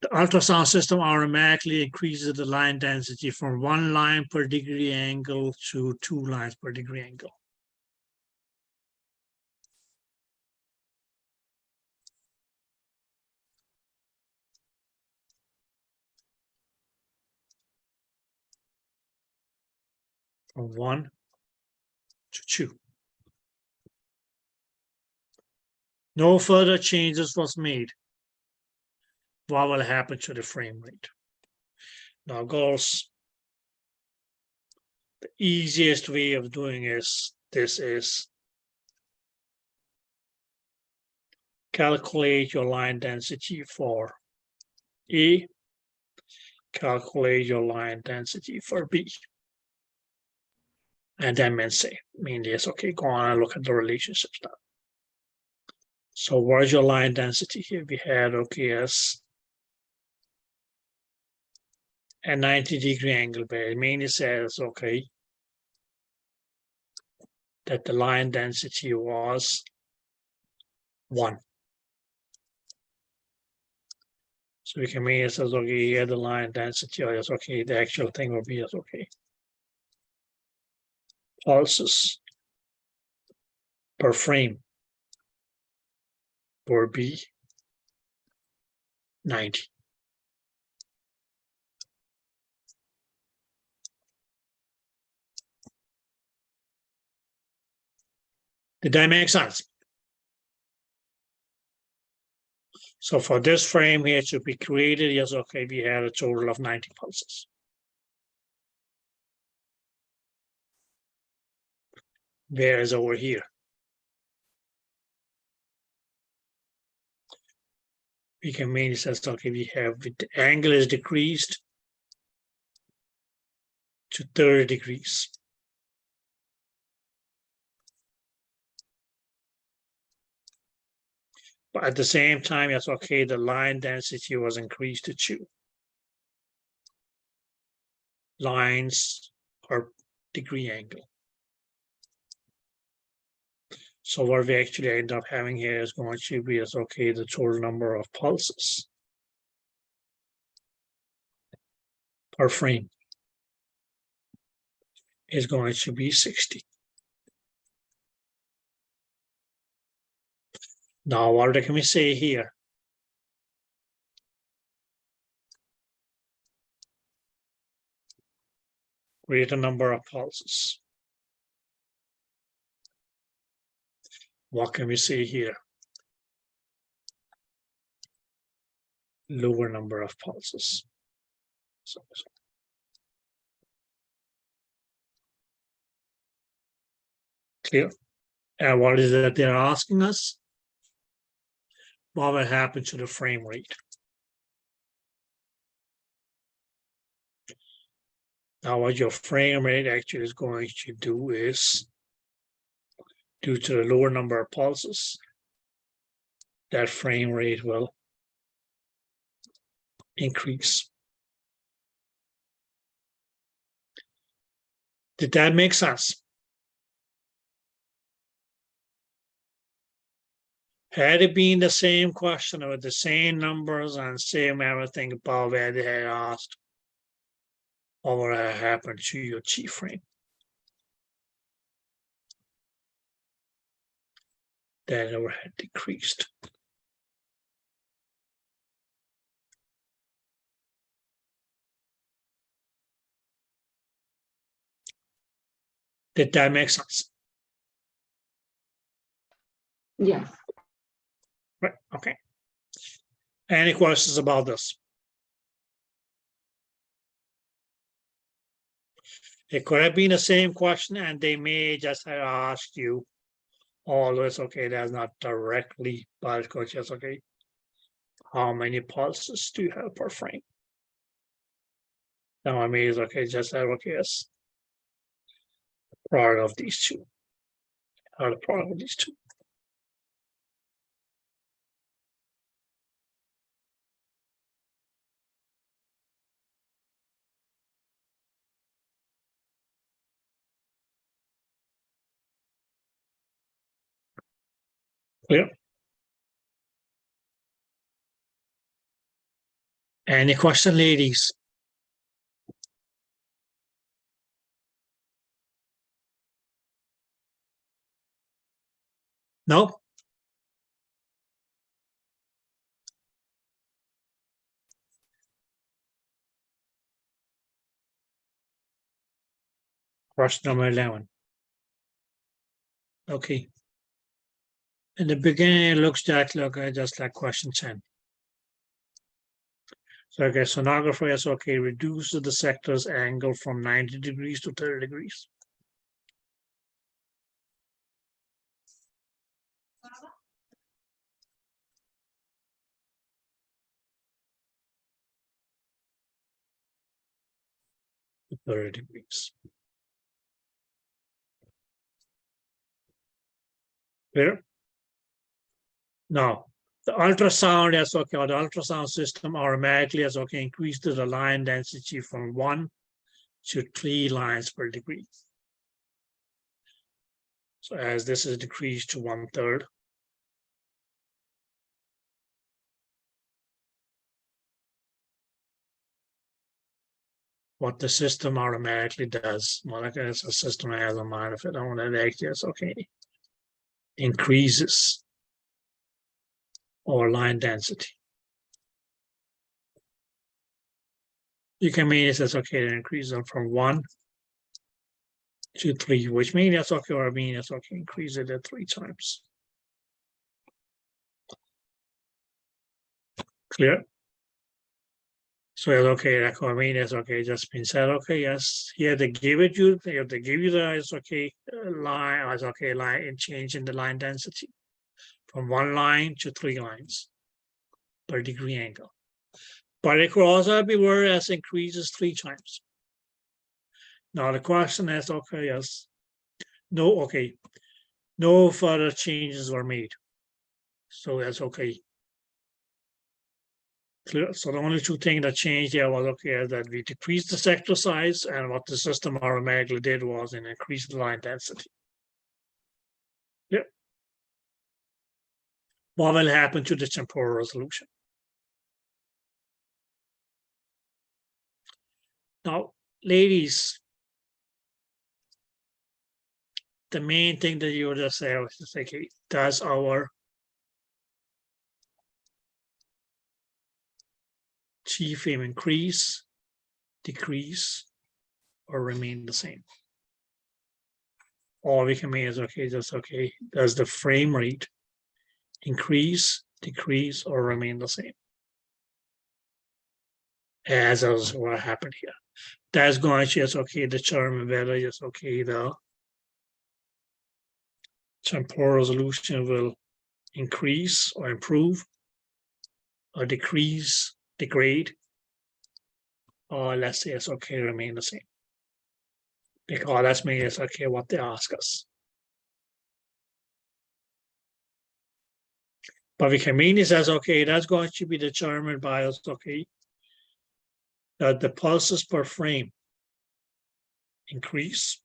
The ultrasound system automatically increases the line density from 1 line per degree angle to 2 lines per degree angle. From 1 to 2. No further changes was made. What will happen to the frame rate? Now, girls, the easiest way of doing this is calculate your line density for A, calculate your line density for B. And then mean yes, okay, go on and look at the relationships now. So where's your line density here? We had OKS a 90-degree angle, but it mainly says, okay, that the line density was 1. So we can mean it says, okay, here the line density, or yes, okay, the actual thing will be yes, okay. Pulses per frame for B 90. Did that make sense? So for this frame here to be created, yes, okay, we had a total of 90 pulses. Whereas over here, we can mainly say, okay, we have the angle is decreased to 30 degrees. But at the same time, yes, okay, the line density was increased to 2 lines per degree angle. So what we actually end up having here is going to be is okay, the total number of pulses per frame is going to be 60. Now, what can we say here? Greater number of pulses. What can we say here? Lower number of pulses. Clear? And what is it that they're asking us? What will happen to the frame rate? Now, what your frame rate actually is going to do is, due to the lower number of pulses, that frame rate will increase. Did that make sense? Had it been the same question with the same numbers and same everything above where they had asked, what would have happened to your G frame? That it would have decreased. Did that make sense? Yes. Right, okay. Any questions about this? It could have been the same question and they may just have asked you all this, okay, that's not directly, but it's going to just, okay, how many pulses do you have per frame? Now I mean, okay, just have, okay, yes, product of these two, or the product of these two. Clear? Any question, ladies? No? Question number 11. Okay. In the beginning, it looks just like question 10. So okay, sonographer is okay, reduce the sector's angle from 90 degrees to 30 degrees. To 30 degrees. Clear? Now, the ultrasound is okay, or the ultrasound system automatically is okay, increase the line density from 1 to 3 lines per degree. So as this is decreased to 1/3, what the system automatically does, well, like a system has a mind of it own, it actually is okay, increases or line density. You can mean it says okay, it increases from 1 to 3, which means that's okay, or I mean it's okay, increase it at 3 times. Clear? So it's okay, that I mean it's okay, just been said, okay, yes, here they give it you, they give you the it's okay line, it's okay line and change in the line density from 1 line to 3 lines per degree angle. But it could also be where as increases 3 times. Now the question is, okay, yes, no, okay, no further changes were made. So that's okay. Clear. So the only two things that changed there was okay that we decreased the sector size, and what the system automatically did was an increase the line density. Yep. What will happen to the temporal resolution? Now, ladies, the main thing that you would just say was just like, okay, does our G-frame increase, decrease, or remain the same? Or we can make it okay, just okay, does the frame rate increase, decrease, or remain the same? As is what happened here. That's going to just okay determine whether it's okay the temporal resolution will increase or improve, or decrease, degrade, or let's say it's okay to remain the same. Because that's me, it's okay what they ask us. But we can mean it as okay, that's going to be determined by us, okay, that the pulses per frame increase,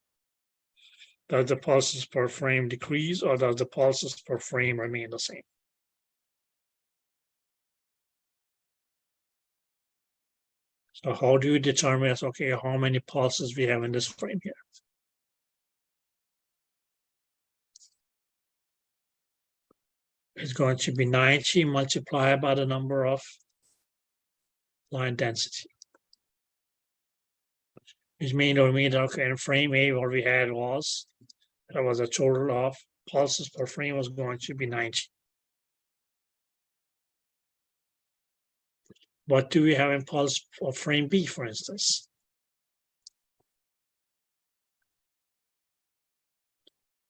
does the pulses per frame decrease, or does the pulses per frame remain the same? So how do you determine, okay, how many pulses we have in this frame here? It's going to be 90 multiplied by the number of line density. Which means okay, in frame A, what we had was, there was a total of pulses per frame was going to be 90. What do we have in pulse for frame B, for instance?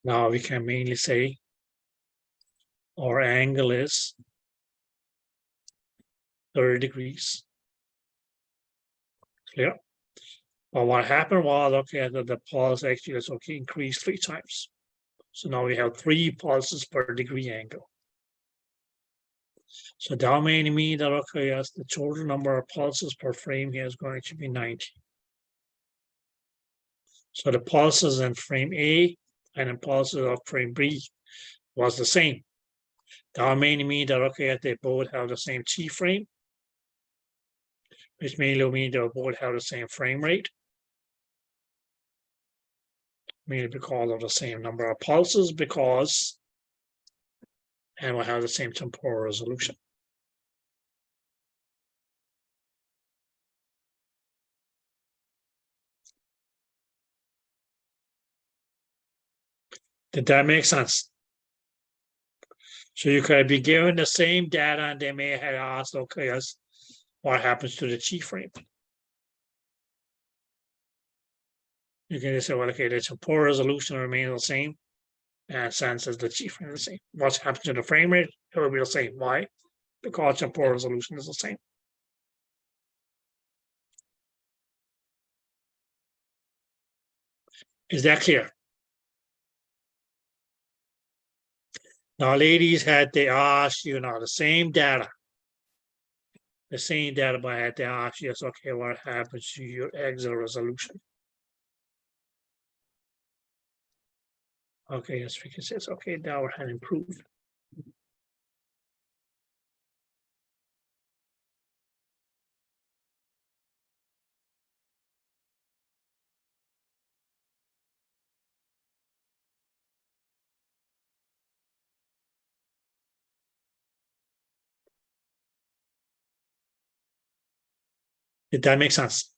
Now we can mainly say our angle is 30 degrees. Clear? But what happened was, okay, that the pulse actually is okay, increased 3 times. So now we have 3 pulses per degree angle. So that may mean that, okay, yes, the total number of pulses per frame here is going to be 90. So the pulses in frame A and the pulses of frame B was the same. That may mean that, okay, they both have the same T frame, which may mean they'll both have the same frame rate, mainly because of the same number of pulses, and will have the same temporal resolution. Did that make sense? So you could be given the same data and they may have asked, okay, yes, what happens to the T frame? You can just say, well, okay, the temporal resolution remains the same, and sense as the T frame is the same. What's happened to the frame rate? It will be the same. Why? Because temporal resolution is the same. Is that clear? Now, ladies, had they asked you know the same data, but had they asked you, yes, okay, what happens to your exit resolution? Okay, yes, we can say it's okay, that would have improved. Did that make sense?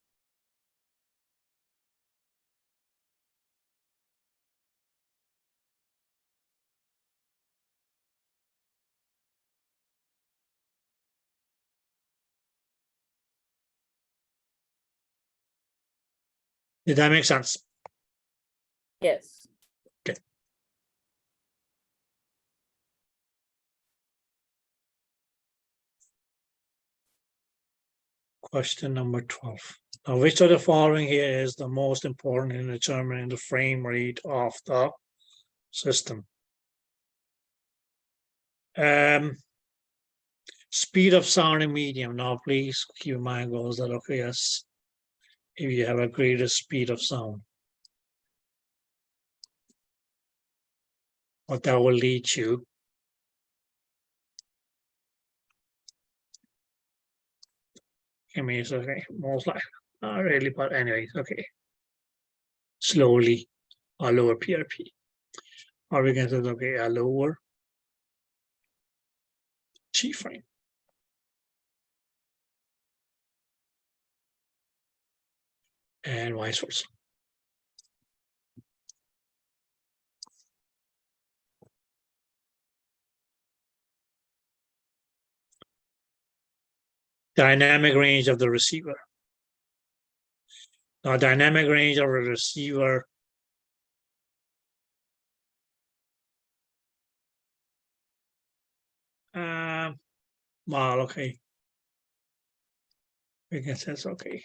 Did that make sense? Yes. Question number 12. Now, which of the following here is the most important in determining the frame rate of the system? Speed of sound in medium. Now, please keep in mind goes that, okay, yes, if you have a greater speed of sound, what that will lead to I mean, it's okay, most likely, not really, but anyways, okay. Slowly, a lower PRP. Or we can say, okay, a lower T frame. And vice versa. Dynamic range of the receiver. Now, dynamic range of a receiver well, okay. We can say it's okay.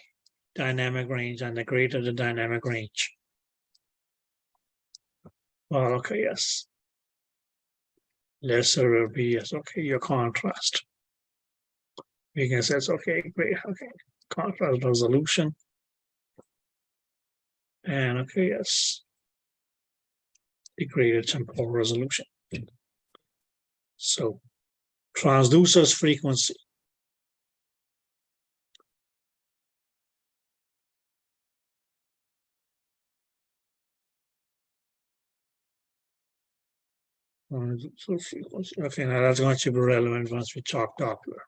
Dynamic range, and the greater the dynamic range. Well, okay, yes. Lesser will be, yes, okay, your contrast. We can say it's okay, great, okay. Contrast resolution. And okay, yes. The greater temporal resolution. So, transducer's frequency. So frequency. Okay, now that's going to be relevant once we talk Doppler.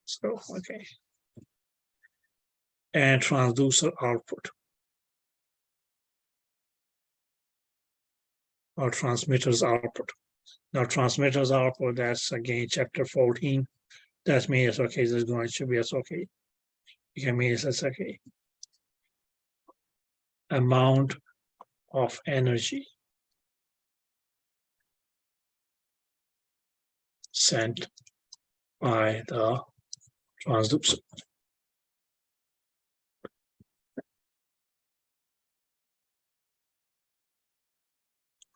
So, okay. And transducer output. Or transmitter's output. Now, transmitter's output, that's again chapter 14. That means, okay, there's going to be, it's okay. You can mean it's okay. Amount of energy sent by the transducer.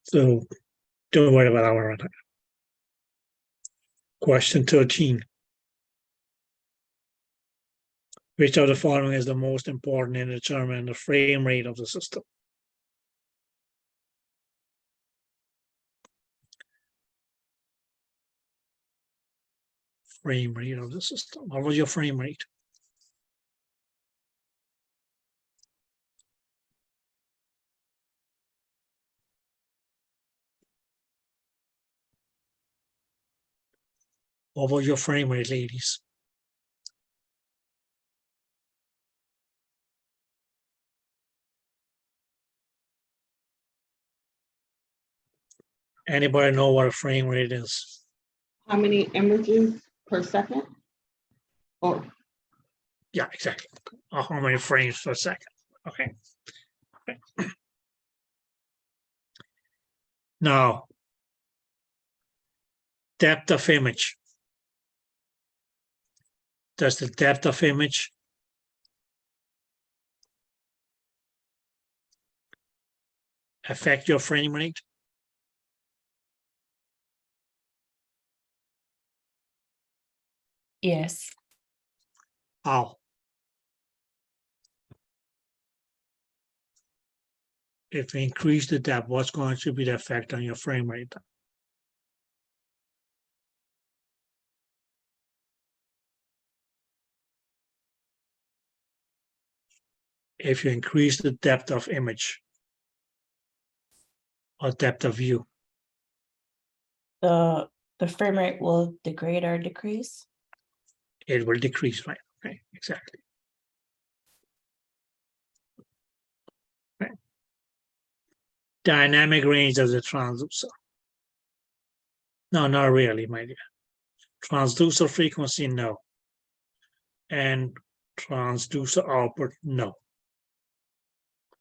So don't worry about that one right now. Question 13. Which of the following is the most important in determining the frame rate of the system? Frame rate of the system. What was your frame rate? What was your frame rate, ladies? Anybody know what a frame rate is? How many images per second? Or Yeah, exactly. How many frames per second? Okay. Now, depth of image. Does the depth of image affect your frame rate? Yes. How? If we increase the depth, what's going to be the effect on your frame rate? If you increase the depth of image or depth of view, The frame rate will degrade or decrease. it will decrease, right? Okay, exactly. Right. Dynamic range of the transducer. No, not really, my dear. Transducer frequency, no. And transducer output, no.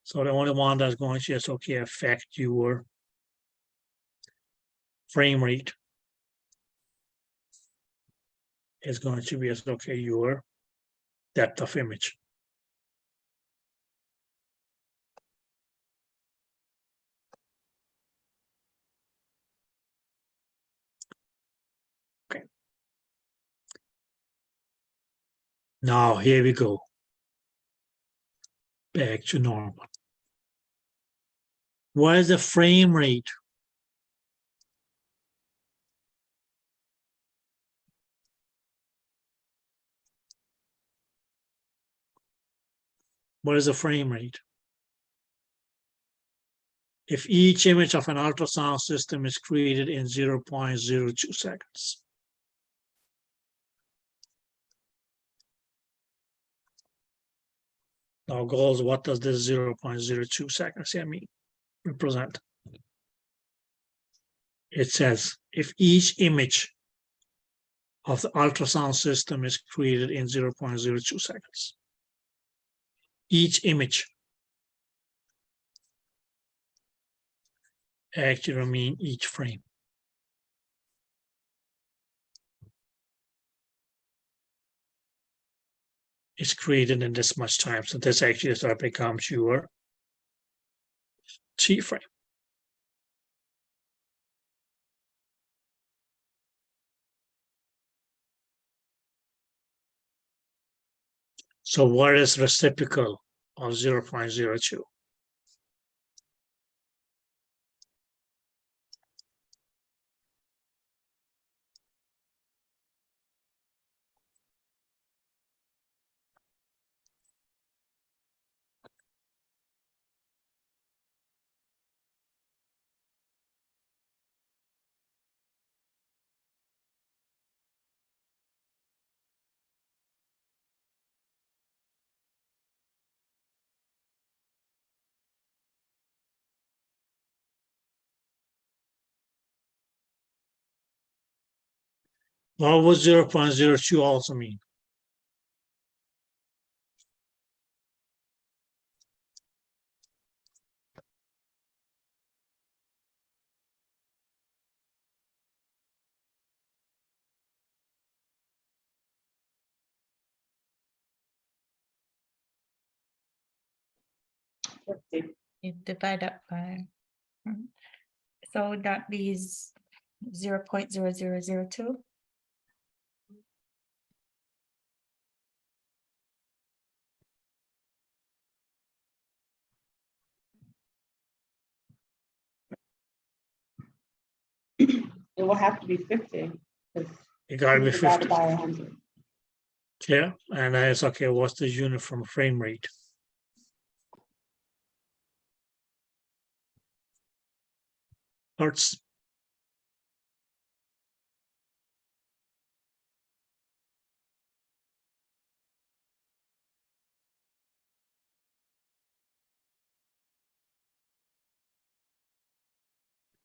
So the only one that's going to just okay affect your frame rate is going to be as okay your depth of image. Now here we go. Back to normal. What is the frame rate? What is the frame rate? If each image of an ultrasound system is created in 0.02 seconds. Now, goals, what does this 0.02 seconds here mean? Represent? It says if each image of the ultrasound system is created in 0.02 seconds. Each image actually mean each frame. Is created in this much time. So this actually is what becomes your T frame. So what is reciprocal of 0.02? What would 0.02 also mean? You divide that by. So that is 0.0002. It will have to be 50. It gotta be 50. By 100. Yeah, and that's okay. What's the uniform frame rate? Hertz.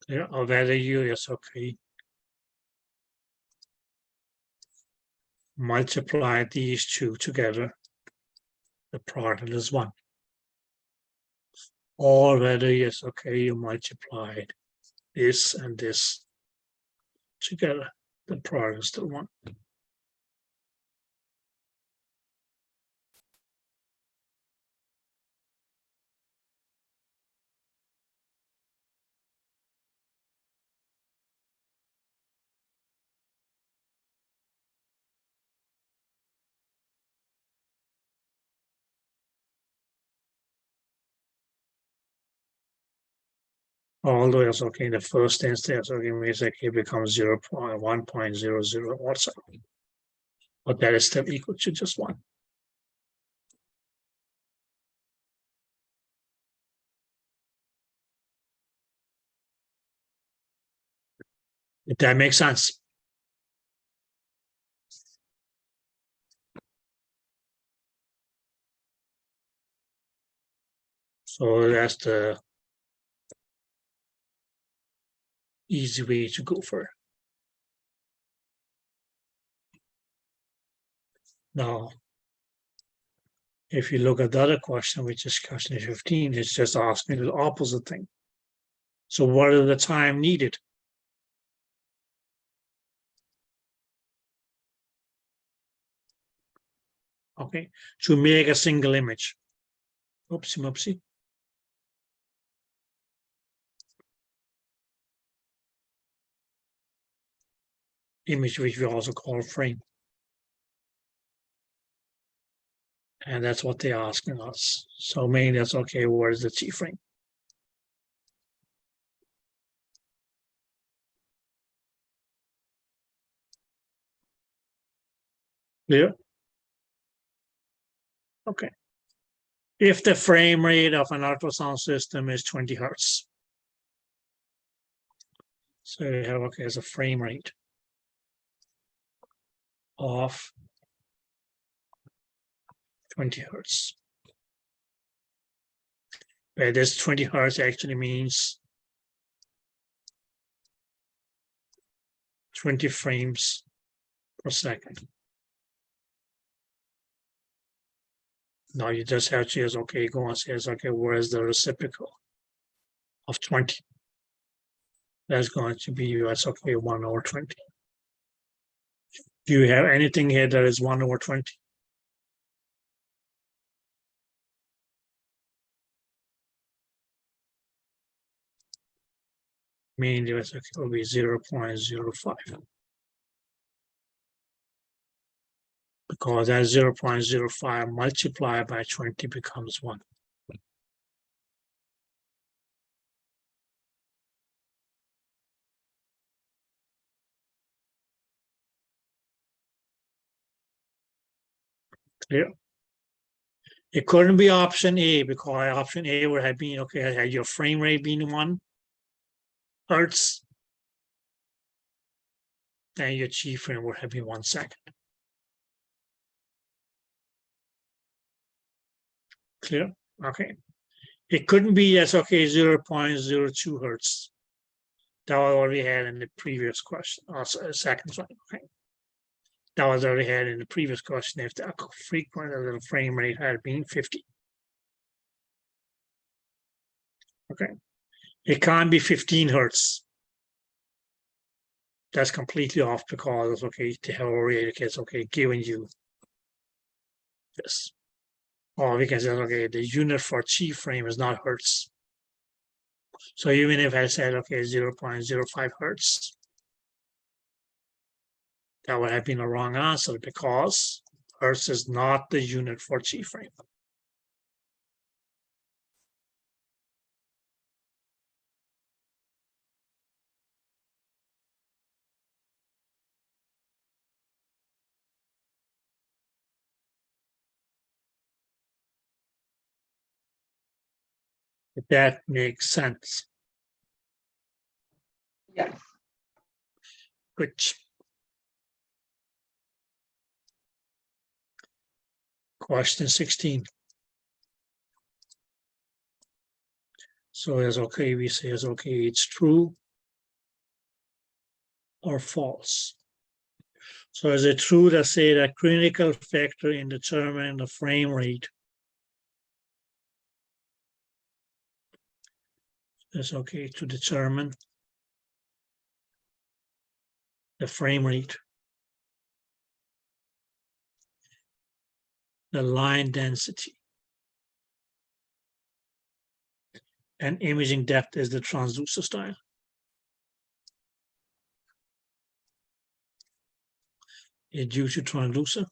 Yeah, or value, yes, okay. Multiply these two together. The product is 1. Or whether, yes, okay, you multiply this and this together. The product is still 1. Although it's okay in the first instance, okay, means like it becomes 0.1.00 also. But that is still equal to just 1. If that makes sense. So that's the easy way to go for it. Now, if you look at the other question, which is question 15, it's just asking the opposite thing. So what is the time needed? Okay, to make a single image. Oopsie moopsie. Image, which we also call frame. And that's what they're asking us. So mainly that's okay, where's the T-frame? Clear? Okay. If the frame rate of an ultrasound system is 20 hertz. So you have, okay, as a frame rate of 20 hertz. Where this 20 hertz actually means 20 frames per second. Now you just have to say, okay, go and say, okay, where's the reciprocal of 20? That's going to be US, okay, 1 over 20. Do you have anything here that is 1 over 20? Mean US, okay, will be 0.05. Because that 0.05 multiplied by 20 becomes 1. Clear? It couldn't be option A because option A would have been, okay, had your frame rate been 1 hertz, then your G frame would have been 1 second. Clear? Okay. It couldn't be as, okay, 0.02 hertz. That was already had in the previous question, also second slide. Okay. That was already had in the previous question if the frequency of the frame rate had been 50. Okay. It can't be 15 hertz. That's completely off because, okay, the already is, okay, giving you this. Or we can say, okay, the unit for G frame is not hertz. So even if I said, okay, 0.05 hertz, that would have been a wrong answer because hertz is not the unit for G frame. If that makes sense. Yes. Good. Question 16. So as okay, we say as okay, it's true or false. So is it true to say that critical factor in determining the frame rate is okay to determine the frame rate, the line density, and imaging depth is the transducer style? Is due to transducer?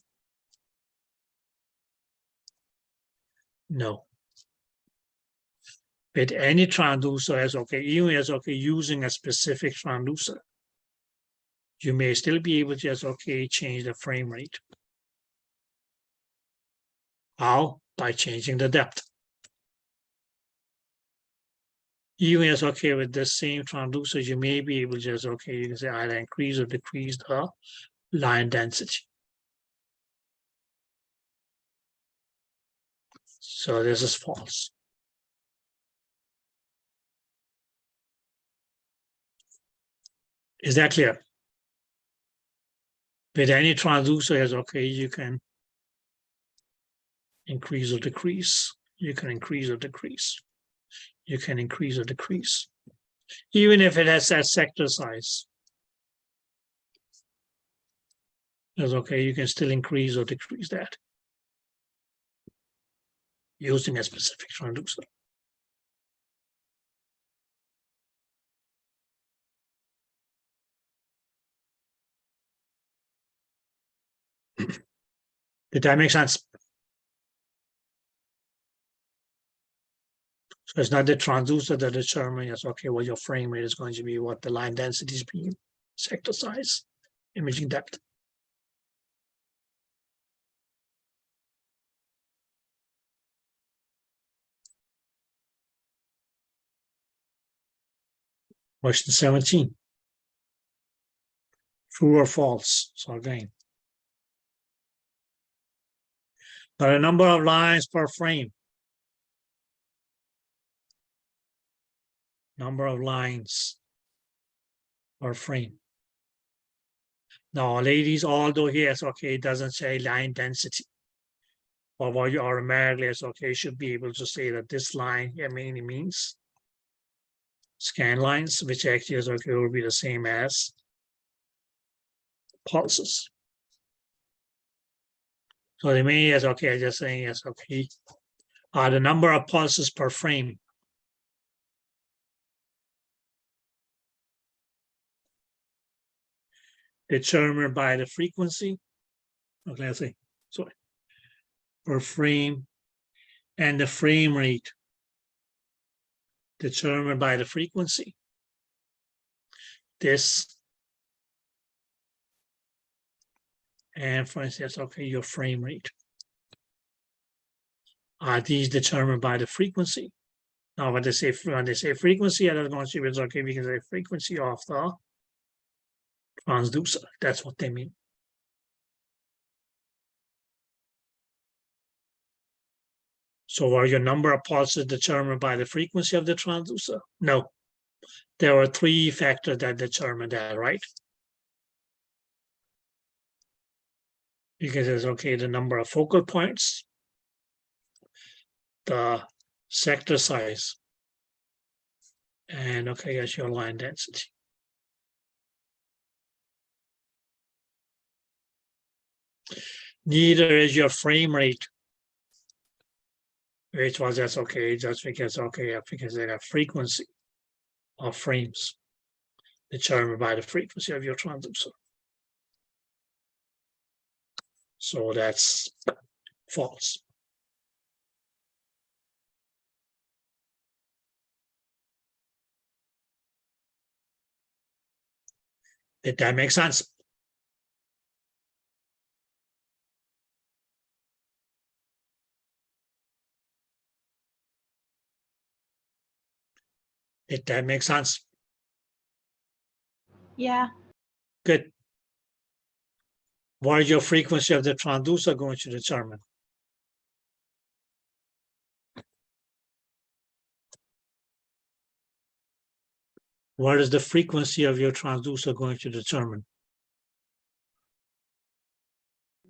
No. But any transducer is okay, even as okay, using a specific transducer, you may still be able to just okay change the frame rate. How? By changing the depth. Even as okay with the same transducer, you may be able to just okay, you can say either increase or decrease the line density. So this is false. Is that clear? With any transducer, is okay, you can increase or decrease. You can increase or decrease. You can increase or decrease. Even if it has that sector size. It's okay, you can still increase or decrease that using a specific transducer. Did that make sense? So it's not the transducer that determines, okay, what your frame rate is going to be, what the line density is being, sector size, imaging depth. Question 17. True or false? So again, there are a number of lines per frame. Number of lines per frame. Now, ladies, although yes, okay, it doesn't say line density. But what you automatically is okay, should be able to say that this line here mainly means scan lines, which actually is okay, will be the same as pulses. So the main is okay, just saying yes, okay. The number of pulses per frame. Determined by the frequency. Okay, let's say, sorry, per frame, and the frame rate determined by the frequency. This, and for instance, okay, your frame rate. Are these determined by the frequency? Now, when they say frequency, I don't know if it's okay, we can say frequency of the transducer. That's what they mean. So are your number of pulses determined by the frequency of the transducer? No. There are three factors that determine that, right? Because it's okay, the number of focal points, the sector size, and okay, that's your line density. Neither is your frame rate, which was that's okay, just because okay, because they have frequency of frames determined by the frequency of your transducer. So that's false. Did that make sense? Did that make sense? Yeah. Good. What is your frequency of the transducer going to determine? What is the frequency of your transducer going to determine?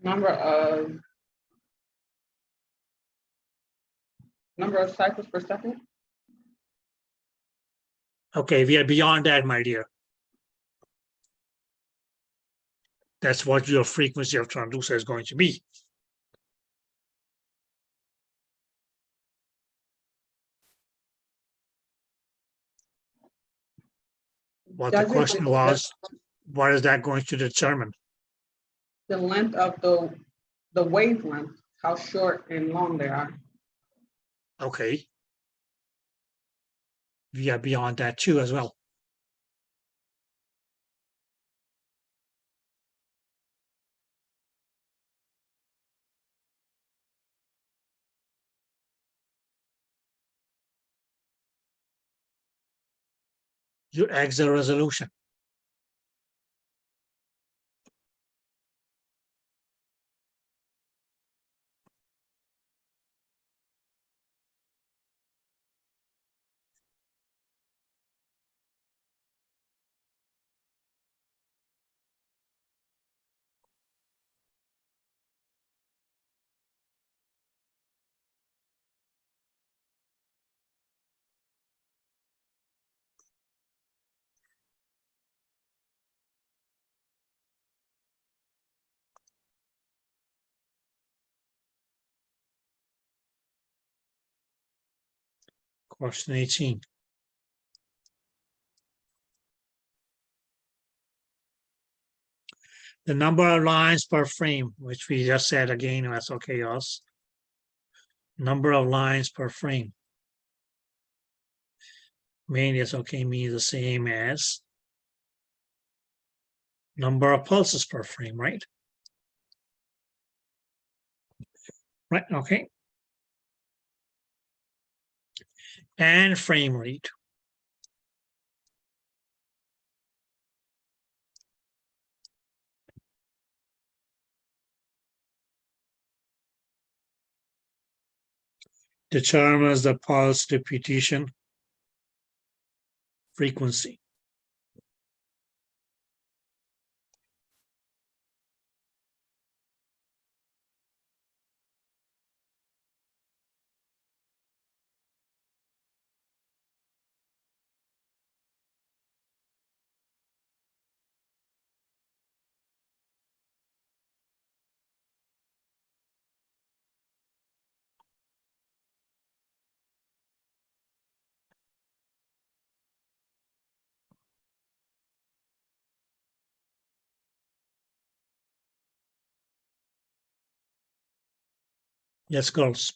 Number of cycles per second. Okay, we are beyond that, my dear. That's what your frequency of transducer is going to be. What the question was, what is that going to determine? The length of the wavelength, how short and long they are. Okay. We are beyond that too as well. Your exit resolution. Question 18. The number of lines per frame, which we just said again, that's okay, us. Number of lines per frame. Main is okay means the same as number of pulses per frame, right? Right, okay. And frame rate. Determines the pulse repetition frequency. Yes, girls.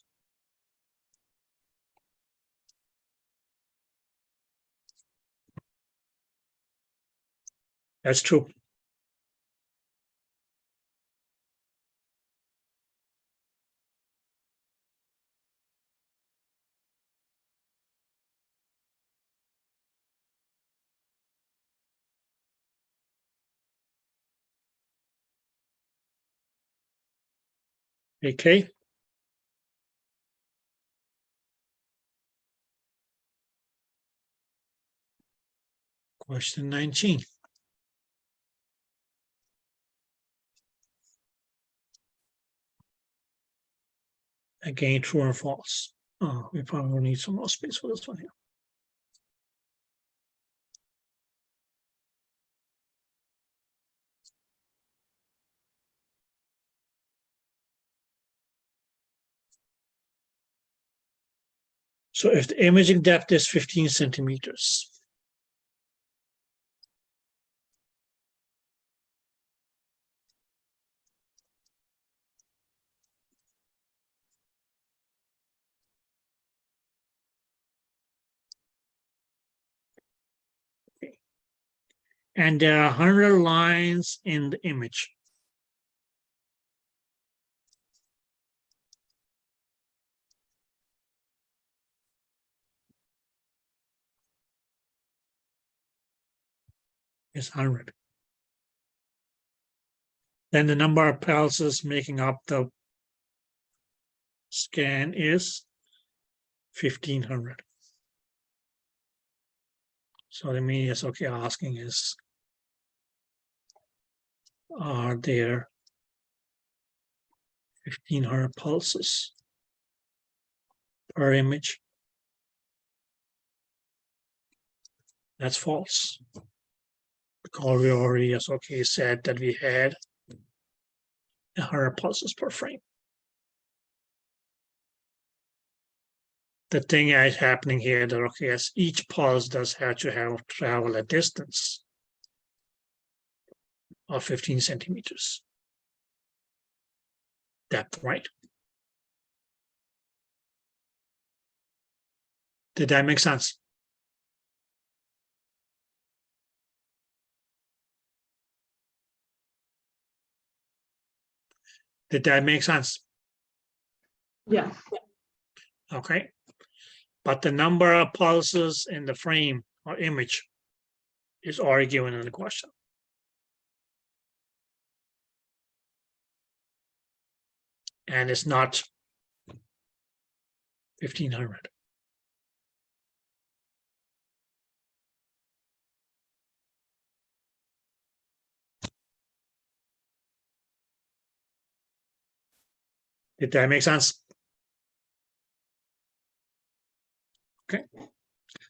That's true. Okay. Question 19. Again, true or false. Oh, we probably need some more space for this one here. So if the imaging depth is 15 centimeters, and there are 100 lines in the image, it's 100. Then the number of pulses making up the scan is 1500. So the mean is okay asking is, are there 1500 pulses per image? That's false. Because we already as okay said that we had 100 pulses per frame. The thing is happening here that okay, as each pulse does have to have travel a distance of 15 centimeters. Depth, right? Did that make sense? Did that make sense? Yes. Okay. But the number of pulses in the frame or image is already given in the question. And it's not 1500. Did that make sense? Okay.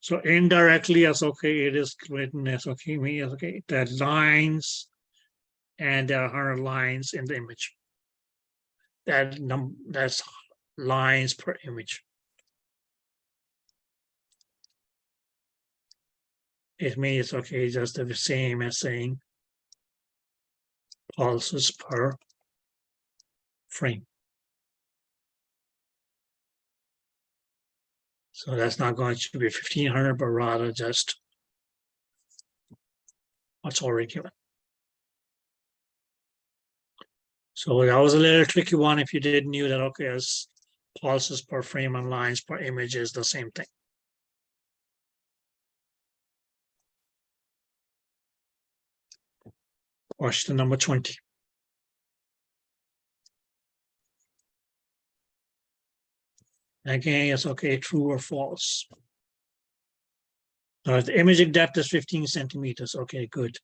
So indirectly as okay, it is written as okay, me as okay, that lines and there are 100 lines in the image. That's lines per image. It means okay, just the same as saying pulses per frame. So that's not going to be 1500, but rather just what's already given. So that was a little tricky one if you didn't knew that, okay, as pulses per frame and lines per image is the same thing. Question number 20. Again, it's okay, true or false. The imaging depth is 15 centimeters. Okay, good.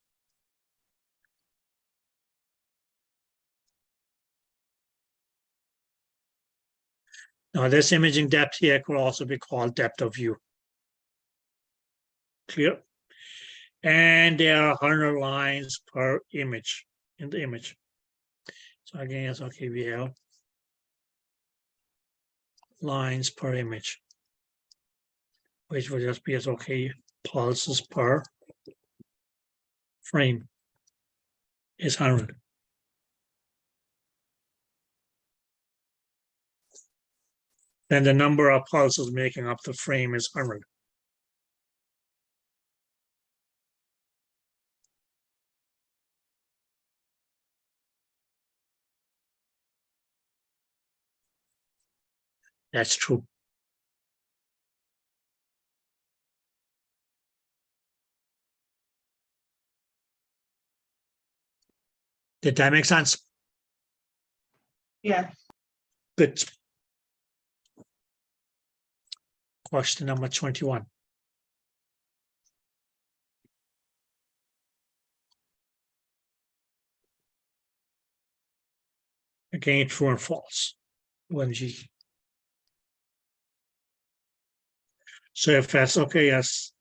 Now, this imaging depth here could also be called depth of view. Clear? And there are 100 lines per image in the image. So again, it's okay, we have lines per image, which will just be as okay, pulses per frame is 100. Then the number of pulses making up the frame is 100. That's true. Did that make sense? Yes. Good. Question number 21. Again, true and false. 1G. So if that's okay, yes.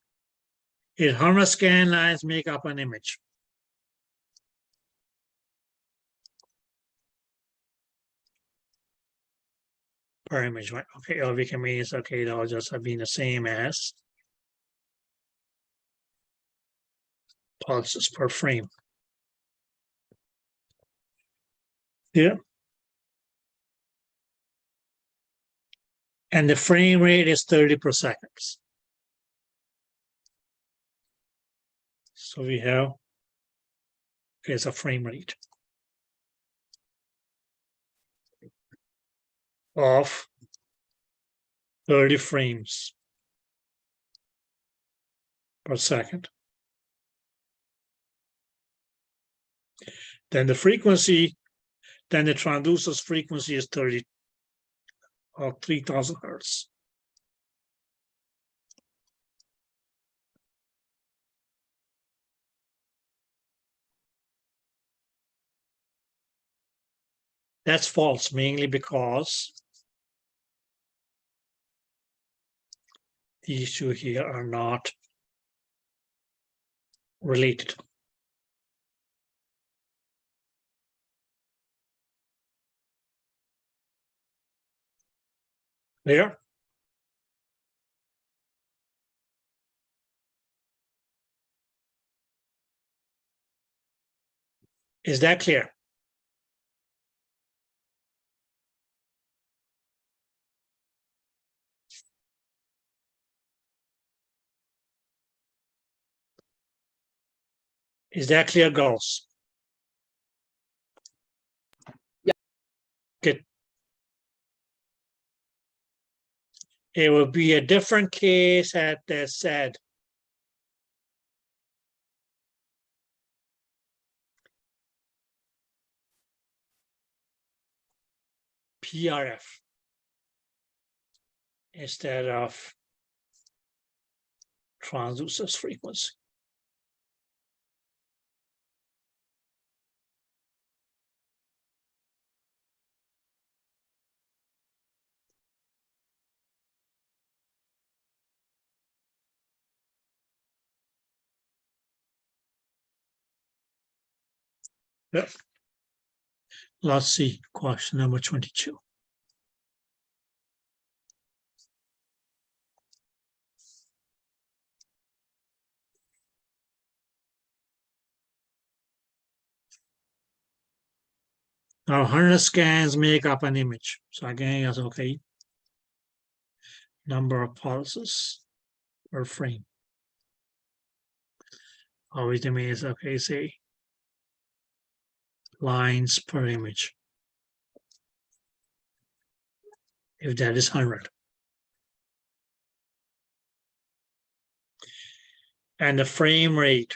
If 100 scan lines make up an image. Per image, right? Okay, LV means okay, that'll just have been the same as pulses per frame. Yeah. And the frame rate is 30 per second. So we have, here's a frame rate of 30 frames per second. Then the frequency, then the transducer's frequency is 30 or 3000 hertz. That's false, mainly because these two here are not related. There. Is that clear? Is that clear, girls? Yeah. Good. It will be a different case at the said. PRF instead of transducer's frequency. Yep. Let's see, question number 22. Now 100 scans make up an image. So again, that's okay. number of pulses per frame. Always the means, okay, say lines per image. If that is 100. And the frame rate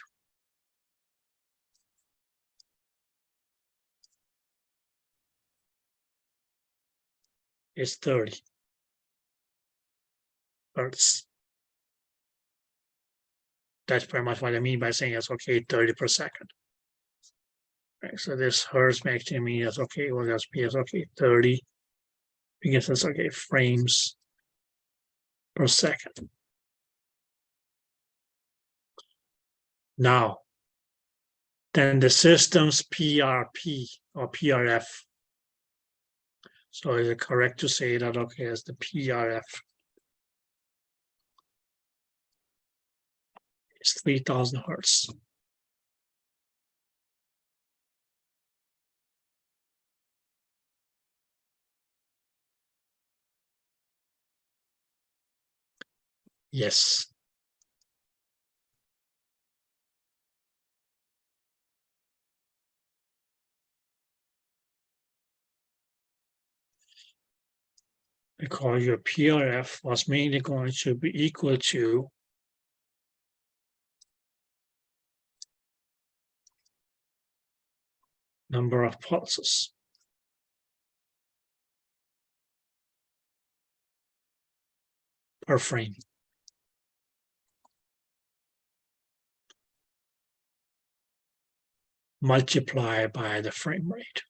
is 30 hertz. That's pretty much what I mean by saying it's okay, 30 per second. Right, so this hertz makes to me that's okay, well that's P is okay, 30, because it's okay, frames per second. Now, then the system's PRP or PRF. So is it correct to say that, okay, as the PRF is 3000 hertz? Yes. Because your PRF was mainly going to be equal to number of pulses per frame. Multiplied by the frame rate.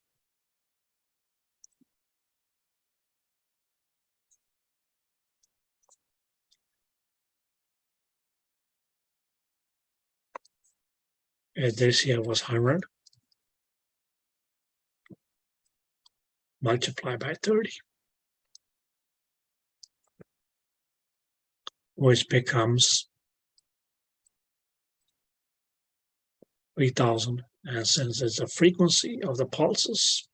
And this here was 100. Multiplied by 30. Which becomes 3000. And since it's a frequency of the pulses,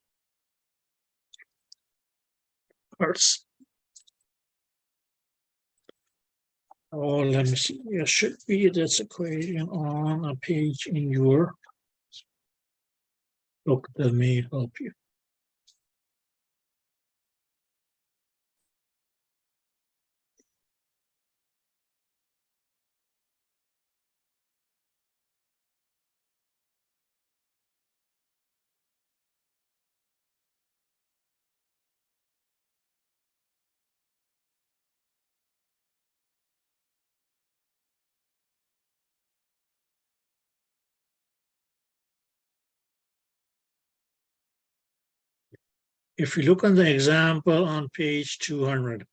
hertz. Oh, let me see. There should be this equation on a page in your book that may help you. If you look on the example on page 200,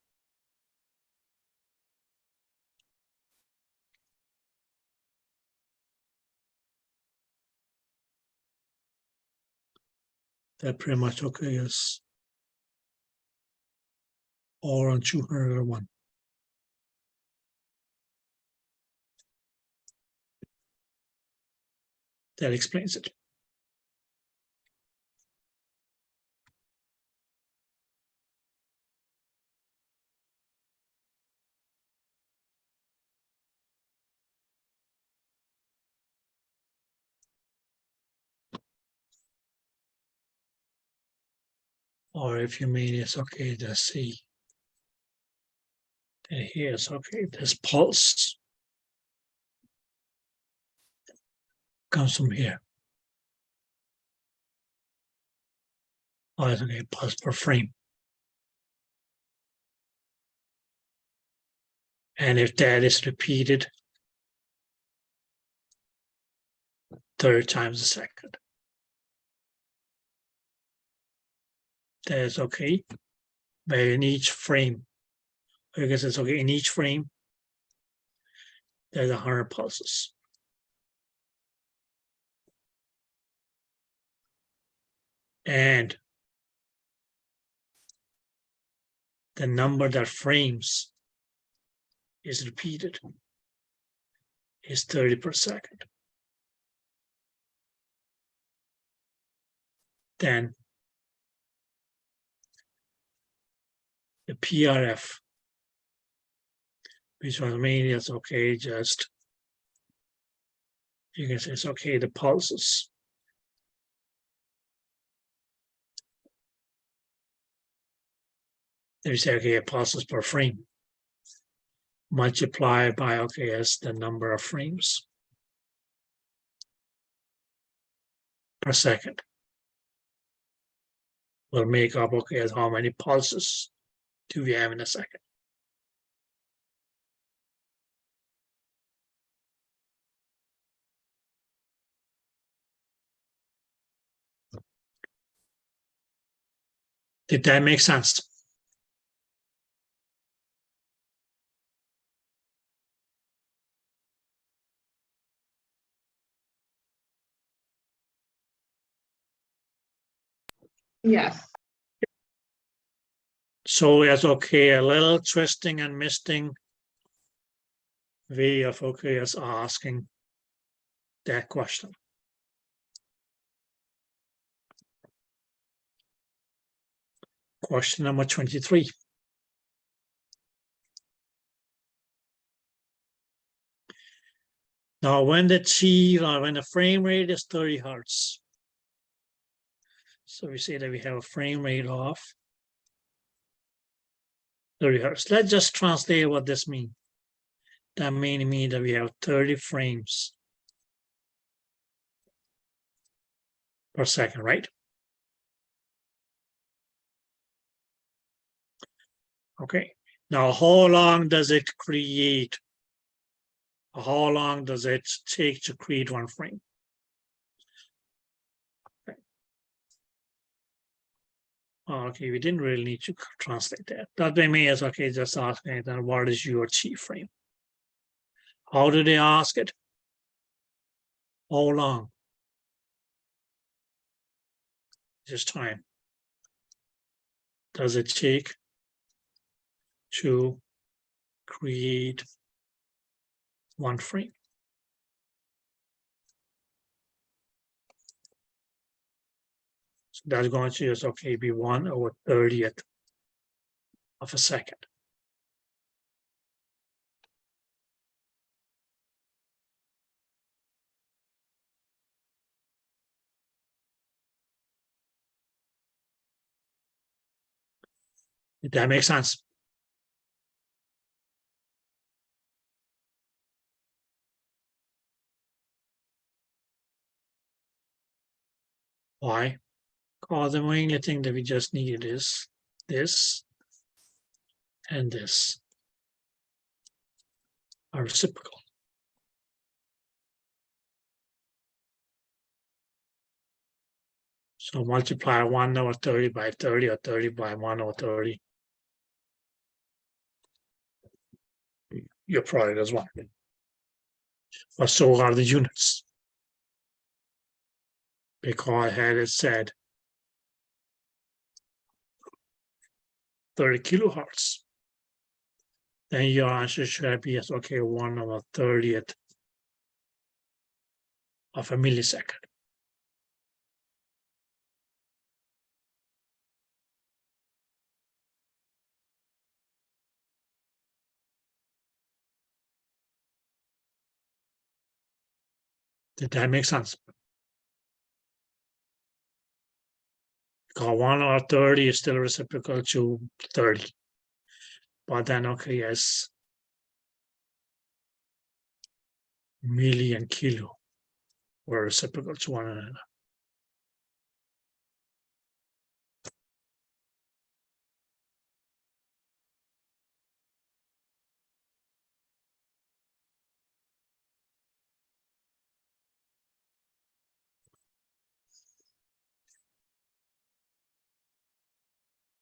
that pretty much okay is all on 201. That explains it. Or if you mean it's okay to see, then here's okay, this pulse comes from here. Oh, it's okay, pulse per frame. And if that is repeated 30 times a second, that is okay. But in each frame, I guess it's okay, in each frame, there's 100 pulses. And the number that frames is repeated is 30 per second. Then the PRF which was mean it's okay, just you can say it's okay, the pulses. If you say okay, pulses per frame, multiply by okay as the number of frames per second. Will make up okay as how many pulses do we have in a second. Did that make sense? Yes. So it's okay, a little twisting and misting way of okay as asking that question. Question number 23. Now, when the frame rate is 30 hertz, so we say that we have a frame rate of 30 hertz. Let's just translate what this means. That means that we have 30 frames per second, right? Okay. Now, how long does it create? How long does it take to create one frame? Okay, we didn't really need to translate that. That may mean is okay, just asking then what is your chief frame? How do they ask it? How long? Just time. Does it take to create one frame? So that's going to just okay be 1/30th of a second. Did that make sense? Why? Because the only thing that we just needed is this and this are reciprocal. So multiply 1/30 by 30 or 30 by 1/30. Your product is 1. But so are the units. Because had it said 30 kilohertz, then your answer should be yes, okay, 1/30th of a millisecond. Did that make sense? Because 1/30 is still reciprocal to 30. But then, okay, yes, milli and kilo were reciprocal to one another.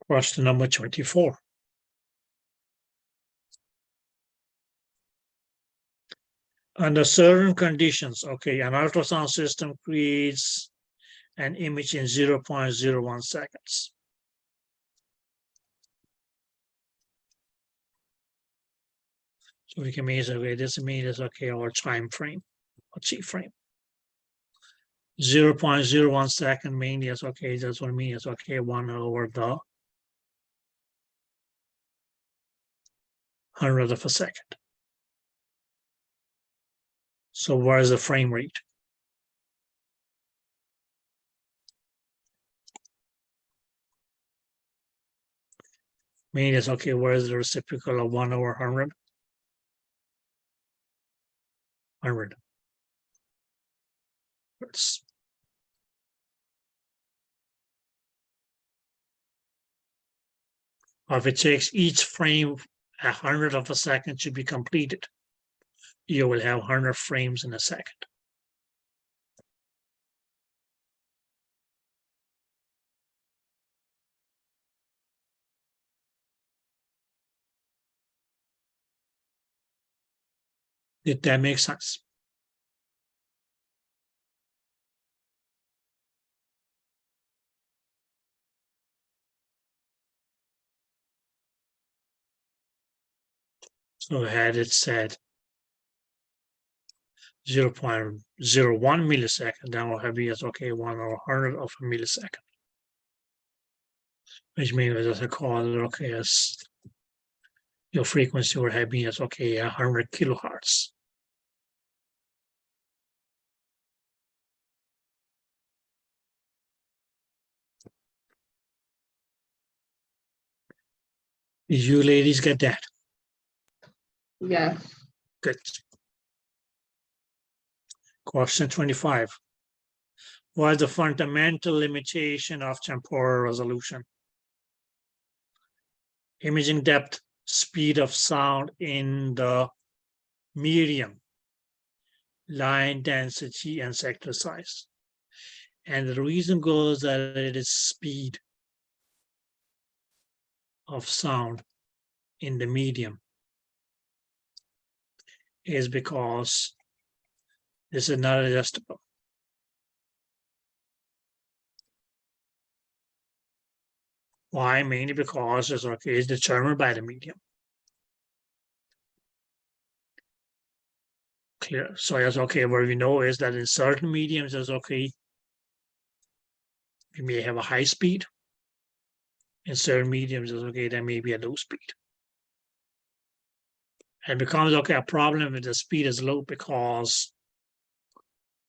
Question number 24. Under certain conditions, okay, an ultrasound system creates an image in 0.01 seconds. So we can measure, okay, this means okay, our time frame, or chief frame. 0.01 second means yes, okay, that's what it means, okay, 1/100th of a second. So where is the frame rate? Mean is okay, where is the reciprocal of 1/100? 100. If it takes each frame 100 of a second to be completed, you will have 100 frames in a second. Did that make sense? So had it said 0.01 millisecond, then we'll have as okay 1/100 of a millisecond. Which means as I call it okay as your frequency will have as okay 100 kilohertz. Did you ladies get that? Yes. Good. Question 25. What is the fundamental limitation of temporal resolution? Imaging depth, speed of sound in the medium, line density, and sector size. And the reason goes that it is speed of sound in the medium is because this is not adjustable. Why? Mainly because it's determined by the medium. Clear. So that's okay. What we know is that in certain mediums, it's okay. You may have a high speed. In certain mediums, it's okay. There may be a low speed. And it becomes okay a problem if the speed is low because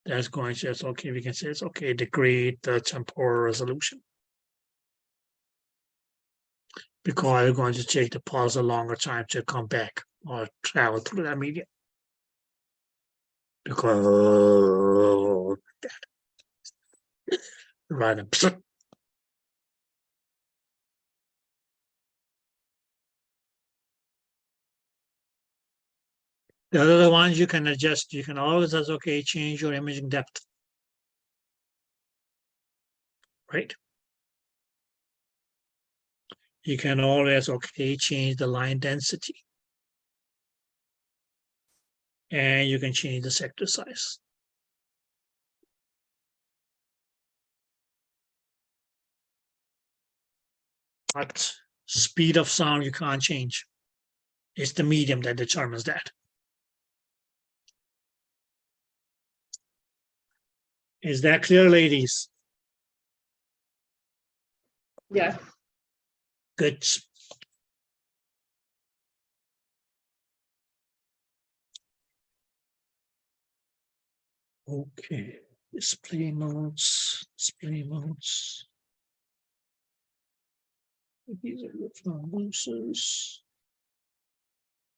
that's going to, it's okay. We can say it's okay, degrade the temporal resolution. Because it's going to take the pulse a longer time to come back or travel through that medium. Because right. The other ones you can adjust. You can always, that's okay, change your imaging depth. Right? You can always, okay, change the line density. And you can change the sector size. But speed of sound you can't change. It's the medium that determines that. Is that clear, ladies? Yes. Good. Okay, display modes, display modes. These are your transducers.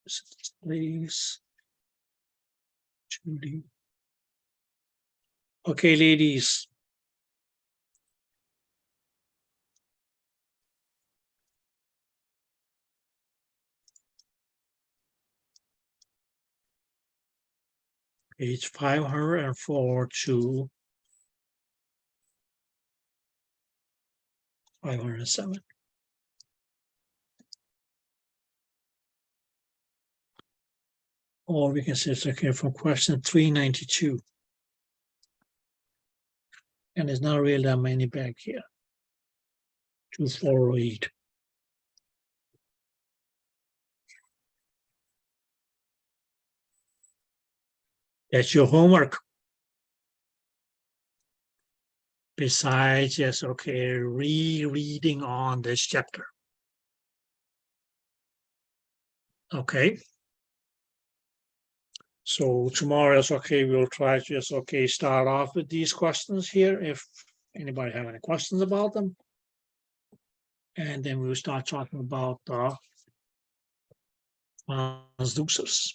Displays. 2D. Okay, ladies. Page 504 to 507. Or we can say it's okay from question 392. And there's not really that many back here. 2408. That's your homework. Besides, yes, okay, rereading on this chapter. Okay. So tomorrow is okay. We'll try to just start off with these questions here. If anybody have any questions about them, and then we'll start talking about transducers.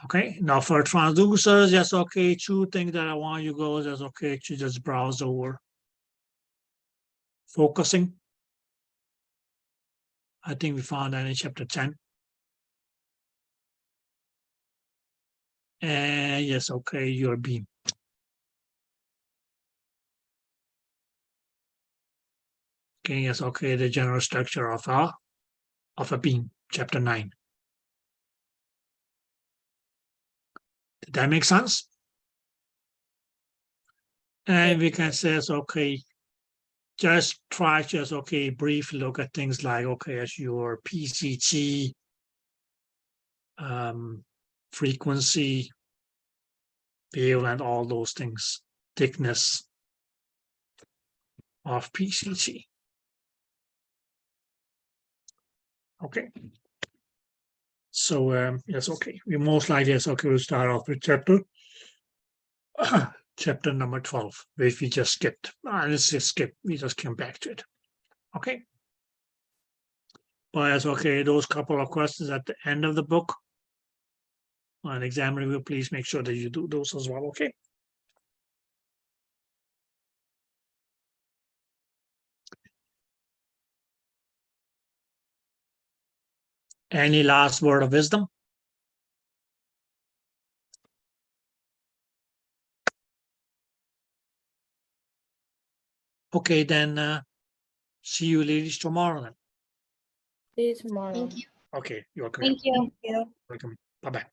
Okay, now for transducers, that's okay. Two things that I want you guys, that's okay to just browse over. Focusing. I think we found that in chapter 10. And yes, okay, your beam. Okay, yes, okay, the general structure of a beam, chapter 9. Did that make sense? And we can say, okay, just try to, briefly look at things like, as your PCT, frequency, wavelength, all those things, thickness of PCT. Okay. So, yes, okay. We most likely, yes, okay, we'll start off with chapter number 12, which we just skipped. Let's just skip. We just came back to it. Okay. But yes, okay, those couple of questions at the end of the book. An examiner will please make sure that you do those as well. Okay. Any last word of wisdom? Okay, then see you ladies tomorrow then. See you tomorrow. Thank you. Okay, you're welcome. Thank you. Welcome. Bye-bye.